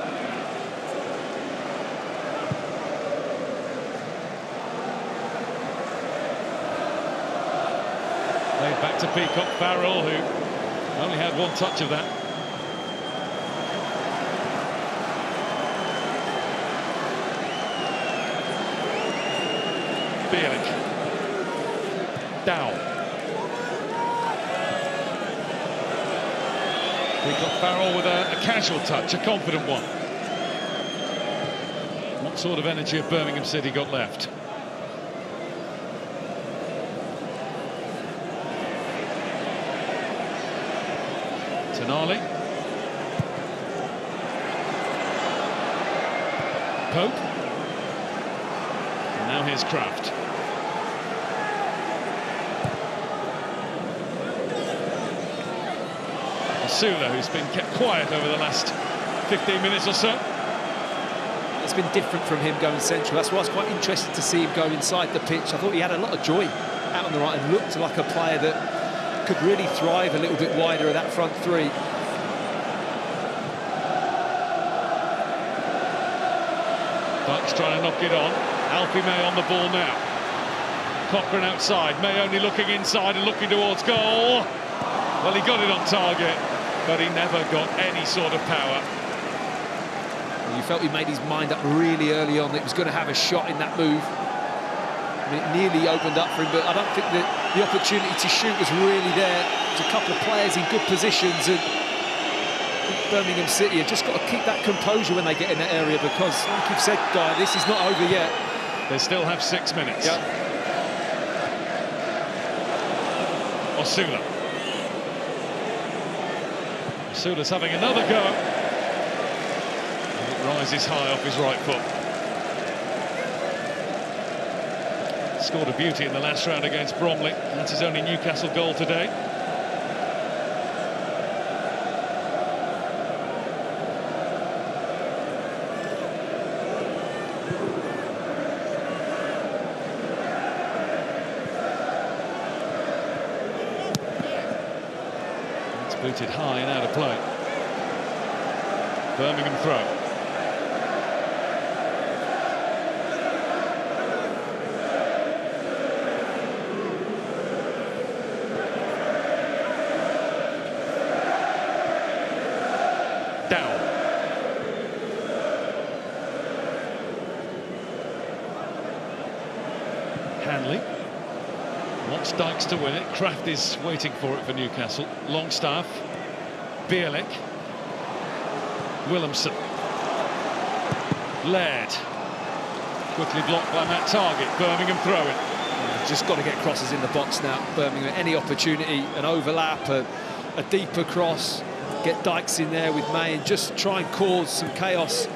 Played back to Peacock Farrell, who only had one touch of that. Bielik. Down. Peacock Farrell with a casual touch, a confident one. What sort of energy have Birmingham City got left? Tonali. Pope. And now here's Kraft. Sula, who's been kept quiet over the last 15 minutes or so. It's been different from him going central. That's why I was quite interested to see him go inside the pitch. I thought he had a lot of joy out on the right and looked like a player that could really thrive a little bit wider of that front three. Bucks trying to knock it on. Alfie May on the ball now. Cochrane outside. May only looking inside and looking towards goal. Well, he got it on target, but he never got any sort of power. You felt he made his mind up really early on that he was going to have a shot in that move. I mean, it nearly opened up for him, but I don't think that the opportunity to shoot was really there. There's a couple of players in good positions, and Birmingham City have just got to keep that composure when they get in that area, because, like you've said, Guy, this is not over yet. They still have 6 minutes. Yep. Osula. Osula's having another go. And it rises high off his right foot. Scored a beauty in the last round against Bromley. That's his only Newcastle goal today. It's booted high and out of play. Birmingham throw. Down. Hanley wants Dykes to win it. Kraft is waiting for it for Newcastle. Longstaff, Bielik, Williamson, Laird, quickly blocked by Matt Target. Birmingham throwing. Just got to get crosses in the box now. Birmingham, any opportunity, an overlap, a deeper cross. Get Dykes in there with May and just try and cause some chaos.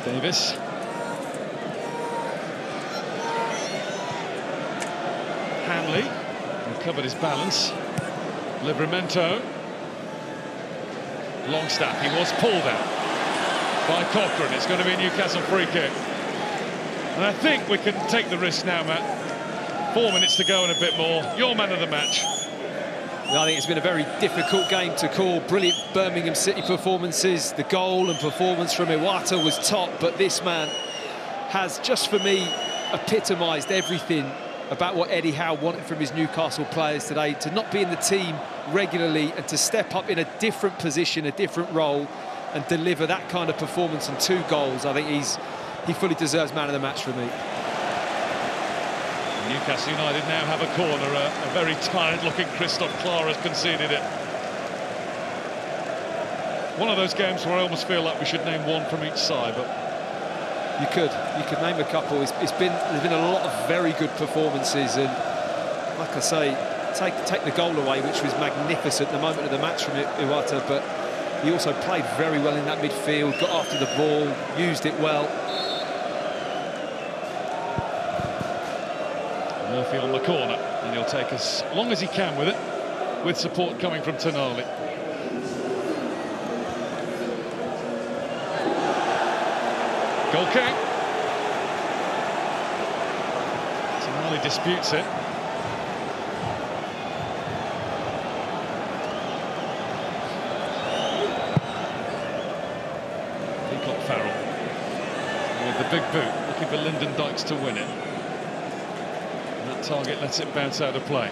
Davis. Hanley recovered his balance. Livramento. Longstaff, he was pulled out by Cochrane. It's going to be a Newcastle free kick. And I think we can take the risk now, Matt. 4 minutes to go and a bit more. Your man of the match. I think it's been a very difficult game to call. Brilliant Birmingham City performances. The goal and performance from Iwata was top, but this man has, just for me, epitomised everything about what Eddie Howe wanted from his Newcastle players today. To not be in the team regularly and to step up in a different position, a different role, and deliver that kind of performance and 2 goals. I think he fully deserves man of the match for me. Newcastle United now have a corner. A very tired-looking Christoph Klar has conceded it. One of those games where I almost feel like we should name one from each side, but you could name a couple. There's been a lot of very good performances, and like I say, take the goal away, which was magnificent, the moment of the match from Iwata, but he also played very well in that midfield, got after the ball, used it well. Murphy on the corner, and he'll take as long as he can with it, with support coming from Tonali. Goal kick. Tonali disputes it. Peacock Farrell with the big boot, looking for Lyndon Dykes to win it. Target lets it bounce out of play.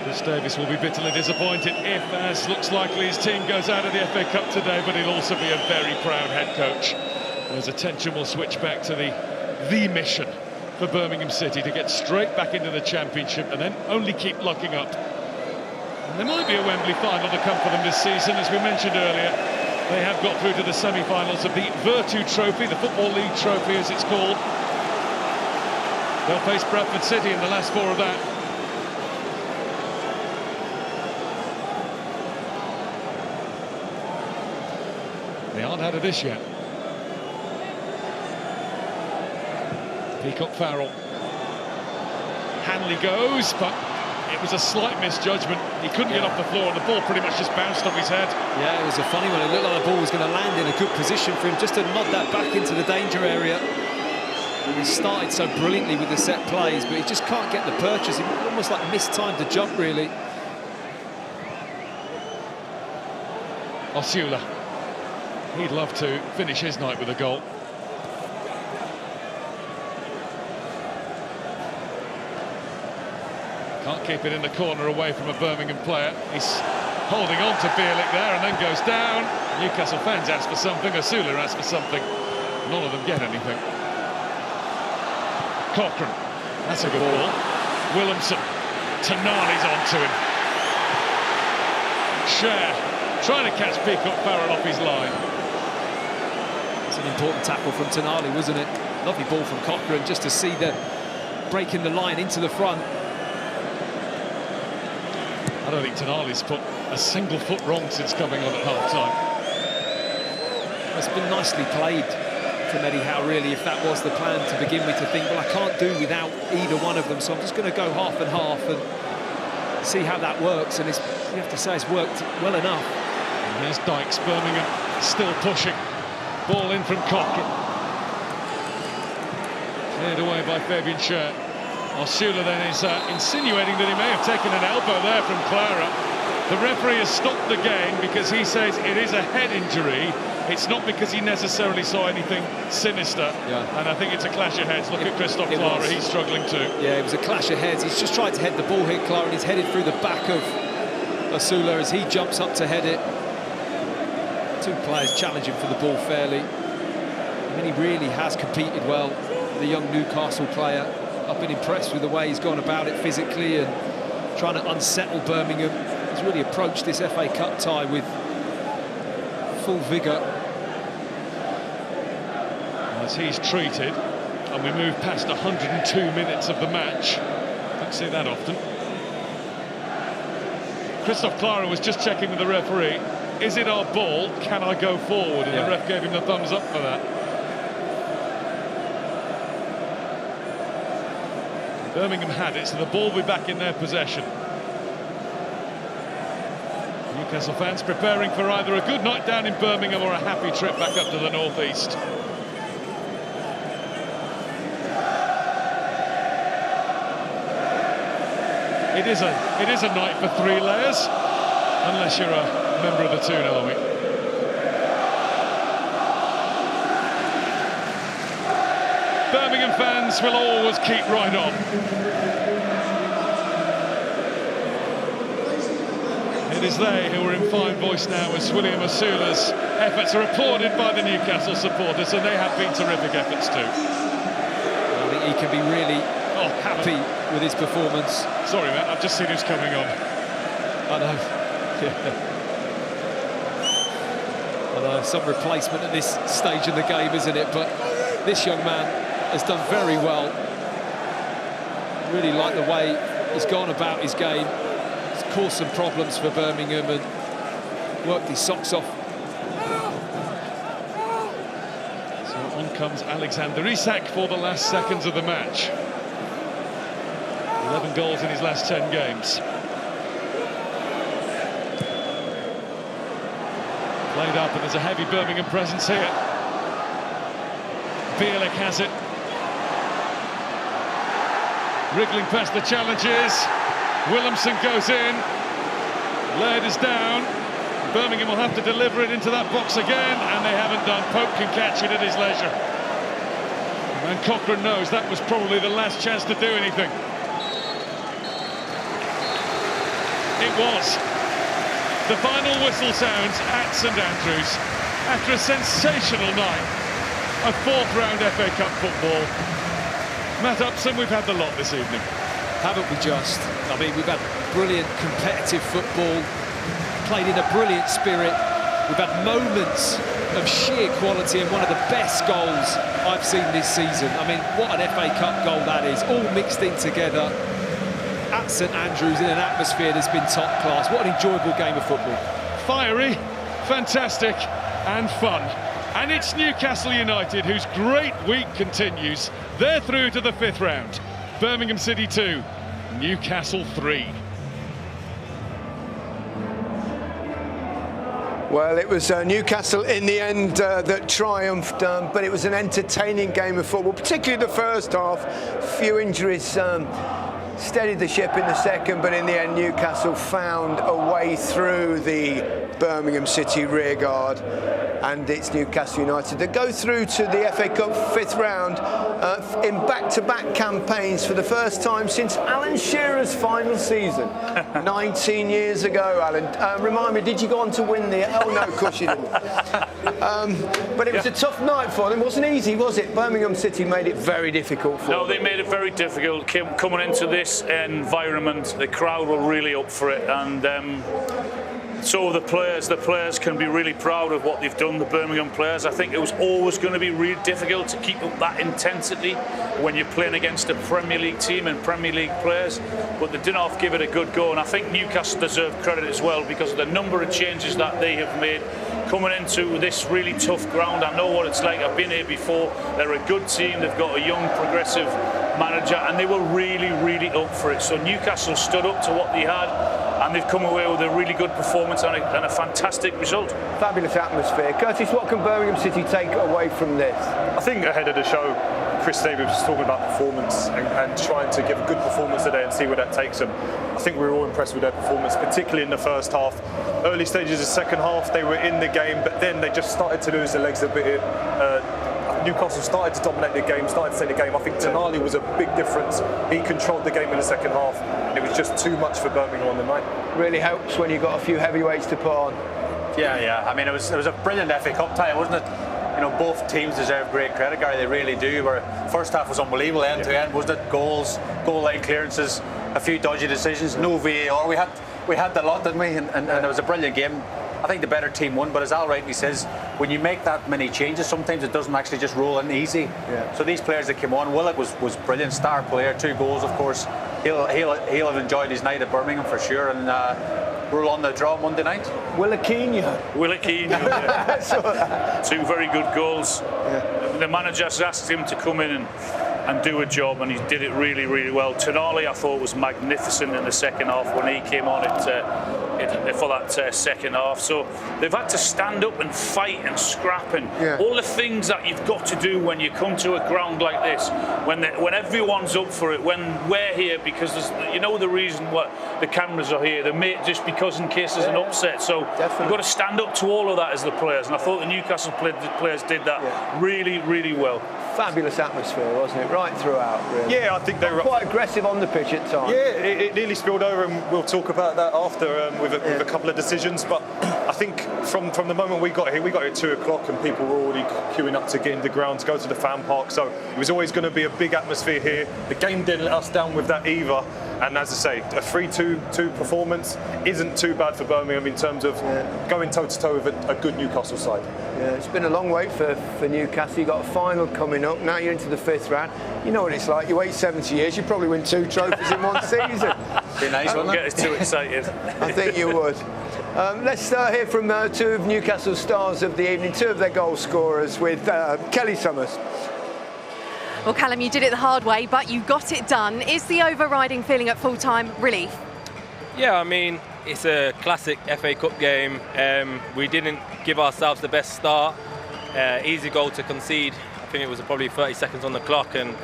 Chris Davis will be bitterly disappointed if, as looks likely, his team goes out of the FA Cup today, but he'll also be a very proud head coach. His attention will switch back to the mission for Birmingham City, to get straight back into the Championship and then only keep locking up. And there might be a Wembley final to come for them this season. As we mentioned earlier, they have got through to the semi-finals of the Virtu Trophy, the Football League Trophy as it's called. They'll face Bradford City in the last 4 of that. They aren't out of this yet. Peacock Farrell. Hanley goes, but it was a slight misjudgment. He couldn't get off the floor, and the ball pretty much just bounced off his head. Yeah, it was a funny one. It looked like the ball was going to land in a good position for him, just to nod that back into the danger area. And he started so brilliantly with the set plays, but he just can't get the purchase. He almost like mistimed the jump, really. Osula. He'd love to finish his night with a goal. Can't keep it in the corner away from a Birmingham player. He's holding on to Bielik there and then goes down. Newcastle fans ask for something, Osula asks for something. None of them get anything. Cochrane, that's a good ball. Williamson, Tonali's onto him. Cher trying to catch Peacock Farrell off his line. It's an important tackle from Tonali, wasn't it? Lovely ball from Cochrane, just to see the breaking the line into the front. I don't think Tonali's put a single foot wrong since coming on at half-time. It's been nicely played from Eddie Howe, really, if that was the plan to begin with, to think, well, I can't do without either one of them, so I'm just going to go half and half and see how that works. And you have to say it's worked well enough. And there's Dykes, Birmingham still pushing. Ball in from Cochrane. Cleared away by Fabian Cher. Osula then is insinuating that he may have taken an elbow there from Clara. The referee has stopped the game because he says it is a head injury. It's not because he necessarily saw anything sinister. Yeah. And I think it's a clash of heads. Look at Christoph Clara, he's struggling too. Yeah, it was a clash of heads. He's just tried to head the ball here, Clara, and he's headed through the back of Osula as he jumps up to head it. 2 players challenging for the ball fairly. I mean, he really has competed well, the young Newcastle player. I've been impressed with the way he's gone about it physically and trying to unsettle Birmingham. He's really approached this FA Cup tie with full vigour. As he's treated, and we move past 102 minutes of the match. Don't see that often. Christoph Clara was just checking with the referee. Is it our ball? Can I go forward? And the ref gave him the thumbs up for that. Birmingham had it, so the ball will be back in their possession. Newcastle fans preparing for either a good night down in Birmingham or a happy trip back up to the northeast. It is a night for 3 layers, unless you're a member of the Toon Army. Birmingham fans will always keep right on. It is they who are in fine voice now as William Osula's efforts are applauded by the Newcastle supporters, and they have been terrific efforts too. I think he can be really happy with his performance. Sorry, Matt, I've just seen who's coming on. I know. I know, some replacement at this stage in the game, isn't it? But this young man has done very well. Really like the way he's gone about his game. He's caused some problems for Birmingham and worked his socks off. So on comes Alexander Isak for the last seconds of the match. 11 goals in his last 10 games. Played up, and there's a heavy Birmingham presence here. Bielik has it. Wriggling past the challenges. Williamson goes in. Laird is down. Birmingham will have to deliver it into that box again, and they haven't done. Pope can catch it at his leisure. And Cochrane knows that was probably the last chance to do anything. It was. The final whistle sounds at St Andrews after a sensational night of fourth-round FA Cup football. Matt Upson, we've had the lot this evening. Haven't we just? I mean, we've had brilliant competitive football, played in a brilliant spirit. We've had moments of sheer quality and one of the best goals I've seen this season. I mean, what an FA Cup goal that is, all mixed in together at St Andrews in an atmosphere that's been top class. What an enjoyable game of football. Fiery, fantastic and fun. And it's Newcastle United whose great week continues. They're through to the 5th round. Birmingham City 2, Newcastle 3. Well, it was Newcastle in the end that triumphed, but it was an entertaining game of football, particularly the first half. Few injuries steadied the ship in the second, but in the end Newcastle found a way through the Birmingham City rearguard, and it's Newcastle United that go through to the FA Cup 5th round in back-to-back campaigns for the first time since Alan Shearer's final season 19 years ago. Alan, remind me, did you go on to win the... Oh no, of course you didn't. But it was a tough night for them. It wasn't easy, was it? Birmingham City made it very difficult for them. No, they made it very difficult. Coming into this environment, the crowd were really up for it, and so the players can be really proud of what they've done, the Birmingham players. I think it was always going to be really difficult to keep up that intensity when you're playing against a Premier League team and Premier League players, but they did not give it a good go, and I think Newcastle deserve credit as well because of the number of changes that they have made coming into this really tough ground. I know what it's like, I've been here before. They're a good team, they've got a young progressive manager, and they were really, really up for it. So Newcastle stood up to what they had, and they've come away with a really good performance and a fantastic result. Fabulous atmosphere. Curtis, what can Birmingham City take away from this? I think ahead of the show, Chris Davies was talking about performance and trying to give a good performance today and see where that takes them. I think we were all impressed with their performance, particularly in the first half. Early stages of the second half, they were in the game, but then they just started to lose their legs a bit. Newcastle started to dominate the game, started to take the game. I think Tonali was a big difference. He controlled the game in the second half, and it was just too much for Birmingham on the night. Really helps when you've got a few heavyweights to put on. Yeah. I mean, it was a brilliant FA Cup tie, wasn't it? You know, both teams deserve great credit, Gary. They really do. Where first half was unbelievable, end to end, wasn't it? Goals, goal line clearances, a few dodgy decisions, no VAR. We had the lot, didn't we? And it was a brilliant game. I think the better team won, but as Al rightly says, when you make that many changes, sometimes it doesn't actually just roll in easy. Yeah. So these players that came on, Willock was brilliant, star player, 2 goals, of course. He'll have enjoyed his night at Birmingham for sure, and we're on the draw Monday night. Willockino, yeah. 2 very good goals. Yeah. The manager just asked him to come in and do a job, and he did it really, really well. Tonali, I thought, was magnificent in the second half when he came on for that second half. So they've had to stand up and fight and scrap and all the things that you've got to do when you come to a ground like this, when everyone's up for it, when we're here because you know the reason what the cameras are here. They're made just because in case there's an upset. So you've got to stand up to all of that as the players, and I thought the Newcastle players did that really, really well. Fabulous atmosphere, wasn't it? Right throughout, really. Yeah, I think they were quite aggressive on the pitch at times. Yeah, it nearly spilled over, and we'll talk about that after with a couple of decisions. But I think from the moment we got here at 2 o'clock, and people were already queuing up to get in the ground to go to the fan park. So it was always going to be a big atmosphere here. The game didn't let us down with that either. And as I say, a 3-2 performance isn't too bad for Birmingham in terms of going toe-to-toe with a good Newcastle side. Yeah, it's been a long wait for Newcastle. You've got a final coming up. Now you're into the 5th round. You know what it's like. You wait 70 years, you probably win 2 trophies in one season. Be nice, wouldn't it? Get us too excited. I think you would. Let's hear from 2 of Newcastle's stars of the evening, 2 of their goal scorers, with Kelly Summers. Well, Callum, you did it the hard way, but you got it done. Is the overriding feeling at full-time relief? Yeah, I mean, it's a classic FA Cup game. We didn't give ourselves the best start. Easy goal to concede. I think it was probably 30 seconds on the clock, and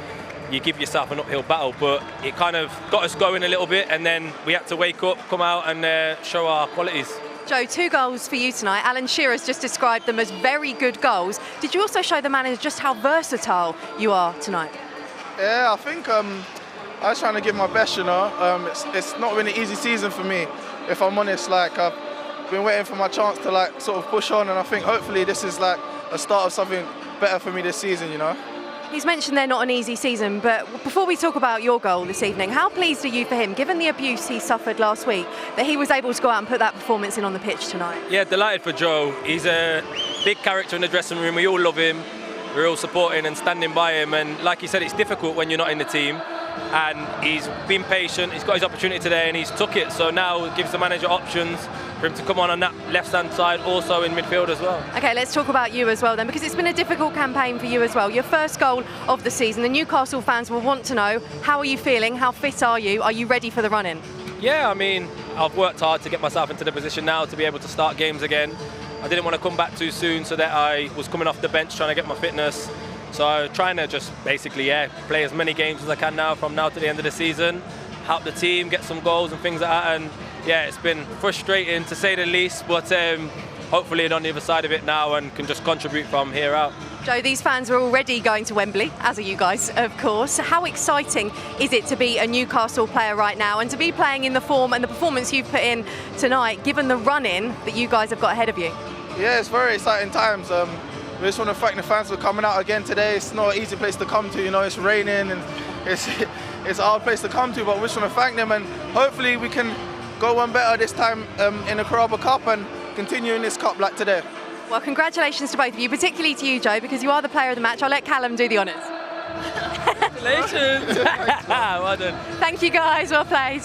you give yourself an uphill battle, but it kind of got us going a little bit, and then we had to wake up, come out and show our qualities. Joe, 2 goals for you tonight. Alan Shearer's just described them as very good goals. Did you also show the manager just how versatile you are tonight? Yeah, I think I was trying to give my best, you know. It's not been an easy season for me, if I'm honest. Like, I've been waiting for my chance to like sort of push on, and I think hopefully this is like a start of something better for me this season, you know. He's mentioned they're not an easy season, but before we talk about your goal this evening, how pleased are you for him, given the abuse he suffered last week, that he was able to go out and put that performance in on the pitch tonight? Yeah, delighted for Joe. He's a big character in the dressing room. We all love him. We're all supporting and standing by him. And like you said, it's difficult when you're not in the team. And he's been patient. He's got his opportunity today and he's took it. So now it gives the manager options for him to come on that left-hand side, also in midfield as well. OK, let's talk about you as well then, because it's been a difficult campaign for you as well. Your first goal of the season. The Newcastle fans will want to know, how are you feeling? How fit are you? Are you ready for the run-in? Yeah, I mean, I've worked hard to get myself into the position now to be able to start games again. I didn't want to come back too soon, so that I was coming off the bench trying to get my fitness. So trying to just basically, play as many games as I can now from now to the end of the season, help the team, get some goals and things like that. And yeah, it's been frustrating to say the least, but hopefully I'm on the other side of it now and can just contribute from here out. Joe, these fans are already going to Wembley, as are you guys, of course. How exciting is it to be a Newcastle player right now and to be playing in the form and the performance you've put in tonight, given the run-in that you guys have got ahead of you? Yeah, it's very exciting times. We just want to thank the fans for coming out again today. It's not an easy place to come to, you know, it's raining and it's a hard place to come to, but we just want to thank them, and hopefully we can go one better this time in the Carabao Cup and continue in this cup like today. Well, congratulations to both of you, particularly to you, Joe, because you are the player of the match. I'll let Callum do the honours. Congratulations! Well done. Thank you guys, well played.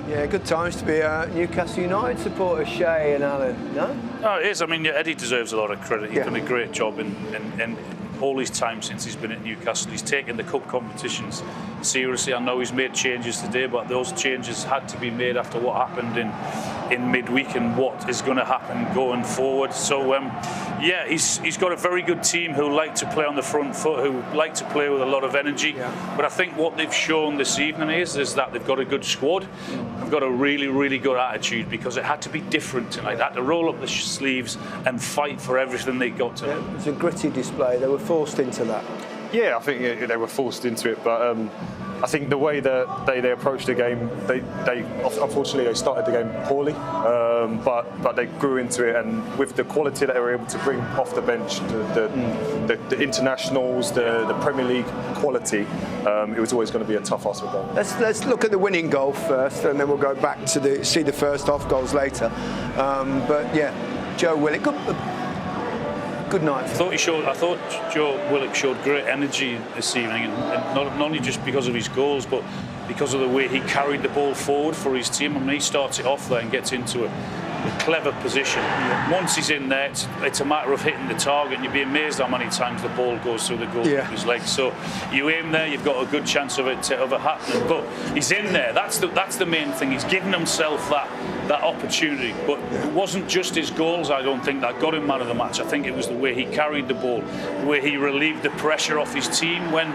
Yeah, good times to be a Newcastle United supporter, Shay and Alan, no? No, it is. I mean, Eddie deserves a lot of credit. He's done a great job in all his time since he's been at Newcastle. He's taken the cup competitions seriously. I know he's made changes today, but those changes had to be made after what happened in midweek and what is going to happen going forward. So, yeah, he's got a very good team who like to play on the front foot, who like to play with a lot of energy. Yeah. But I think what they've shown this evening is that they've got a good squad. They've got a really, really good attitude, because it had to be different tonight. They had to roll up the sleeves and fight for everything they got tonight. Yeah, it was a gritty display. They were forced into that. Yeah, I think they were forced into it, but I think the way that they approached the game, they unfortunately they started the game poorly, but they grew into it, and with the quality that they were able to bring off the bench, the internationals, the Premier League quality, it was always going to be a tough ask for them. Let's look at the winning goal first, and then we'll go back to see the first half goals later. But yeah, Joe Willock, good night. I thought Joe Willock showed great energy this evening, and not only just because of his goals, but because of the way he carried the ball forward for his team. I mean, he starts it off there and gets into a clever position. Once he's in there, it's a matter of hitting the target, and you'd be amazed how many times the ball goes through the goalkeeper's legs. So you aim there, you've got a good chance of it happening. But he's in there. That's the main thing. He's given himself that opportunity. But it wasn't just his goals, I don't think, that got him man of the match. I think it was the way he carried the ball, the way he relieved the pressure off his team when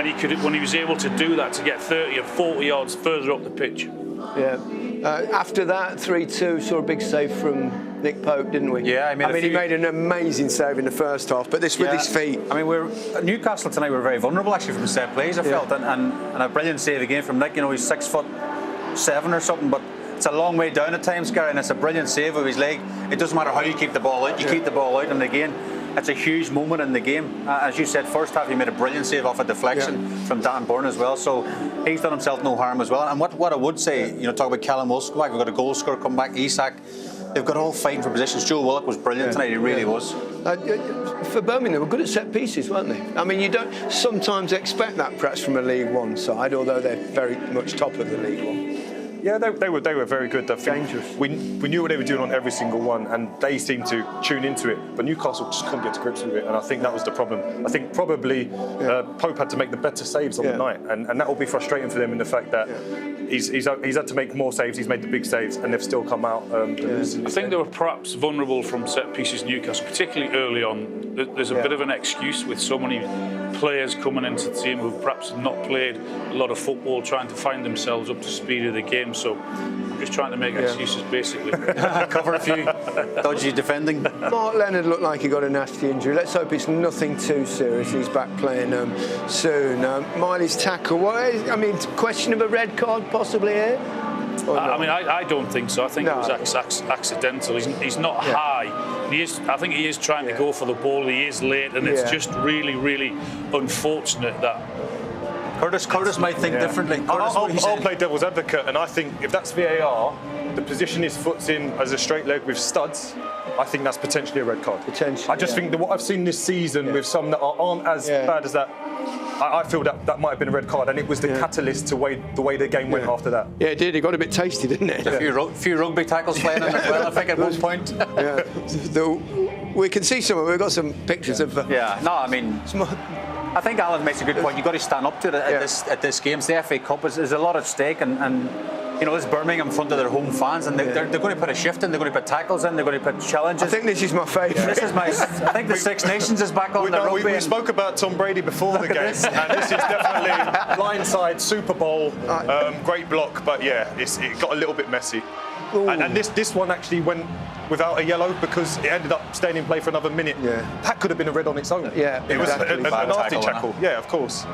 he was able to do that, to get 30 or 40 yards further up the pitch. Yeah. After that, 3-2, saw a big save from Nick Pope, didn't we? Yeah, he made an amazing save in the first half, but this with his feet. I mean, Newcastle tonight were very vulnerable actually from set plays, I felt, and a brilliant save again from Nick. You know, he's 6'7" or something, but it's a long way down at times, Gary, and it's a brilliant save with his leg. It doesn't matter how you keep the ball out, you keep the ball out, and again, it's a huge moment in the game. As you said, first half he made a brilliant save off a deflection from Dan Burn as well, so he's done himself no harm as well. And what I would say, you know, talk about Callum Wilson, we've got a goal scorer come back, Isak, they've got all fighting for positions. Joe Willock was brilliant tonight, he really was. For Birmingham, they were good at set pieces, weren't they? I mean, you don't sometimes expect that perhaps from a League One side, although they're very much top of the League One. Yeah, they were very good. Dangerous. We knew what they were doing on every single one, and they seemed to tune into it. But Newcastle just couldn't get to grips with it, and I think that was the problem. I think probably Pope had to make the better saves on the night, and that will be frustrating for them in the fact that he's had to make more saves. He's made the big saves, and they've still come out. I think they were perhaps vulnerable from set pieces, Newcastle, particularly early on. There's a bit of an excuse with so many players coming into the team who've perhaps not played a lot of football, trying to find themselves up to speed of the game. So I'm just trying to make excuses, basically. Cover a few dodgy defending. Mark Leonard looked like he got a nasty injury. Let's hope it's nothing too serious. He's back playing soon. Miley's tackle. Question of a red card possibly here? I don't think so. I think it was accidental. He's not high. I think he is trying to go for the ball. He is late, and it's just really, really unfortunate that. Curtis might think differently. I'll play devil's advocate, and I think if that's VAR, the position his foot's in as a straight leg with studs, I think that's potentially a red card. I just think that what I've seen this season with some that aren't as bad as that, I feel that might have been a red card, and it was the catalyst to the way the game went after that. Yeah, it did. It got a bit tasty, didn't it? A few rugby tackles flying in as well, I think, at one point. We can see some. We've got some pictures of. I think Alan makes a good point. You've got to stand up to it at this game. It's the FA Cup. There's a lot at stake, and this Birmingham in front of their home fans, and they're going to put a shift in. They're going to put tackles in. They're going to put challenges. I think this is my favourite. I think the Six Nations is back on the rugby. We spoke about Tom Brady before the game, and this is definitely blindside Super Bowl. Great block, but it got a little bit messy. And this one actually went without a yellow because it ended up staying in play for another minute. That could have been a red on its own. It was a nasty tackle. Yeah, of course.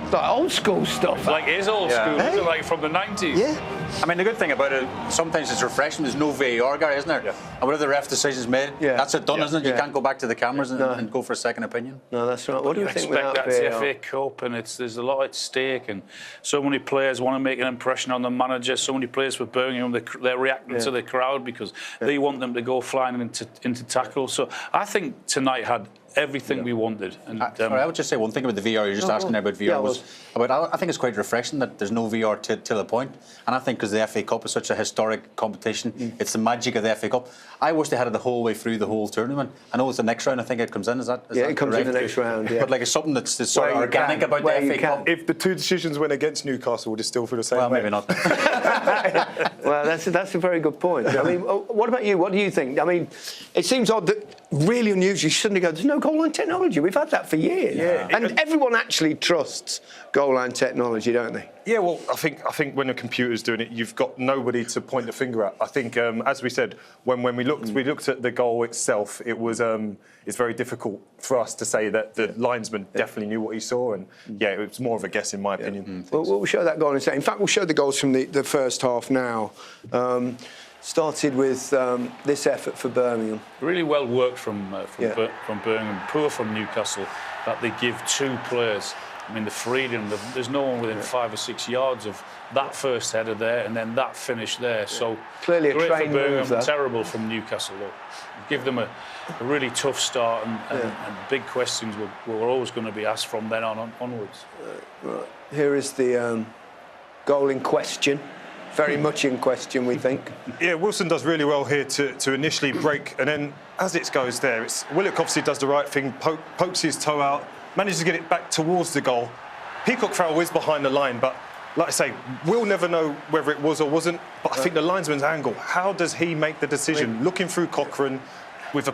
It's like old school stuff. Like it is old school, isn't it? Like from the 90s. Yeah. I mean, the good thing about it, sometimes it's refreshing. There's no VAR, Gary, isn't there? Yeah. And whatever the ref decision's made, that's it done, isn't it? You can't go back to the cameras and go for a second opinion. No, that's right. What do you think expect without that's VAR? the FA Cup, and there's a lot at stake, and so many players want to make an impression on the manager. So many players for Birmingham, they're reacting to the crowd because they want them to go flying into tackle. So I think tonight had everything we wanted. And, sorry, I would just say one thing about the VR. You're just asking about VR. I think it's quite refreshing that there's no VR till a point. And I think because the FA Cup is such a historic competition, it's the magic of the FA Cup. I wish they had it the whole way through the whole tournament. I know it's the next round. I think it comes in. Is that it comes in the next round. Yeah. But like it's something that's sort of organic about the FA Cup. If the two decisions went against Newcastle, would it still feel the same way? Well, maybe not. Well, that's a very good point. I mean, what about you? What do you think? I mean, it seems odd that really unusual. You suddenly go, there's no goal line technology. We've had that for years. Yeah. And everyone actually trusts goal line technology, don't they? Yeah, well, I think when a computer's doing it, you've got nobody to point the finger at. I think, as we said, when we looked at the goal itself, it was it's very difficult for us to say that the linesman definitely knew what he saw, and it was more of a guess in my opinion. We'll show that goal in a second. In fact, we'll show the goals from the first half now. Started with this effort for Birmingham. Really well worked from Birmingham, poor from Newcastle, that they give two players. I mean, the freedom, there's no one within 5 or 6 yards of that first header there and then that finish there. So clearly great a trained for Birmingham, move, terrible from Newcastle. Though. Give them a really tough start and big questions were always going to be asked from then onwards. Right. Here is the goal in question. Very much in question, we think. Yeah, Wilson does really well here to initially break, and then as it goes there, Willock obviously does the right thing, pokes his toe out, manages to get it back towards the goal. Peacock Farrell is behind the line, but like I say, we'll never know whether it was or wasn't, but I think the linesman's angle, how does he make the decision? Looking through Cochrane with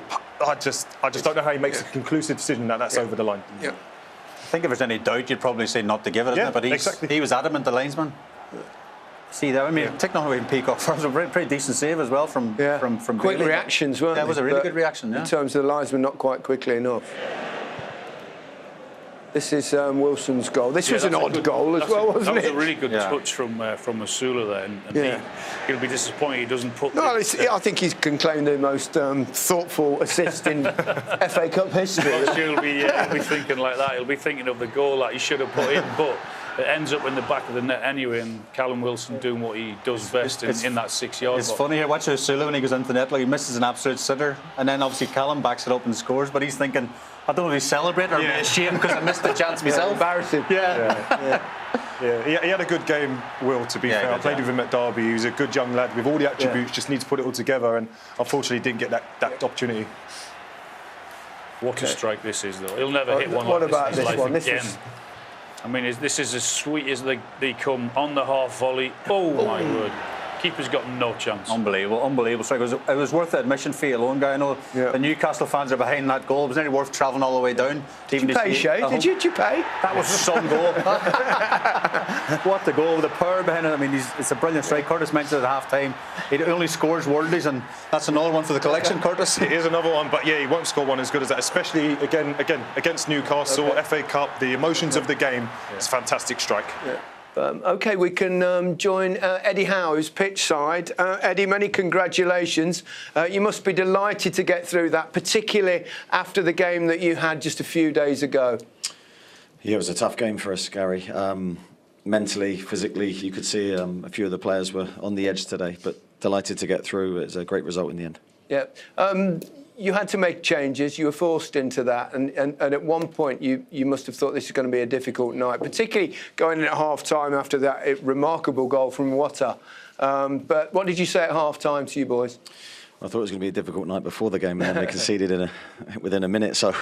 I just don't know how he makes a conclusive decision that that's over the line. Yeah. I think if there's any doubt, you'd probably say not to give it, isn't it? But he was adamant, the linesman. See that? I mean, taking on away from Peacock Farrell's a pretty decent save as well from quick Bailey. reactions, weren't they? That was a really good reaction. In terms of the linesman, not quite quickly enough. This is Wilson's goal. This was an odd goal as well, wasn't it? That was a really good touch from Masula there, and he'll be disappointed he doesn't put. No, I think he can claim the most thoughtful assist in FA Cup history. Well, he'll be thinking like that. He'll be thinking of the goal that he should have put in, but it ends up in the back of the net anyway, and Callum Wilson doing what he does best in that 6 yard box. It's funny here, watch Masula when he goes into the net, like he misses an absolute sitter, and then obviously Callum backs it up and scores, but he's thinking, I don't know if he's celebrating or be ashamed because I missed the chance myself. Embarrassing. Yeah, he had a good game, Will, to be fair. I played with him at Derby. He was a good young lad with all the attributes, just needs to put it all together, and unfortunately didn't get that opportunity. What a strike this is, though. He'll never hit one what like about this in his one? life again. I mean, this is as sweet as they come on the half volley. Oh, my word. Keeper's got no chance. Unbelievable strike. It was worth the admission fee alone, guy. I know the Newcastle fans are behind that goal. It was nearly worth travelling all the way down. Did you pay, Shay? Did you pay? That was some goal. What the goal with the power behind it. I mean, it's a brilliant strike. Curtis mentioned it at half-time. He only scores worldies, and that's another one for the collection, Curtis. It is another one, but yeah, he won't score one as good as that, especially again against Newcastle, FA Cup, the emotions of the game. It's a fantastic strike. OK, we can join Eddie Howe's pitch side. Eddie, many congratulations. You must be delighted to get through that, particularly after the game that you had just a few days ago. Yeah, it was a tough game for us, Gary. Mentally, physically, you could see a few of the players were on the edge today, but delighted to get through. It was a great result in the end. Yeah. You had to make changes. You were forced into that. And at one point, you must have thought this is going to be a difficult night, particularly going in at half-time after that remarkable goal from Wata. But what did you say at half-time to you boys? I thought it was going to be a difficult night before the game, and then they conceded within a minute. So,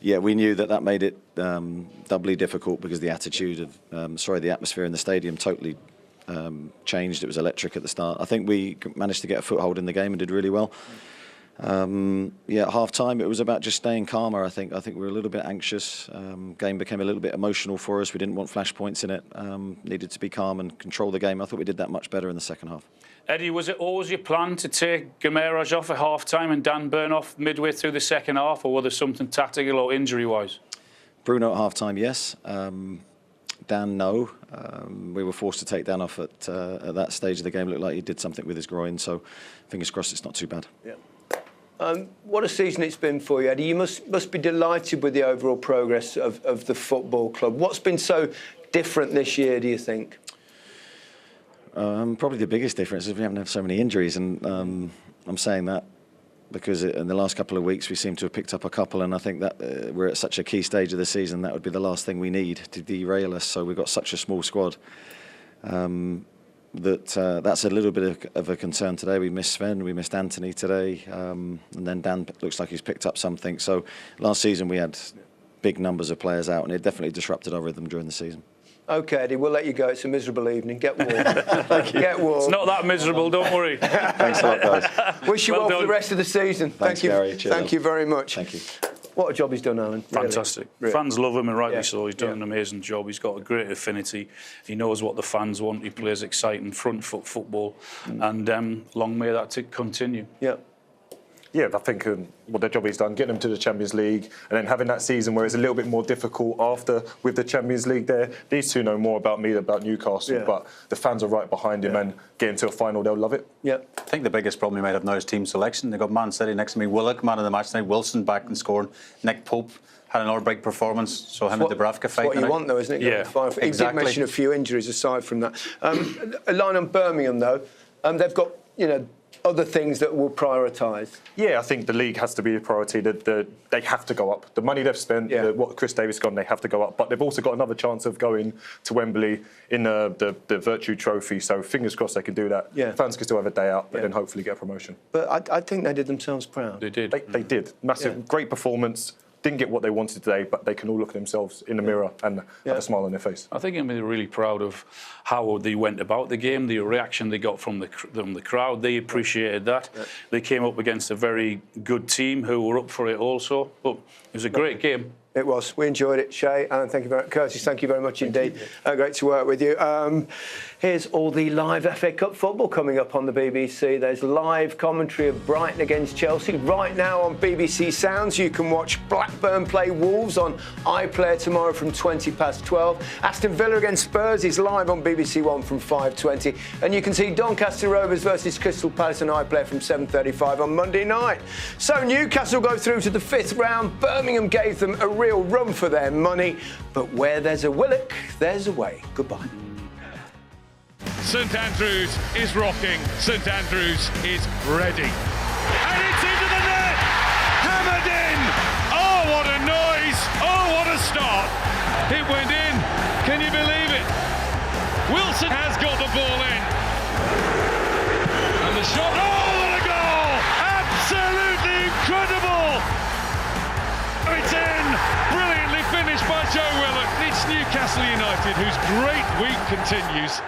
yeah, we knew that made it doubly difficult because the attitude of, the atmosphere in the stadium totally changed. It was electric at the start. I think we managed to get a foothold in the game and did really well. At half-time, it was about just staying calmer. I think we were a little bit anxious. Game became a little bit emotional for us. We didn't want flashpoints in it. Needed to be calm and control the game. I thought we did that much better in the second half. Eddie, was it always your plan to take Gameiraj off at half-time and Dan Burn off midway through the second half, or was there something tactical or injury-wise? Bruno at half-time, yes. Dan, no. We were forced to take Dan off at that stage of the game. It looked like he did something with his groin, so fingers crossed it's not too bad. Yeah. What a season it's been for you, Eddie. You must be delighted with the overall progress of the football club. What's been so different this year, do you think? Probably the biggest difference is we haven't had so many injuries, and I'm saying that because in the last couple of weeks we seem to have picked up a couple, and I think that we're at such a key stage of the season that would be the last thing we need to derail us. So we've got such a small squad that's a little bit of a concern today. We missed Sven, we missed Anthony today, and then Dan looks like he's picked up something. So last season we had big numbers of players out, and it definitely disrupted our rhythm during the season. OK, Eddie, we'll let you go. It's a miserable evening. Get warm. Get warm. It's not that miserable, don't worry. Thanks a lot, guys. Wish you well for the rest of the season. Thanks, Gary. Cheers. Thank you very much. Thank you. What a job he's done, Alan. Fantastic. Really. Fans love him, and rightly so. He's done an amazing job. He's got a great affinity. He knows what the fans want. He plays exciting front foot football, and long may that continue. Yeah. Yeah, I think what the job he's done, getting them to the Champions League, and then having that season where it's a little bit more difficult after with the Champions League there. These two know more about me than about Newcastle, but the fans are right behind him, and getting to a final, they'll love it. Yeah. I think the biggest problem he might have now is team selection. They've got Man City next to me, Willock, man of the match tonight, Wilson back and scoring, Nick Pope had another big performance, so him and Dubravka fight. What you want, though, isn't it? Yeah, He did mention a few injuries aside from that. A line on Birmingham, though, they've got, other things that will prioritise. Yeah, I think the league has to be a priority. They have to go up. The money they've spent, what Chris Davis got, they have to go up. But they've also got another chance of going to Wembley in the Virtue Trophy. So fingers crossed they can do that. Yeah. Fans can still have a day out, but then hopefully get a promotion. But I think they did themselves proud. They did. They did. Massive, great performance. Didn't get what they wanted today, but they can all look at themselves in the mirror and have a smile on their face. I think I'm really proud of how they went about the game, the reaction they got from the crowd. They appreciated that. Yeah. They came up against a very good team who were up for it also. But it was a great game. It was. We enjoyed it. Shay, Alan, thank you very much. Curtis, thank you very much indeed. Great to work with you. Here's all the live FA Cup football coming up on the BBC. There's live commentary of Brighton against Chelsea right now on BBC Sounds. You can watch Blackburn play Wolves on iPlayer tomorrow from 12:20. Aston Villa against Spurs is live on BBC One from 5:20. And you can see Doncaster Rovers versus Crystal Palace on iPlayer from 7:35 on Monday night. So Newcastle go through to the 5th round. Birmingham gave them a real run for their money. But where there's a Willock, there's a way. Goodbye. St Andrews is rocking. St Andrews is ready. And it's into the net! Hammered in! Oh, what a noise! Oh, what a start! It went in. Can you believe it? Wilson has got the ball in. And the shot. Oh, what a goal! Absolutely incredible! It's in. Brilliantly finished by Joe Willock. It's Newcastle United, whose great week continues.